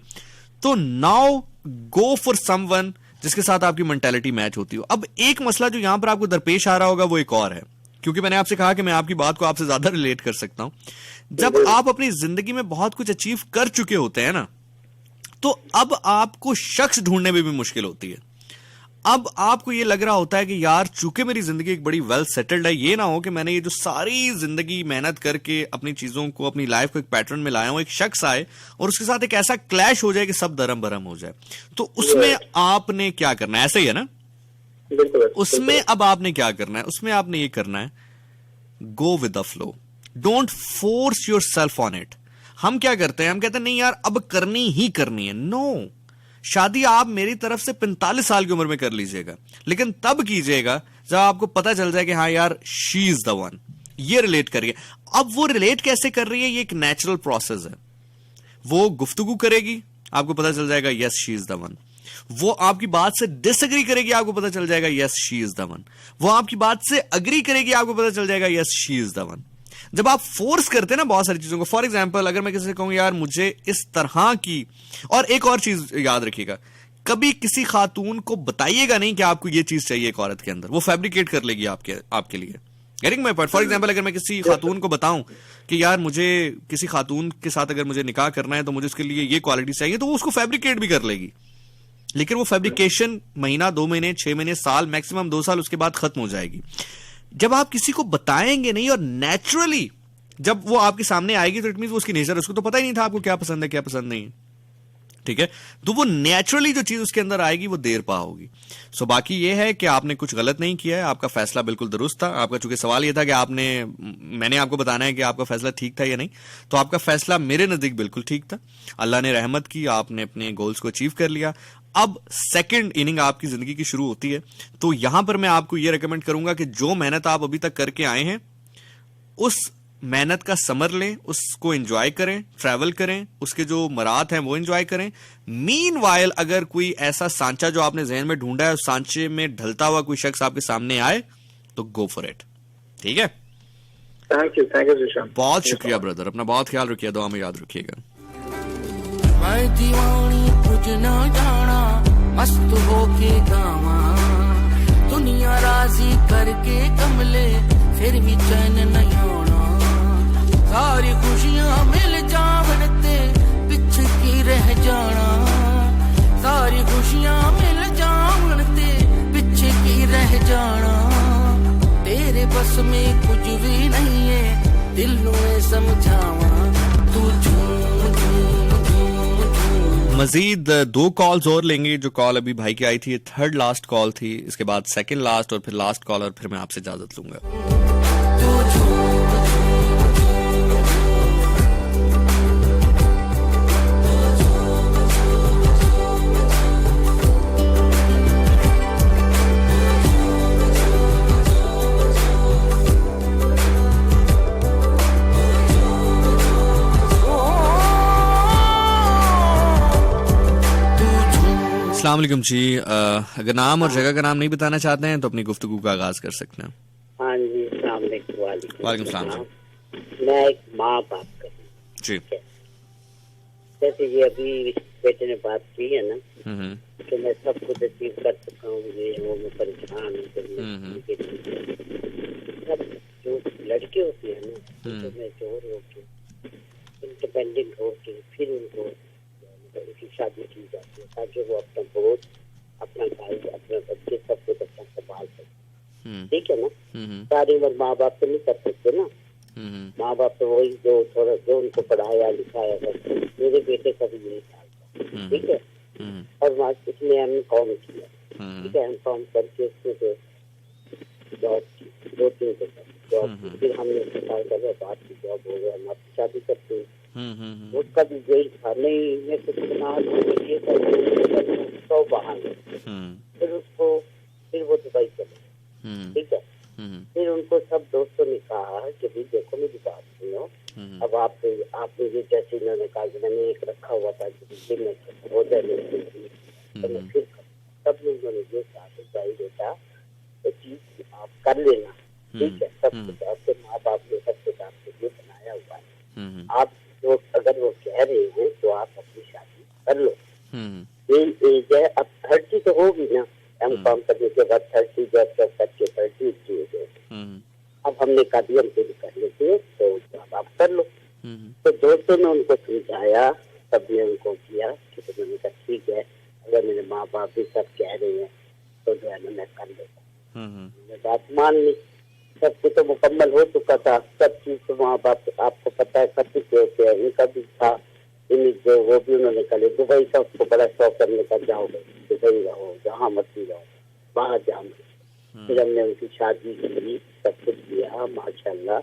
तो नाउ गो फॉर समवन जिसके साथ आपकी मेंटालिटी मैच होती हो। अब एक मसला जो यहां पर आपको दरपेश आ रहा होगा वो एक और है, क्योंकि मैंने आपसे कहा कि मैं आपकी बात को आपसे ज्यादा रिलेट कर सकता हूं। जब आप अपनी जिंदगी में बहुत कुछ अचीव कर चुके होते हैं ना, तो अब आपको शख्स ढूंढने में भी मुश्किल होती है। अब आपको ये लग रहा होता है कि यार चूंकि मेरी जिंदगी एक बड़ी वेल सेटल्ड है, ये ना हो कि मैंने ये जो सारी जिंदगी मेहनत करके अपनी चीजों को, अपनी लाइफ को एक पैटर्न में लाया हूं, एक शख्स आए और उसके साथ एक ऐसा क्लैश हो जाए कि सब दरम बरम हो जाए। तो उसमें आपने क्या करना है? ऐसा ही है ना? उसमें अब आपने क्या करना है? उसमें आपने ये करना है, go with the flow, don't force your self on it. हम क्या करते हैं, हम कहते हैं नहीं यार अब करनी ही करनी है। नो, शादी आप मेरी तरफ से 45 साल की उम्र में कर लीजिएगा, लेकिन तब कीजिएगा जब आपको पता चल जाए कि हाँ यार शी इज द वन, ये रिलेट करिए। अब वो रिलेट कैसे कर रही है, ये एक नेचुरल प्रोसेस है। वो गुफ्तगू करेगी, आपको पता चल जाएगा yes she is the one. वो आपकी बात से डिसएग्री करेगी, आपको पता चल जाएगा yes she is the one. वो आपकी बात से अग्री करेगी, आपको पता चल जाएगा yes she is the one. जब आप फोर्स करते हैं ना बहुत सारी चीजों को, फॉर एग्जांपल अगर मैं किसी से कहूं यार मुझे इस तरह की, और एक और चीज याद रखिएगा, कभी किसी खातून को बताइएगा नहीं कि आपको ये चीज चाहिए एक औरत के अंदर, वो फैब्रिकेट कर लेगी आपके लिए। Getting my point? For example अगर मैं किसी खातून को बताऊं कि यार मुझे किसी खातून के साथ अगर मुझे निकाह करना है तो मुझे उसके लिए ये क्वालिटी चाहिए, तो वो उसको फैब्रिकेट भी कर लेगी। लेकिन वो फैब्रिकेशन महीना, 2 महीने, 6 महीने, साल, मैक्सिमम 2 साल उसके बाद खत्म हो जाएगी। जब आप किसी को बताएंगे नहीं और नेचुरली जब वो आपके सामने आएगी तो इट मींस वो उसकी नेचर, उसको तो पता ही नहीं था आपको क्या पसंद है क्या पसंद नहीं है, ठीक है। तो वो नेचुरली जो चीज उसके अंदर आएगी वो देर पा होगी। सो बाकी ये है कि आपने कुछ गलत नहीं किया है, आपका फैसला बिल्कुल दुरुस्त था। आपका चूंकि सवाल ये था कि मैंने आपको बताना है कि आपका फैसला ठीक था या नहीं, तो आपका फैसला मेरे नजदीक बिल्कुल ठीक था। अल्लाह ने रहमत की, आपने अपने गोल्स को अचीव कर लिया। अब सेकंड इनिंग आपकी जिंदगी की शुरू होती है, तो यहां पर मैं आपको यह रेकमेंड करूंगा कि जो मेहनत आप अभी तक करके आए हैं उस मेहनत का समर लें, उसको एंजॉय करें, ट्रैवल करें, उसके जो मरात हैं वो एंजॉय करें। मीनवाइल अगर कोई ऐसा सांचा जो आपने जहन में ढूंढा है उस सांचे में ढलता हुआ कोई शख्स आपके सामने आए तो गो फॉर इट, ठीक है। थैंक यू जिशान, बहुत शुक्रिया ब्रदर, अपना बहुत ख्याल रखिए, दुआ में याद रखिएगा। मैं दीवानी कुछ ना जाना, मस्त होके गावा, दुनिया राजी करके कमले फिर भी चैन नहीं होना। सारी खुशियां मिल जावते पीछे की रह जाना, सारी खुशियां मिल जावते पीछे की रह जाना। तेरे बस में कुछ भी नहीं है, दिल में समझावा, तू झूम झूम झूम झूम मजीद 2 कॉल्स और लेंगे। जो कॉल अभी भाई की आई थी, 3rd लास्ट कॉल थी, इसके बाद 2nd लास्ट और फिर लास्ट कॉल, और फिर मैं आपसे इजाजत लूंगा। अस्सलाम वालेकुम जी। अगर नाम और जगह का नाम नहीं बताना चाहते हैं तो अपनी गुफ्तगू का आगाज कर सकते हैं। हाँ जी, अस्सलाम वालेकुम। वालेकुम सलाम जी। मैं एक माँ बाप का जी, जैसे ये अभी बेटे ने बात की है ना, तो मैं सब कुछ अचीव कर चुका हूँ, ये वो मैं परेशान हूँ। सब जो लड़के होते हैं ना, तो मैं जोर होके इंडिपेंडेंट होके फिर उनको उनकी शादी की जाती है, ताकि वो अपना बोझ, अपना भाई, अपने बच्चे सब कुछ अपना संभाल सके। ठीक है ना। सारी उम्र माँ बाप तो नहीं कर सकते ना। माँ बाप तो वही जो थोड़ा जो उनको पढ़ाया लिखाया करते। मेरे बेटे का भी यही हाल था। ठीक है। और इसमें हमने कॉम किया। ठीक है, हम कॉम करके उसको जॉब की 2-3 जॉब की, फिर हमने बात की जॉब हो गया, हम आपकी शादी करते हैं। उसका भी यही था, नहीं मैं कुछ बना ये सब बहाने, फिर उसको फिर वो दुबई चले। ठीक है। फिर उनको सब दोस्तों ने कहा कि भाई देखो मेरी बात सुनो, अब आपने ये जैसे इन्होंने कहा कि मैंने एक रखा हुआ था कि में हो जाए, तो मैं फिर सब लोगों ने ये कहा कि भाई बेटा ये चीज आप कर लेना। ठीक है, सब कुछ आपके माँ बाप ने सब कुछ आपके लिए बनाया हुआ है। आप जो अगर वो कह रहे हैं तो आप अपनी शादी कर लो। ये एज है, अब 30 तो होगी ना, हम काम करने के बाद 30 जब तक करके 30 हो गए। अब हमने कहा हम पूरी कर लेते हैं, तो अब आप कर लो। तो दोस्तों ने उनको समझाया, सबने उनको किया कि तो मैंने कहा ठीक है, अगर मेरे माँ बाप भी सब कह रहे हैं तो जो है ना मैं कर लेता। मैंने बात मान ली। सब कुछ तो मुकम्मल हो चुका था, सब चीज तो माँ बाप आपको पता है सब कुछ होते हैं। इनका भी था जो वो भी उन्होंने कहा दुबई का उसको बड़ा शौक करने का, जाओगे दुबई रहो, जहाँ मर्जी रहो, बाहर जाओगे। फिर हमने उनकी शादी की, सब कुछ किया। माशाल्लाह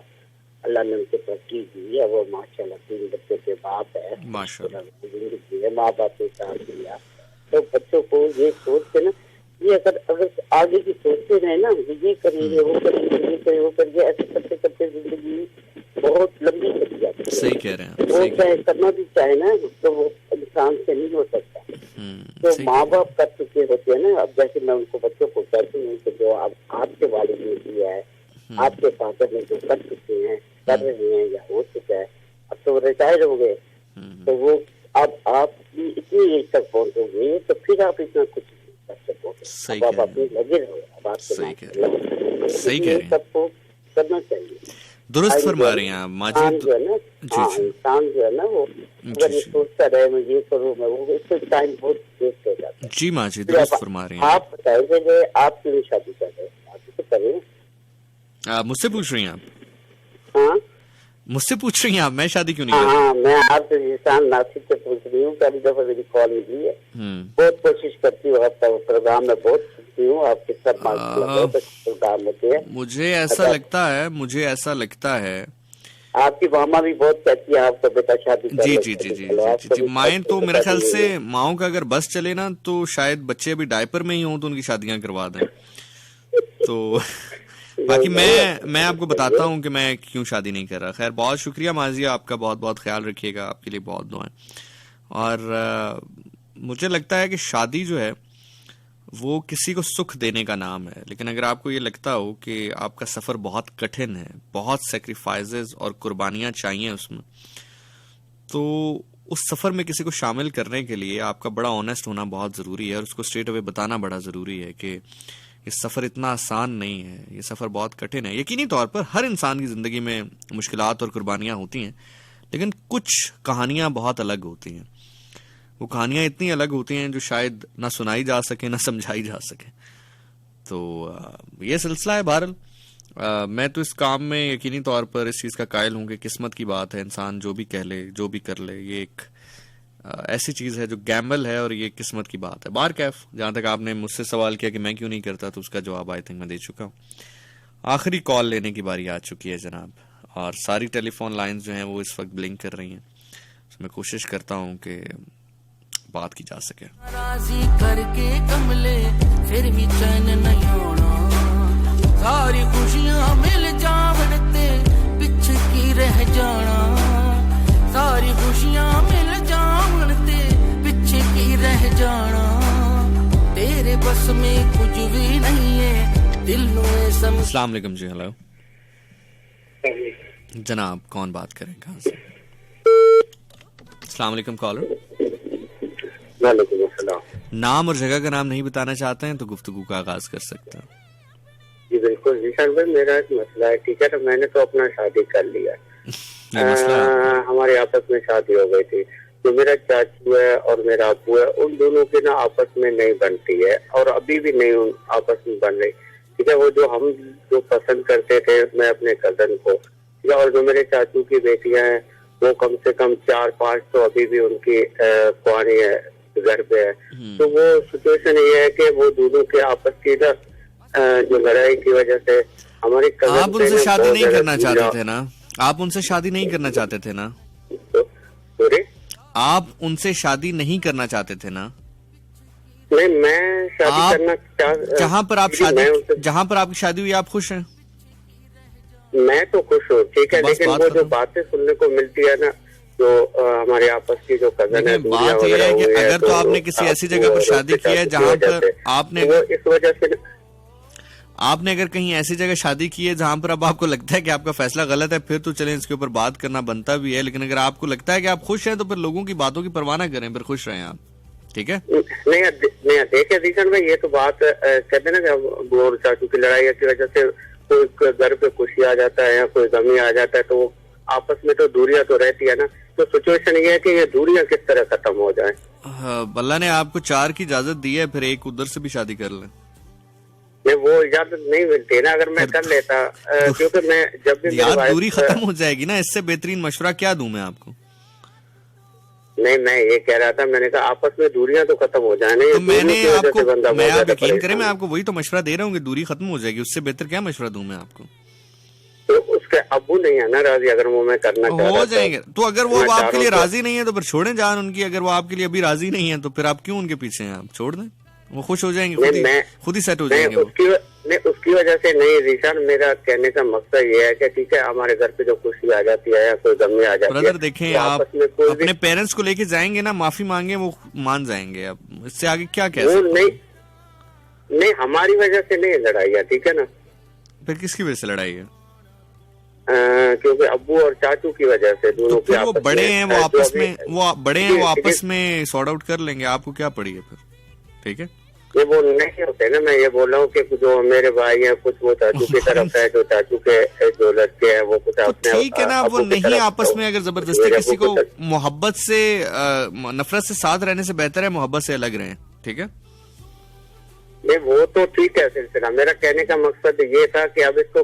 अल्लाह ने उनके तरक्की दी, अब वो माशाल्लाह 3 बच्चे के बाप है, जिंदगी है, माँ बाप के साथ दिया। तो बच्चों को ये सोच के ना, ये अगर आगे की सोचते रहे ना, ये करेंगे वो करेंगे ये करेंगे वो करेंगे, ऐसे करते करते जिंदगी बहुत लंबी चली जाती है। सही कह रहे हैं। वो चाहे करना भी चाहे ना, तो वो इंसान से नहीं हो सकता। तो माँ बाप कर चुके होते हैं ना। अब जैसे मैं उनको बच्चों को कहती हूँ कि जो अब आपके वालिद ने किया है, आपके फादर ने जो कर चुके हैं, कर रहे हैं या हो चुका है, अब तो रिटायर हो गए, तो वो अब आप इतनी एज तक पहुँचोगे तो फिर आप इतना कुछ सही अब आप लगे रहो। अब आप सही कह रहे हैं, सबको करना चाहिए। दुरुस्त फरमा रहे हैं आप माजिद। जो है ना, इंसान जो है ना, वो अगर ये सोचता रहे मैं ये करूँ मैं वो, इससे टाइम बहुत वेस्ट हो जाता है। जी माजिद, दुरुस्त फरमा रहे हैं। आप बताइए आप क्यों शादी कर रहे हैं? आप तो करें। मुझसे पूछ रही हैं आप? हाँ, मुझसे पूछ रही हैं आप, मैं शादी क्यों नहीं कर रही? हाँ, मैं आपसे इंसान नासिक से पूछ रही हूँ। पहली दफा मेरी कॉल मिली है, बहुत कोशिश करती हूँ, आपका प्रोग्राम में बहुत सुनती हूँ, आपके सब बहुत अच्छे प्रोग्राम होते हैं। मुझे ऐसा लगता है आपकी मामा भी बहुत कहती है आपको बेटा शादी कर। जी माएँ तो मेरे ख्याल से माओं का अगर बस चले ना तो शायद बच्चे अभी डायपर में ही हों तो उनकी शादियां करवा दें। तो बाकी मैं आपको बताता हूँ कि मैं क्यों शादी नहीं कर रहा। खैर, बहुत शुक्रिया माजिया, आपका बहुत बहुत ख्याल रखिएगा, आपके लिए बहुत दुआएं। और मुझे लगता है कि शादी जो है वो किसी को सुख देने का नाम है, लेकिन अगर आपको ये लगता हो कि आपका सफ़र बहुत कठिन है, बहुत सेक्रीफाइसेस और कुर्बानियाँ चाहिए उसमें, तो उस सफ़र में किसी को शामिल करने के लिए आपका बड़ा ऑनेस्ट होना बहुत ज़रूरी है और उसको स्ट्रेट अवे बताना बड़ा ज़रूरी है कि ये सफ़र इतना आसान नहीं है, ये सफ़र बहुत कठिन है। यकीनी तौर पर हर इंसान की ज़िंदगी में मुश्किलात और कुर्बानियाँ होती हैं, लेकिन कुछ कहानियाँ बहुत अलग होती हैं। वो कहानियाँ इतनी अलग होती हैं जो शायद ना सुनाई जा सके ना समझाई जा सके। तो ये सिलसिला है। बहरहाल मैं तो इस काम में यकीनी तौर पर इस चीज़ का कायल हूँ कि किस्मत की बात है, इंसान जो भी कह ले जो भी कर ले, ये एक ऐसी चीज है जो गैम्बल है और ये किस्मत की बात है। बार कैफ, जहां तक आपने मुझसे सवाल किया कि मैं क्यों नहीं करता, तो उसका जवाब आई थिंक मैं दे चुका हूँ। आखिरी कॉल लेने की बारी आ चुकी है जनाब, और सारी टेलीफोन लाइंस जो हैं वो इस वक्त ब्लिंक कर रही हैं। तो मैं कोशिश करता हूँ कि बात की जा सके। राजी करके कमले फिर भी चैन नहीं होना, सारी खुशियां मिल जावन ते पिछ की रह जाना, सारी खुशियां मिल जावन ते पिछ की रह जाना, तेरे बस में कुछ भी नहीं है दिल में समझ। अस्सलाम वालेकुम जी। हेलो जनाब, कौन बात करें, कहाँ से? अस्सलाम वालेकुम कॉलर। वालेकुम अस्सलाम। नाम और जगह का नाम नहीं बताना चाहते हैं तो गुफ्तगू का आगाज कर सकते हैं। जी बिल्कुल जीशान भाई, मेरा एक मसला है, ठीक है। तो मैंने तो अपना शादी कर लिया, हमारे आपस में शादी हो गई थी। तो मेरा चाचू है और मेरा अब्बू है, उन दोनों की ना आपस में नहीं बनती है और अभी भी नहीं आपस में बन रही, ठीक है। वो जो हम जो पसंद करते थे, मैं अपने कजन को, ठीक है, और जो मेरे चाचू की बेटियां हैं वो कम से कम 4-5 तो अभी भी उनकी कुआरी है, घर पे है। तो वो सिचुएशन ये है कि वो दोनों के आपस की ना जो लड़ाई की वजह से हमारी कजन, आप उनसे शादी नहीं करना चाहते थे ना? आप उनसे शादी नहीं करना चाहते थे ना? आप उनसे शादी नहीं करना चाहते थे ना? नहीं, मैं शादी करना जहाँ पर आपकी शादी हुई, आप खुश हैं? मैं तो खुश हूँ, ठीक है, लेकिन वो जो बातें सुनने को मिलती है ना, जो हमारे आपस की जो कजन है, बात यह है कि अगर तो आपने किसी ऐसी जगह पर शादी की है जहाँ पर आपने, इस वजह से आपने अगर कहीं ऐसी जगह शादी की है जहां पर अब आपको लगता है कि आपका फैसला गलत है, फिर तो चलें, इसके ऊपर बात करना बनता भी है। लेकिन अगर आपको लगता है कि आप खुश हैं तो फिर लोगों की बातों की परवाह ना करें, फिर खुश रहें आप, ठीक है। नहीं देखिए दीशन भाई, ये तो बात कहते हैं ना कि चाचू की लड़ाई की वजह से कोई घर पे खुशी आ जाता है या कोई गमी आ जाता है, तो आपस में तो दूरियां तो रहती है ना। तो सिचुएशन ये है कि ये दूरियां किस तरह खत्म हो जाए। अल्लाह ने आपको 4 की इजाजत दी है, फिर एक उधर से भी शादी कर लें। वो इजाजत नहीं मिलती ना, अगर मैं कर लेता, क्योंकि मैं जब भी यार दूरी खत्म हो जाएगी ना, इससे बेहतरीन मशवरा क्या दूं मैं आपको? नहीं, मैं ये कह रहा था, मैंने कहा आपस में दूरियां तो खत्म हो जाए। तो मैंने आपको, मैं आप यकीन करें, मैं आपको वही तो मशवरा दे रहा हूँ कि दूरी खत्म हो जाएगी, उससे बेहतर क्या मशवरा दूं मैं आपको? तो उसके अब्बू नहीं है ना राजी, अगर वो मैं करना चाह रहा हो जाएंगे। तो अगर वो आपके लिए राजी नहीं है तो फिर छोड़ें जान उनकी। अगर वो आपके लिए अभी राजी नहीं है तो फिर आप क्यों उनके पीछे हैं? आप छोड़ दें, वो खुश हो जाएंगे, खुद ही सेट हो जाएंगे। उसकी वजह से नहीं रीशान, मेरा कहने का मकसद ये है कि ठीक है, हमारे घर पे जो खुशी आ जाती है या कोई गमी आ जाती है, ब्रदर देखें, आप अपने पेरेंट्स को लेके जाएंगे ना, माफी मांगे, वो मान जाएंगे। अब इससे आगे क्या कह सकते हैं? नहीं, हमारी वजह से नहीं लड़ाई है, ठीक है ना। फिर किसकी वजह से लड़ाई है? क्योंकि अब्बू और चाचू की वजह से दोनों की आपस में, बड़े हैं वो आपस में, वो बड़े हैं वो आपस में सॉर्ट आउट कर लेंगे, आपको क्या पड़ी है फिर, ठीक है। ये वो नहीं होते ना, मैं ये बोल रहा हूँ कि जो मेरे भाई हैं कुछ वो चाचू की तरफ है, जो चाचू के जो लड़के हैं वो कुछ अपने, ठीक है ना। वो नहीं आपस में अगर जबरदस्ती किसी को मोहब्बत से, नफरत से साथ रहने से बेहतर है मोहब्बत से अलग रहें, ठीक है। नहीं वो तो ठीक है सिलसिला, मेरा कहने का मकसद ये था कि अब इसको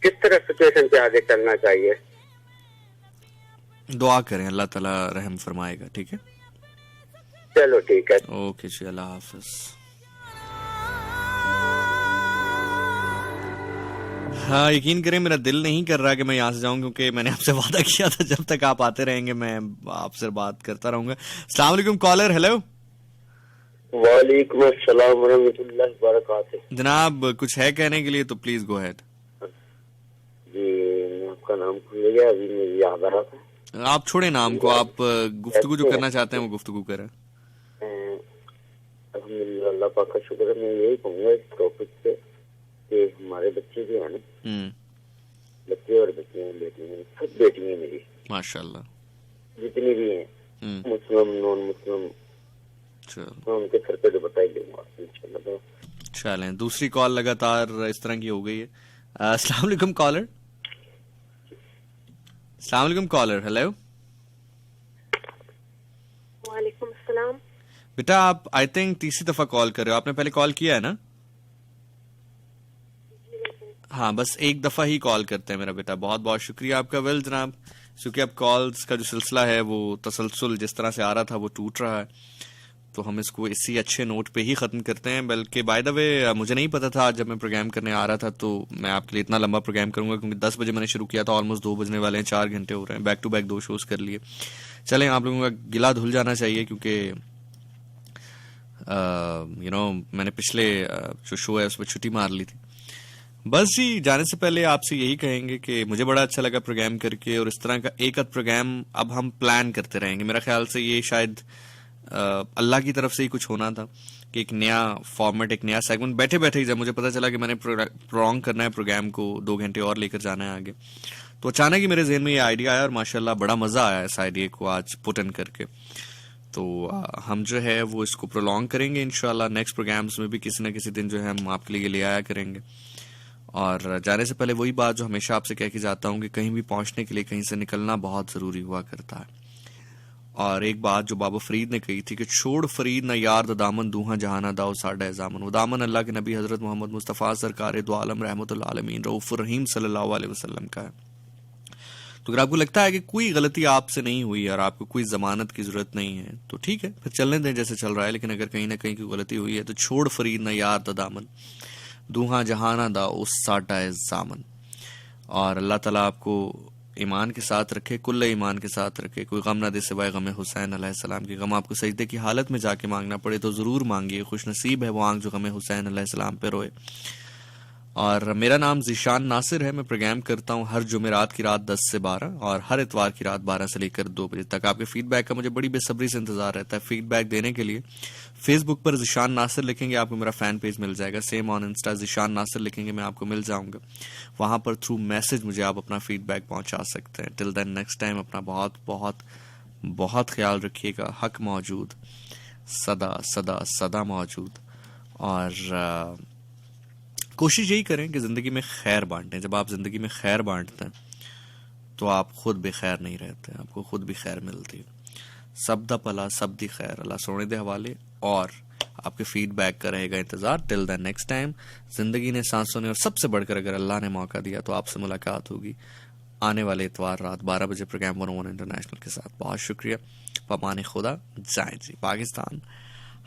किस तरह सिचुएशन पे आगे चलना चाहिए। दुआ करें, अल्लाह ताला रहम फरमाएगा, ठीक है। चलो ठीक है, ओके जी, अल्लाह हाफिज। हाँ, यकीन करें मेरा दिल नहीं कर रहा कि मैं यहाँ से जाऊं, क्योंकि मैंने आपसे वादा किया था जब तक आप आते रहेंगे मैं आपसे बात करता रहूंगा। अस्सलाम वालेकुम कॉलर। हेलो। वालेकुम अस्सलाम वरहमतुल्लाहि वबरकातुहू। जनाब कुछ है कहने के लिए तो प्लीज गो अहेड। जी, मैं आपका नाम भूल गया, अभी मुझे याद आ रहा था। आप छोड़े नाम को, आप गुफ्तगू जो करना चाहते हैं वो गुफ्तगू करें। अल्हम्दुलिल्लाह, अल्लाह पाक का शुक्र है। मैं यही कहूँगा इस टॉपिक पे कि हमारे बच्चे जो है ना, बच्चे और बच्चियां, बेटियां, सब बेटियां मेरी माशाल्लाह, जितनी भी हैं, मुस्लिम नॉन मुस्लिम, मैं उनके सर पे दुपट्टा ही लूंगा इंशाल्लाह। चलें, दूसरी कॉल लगातार इस तरह की हो गई है। अस्सलाम वालेकुम कॉलर। अस्सलाम वालेकुम कॉलर। हेलो। वालेकुम अस्सलाम। बेटा आप आई थिंक तीसरी दफा कॉल कर रहे हो, आपने पहले कॉल किया है ना? हाँ, बस एक दफा ही कॉल करते हैं मेरा बेटा। बहुत बहुत शुक्रिया आपका। वेल जनाब, क्योंकि अब कॉल्स का जो सिलसिला है वो तसलसल जिस तरह से आ रहा था वो टूट रहा है, तो हम इसको इसी अच्छे नोट पे ही ख़त्म करते हैं। बल्कि बाय द वे मुझे नहीं पता था, जब मैं प्रोग्राम करने आ रहा था तो मैं आपके लिए इतना लंबा प्रोग्राम करूंगा, क्योंकि 10 बजे मैंने शुरू किया था, ऑलमोस्ट 2 बजने वाले हैं, 4 घंटे हो रहे हैं, बैक टू बैक 2 शोज़ कर लिए। चलें, आप लोगों का गिला धुल जाना चाहिए, क्योंकि मैंने पिछले जो शो है उस पर छुट्टी मार ली थी। बस जी, जाने से पहले आपसे यही कहेंगे कि मुझे बड़ा अच्छा लगा प्रोग्राम करके, और इस तरह का एक आध प्रोग्राम अब हम प्लान करते रहेंगे। मेरा ख्याल से ये शायद अल्लाह की तरफ से ही कुछ होना था कि एक नया फॉर्मेट, एक नया सेगमेंट, बैठे बैठे ही जब मुझे पता चला कि मैंने प्रोलॉन्ग करना है प्रोग्राम को, 2 घंटे और लेकर जाना है आगे, तो अचानक ही मेरे जहन में ये आइडिया आया और माशाल्लाह बड़ा मजा आया इस आइडिया को आज पुट इन करके। तो हम जो है वो इसको प्रोलॉन्ग करेंगे इंशाल्लाह। नेक्स्ट प्रोग्राम्स में भी किसी न किसी दिन जो है हम आपके लिए ले आया करेंगे। और जाने से पहले वही बात जो हमेशा आपसे कह के जाता हूँ कि कहीं भी पहुंचने के लिए कहीं से निकलना बहुत जरूरी हुआ करता है। और एक बात जो बाबा फरीद ने कही थी कि छोड़ फरीद न यार द दामन दूहा जहाना दाओ साडा जामन, वो दामन अल्लाह के नबी हजरत मोहम्मद मुस्तफ़ा सरकार दो आलम रहमतुल आलमीन रऊफुर रहीम सल्लल्लाहु अलैहि वसल्लम का है। तो अगर आपको लगता है कि कोई गलती आपसे नहीं हुई और आपको कोई जमानत की जरूरत नहीं है तो ठीक है, फिर चलने दें जैसे चल रहा है। लेकिन अगर कहीं ना कहीं कोई गलती हुई है तो छोड़ फरीद न यार द दामन दूहा जहाना दाओ साडा जामन। और अल्लाह ताला आपको ईमान के साथ रखे, कुल्ले ईमान के साथ रखे, कोई गम ना दे सिवाय गम हुसैन अलैहिस्सलाम की। गम आपको सजदे की हालत में जाके मांगना पड़े तो जरूर मांगिए, खुश नसीब है वो आंख जो गम हुसैन अलैहिस्सलाम पे रोए। और मेरा नाम ज़ीशान नासिर है, मैं प्रोग्राम करता हूँ हर जुमेरात की रात 10 से 12 और हर इतवार की रात 12 से लेकर 2 बजे तक। आपके फीडबैक का मुझे बड़ी बेसब्री से इंतजार रहता है। फीडबैक देने के लिए फेसबुक पर ज़ीशान नासिर लिखेंगे, आपको मेरा फैन पेज मिल जाएगा। Same on Insta Zeeshan Nasir लिखेंगे, मैं आपको मिल जाऊंगा। वहां पर थ्रू मैसेज मुझे आप अपना फीडबैक पहुंचा सकते हैं। टिल देन नेक्स्ट टाइम अपना बहुत बहुत बहुत ख्याल रखिएगा। हक मौजूद, सदा सदा सदा मौजूद। और कोशिश यही करें कि जिंदगी में खैर बांटें। जब आप जिंदगी में खैर बांटते हैं तो आप खुद बेखैर नहीं रहते, आपको खुद भी खैर मिलती है। सब दा भला सब दी खैर, अल्लाह सोने दे हवाले। और आपके फीडबैक का रहेगा इंतजार। टिल द नेक्स्ट टाइम, जिंदगी ने सांसों ने और सबसे बढ़कर अगर अल्लाह ने मौका दिया तो आपसे मुलाकात होगी आने वाले इतवार रात 12 बजे प्रोग्राम 101 इंटरनेशनल के साथ। बहुत शुक्रिया, पमाने खुदा, जाए जी। पाकिस्तान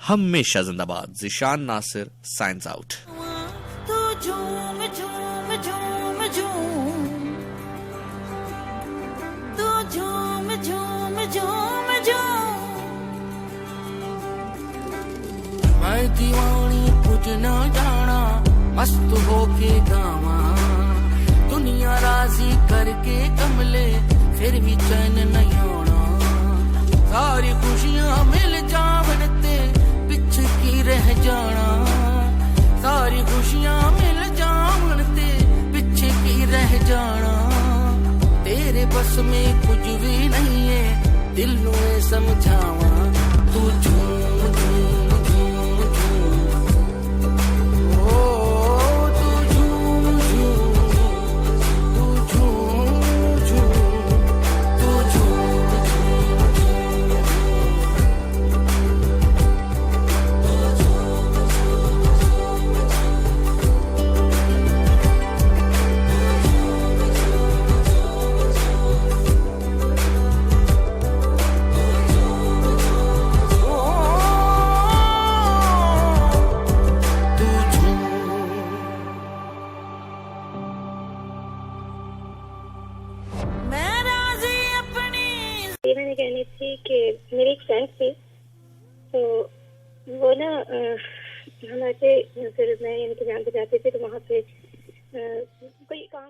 हमेशा जिंदाबाद। Zeeshan Nasir science out. झूम झूम झूम झूम, तू झूम झूम झूम झूम। मैं दीवानी कुछ न जाना, मस्त होके गावा, दुनिया राजी करके कमले फिर भी चैन नहीं होना। सारी खुशियां मिल जावन ते पिछ की रह जाना, सारी खुशियां मिल जावन ते पीछे की रह जाना। तेरे बस में कुछ भी नहीं है, दिल नू समझावा। तू झूम झूम झूम झूम, ओ तू झूम झूम, तू झूम झूम, तू झूम मैंने कहनी थी कि मेरी एक फ्रेंड थी, तो वो ना हमारे फिर मैं इनके जान पे जाती थी तो वहाँ पे कोई काम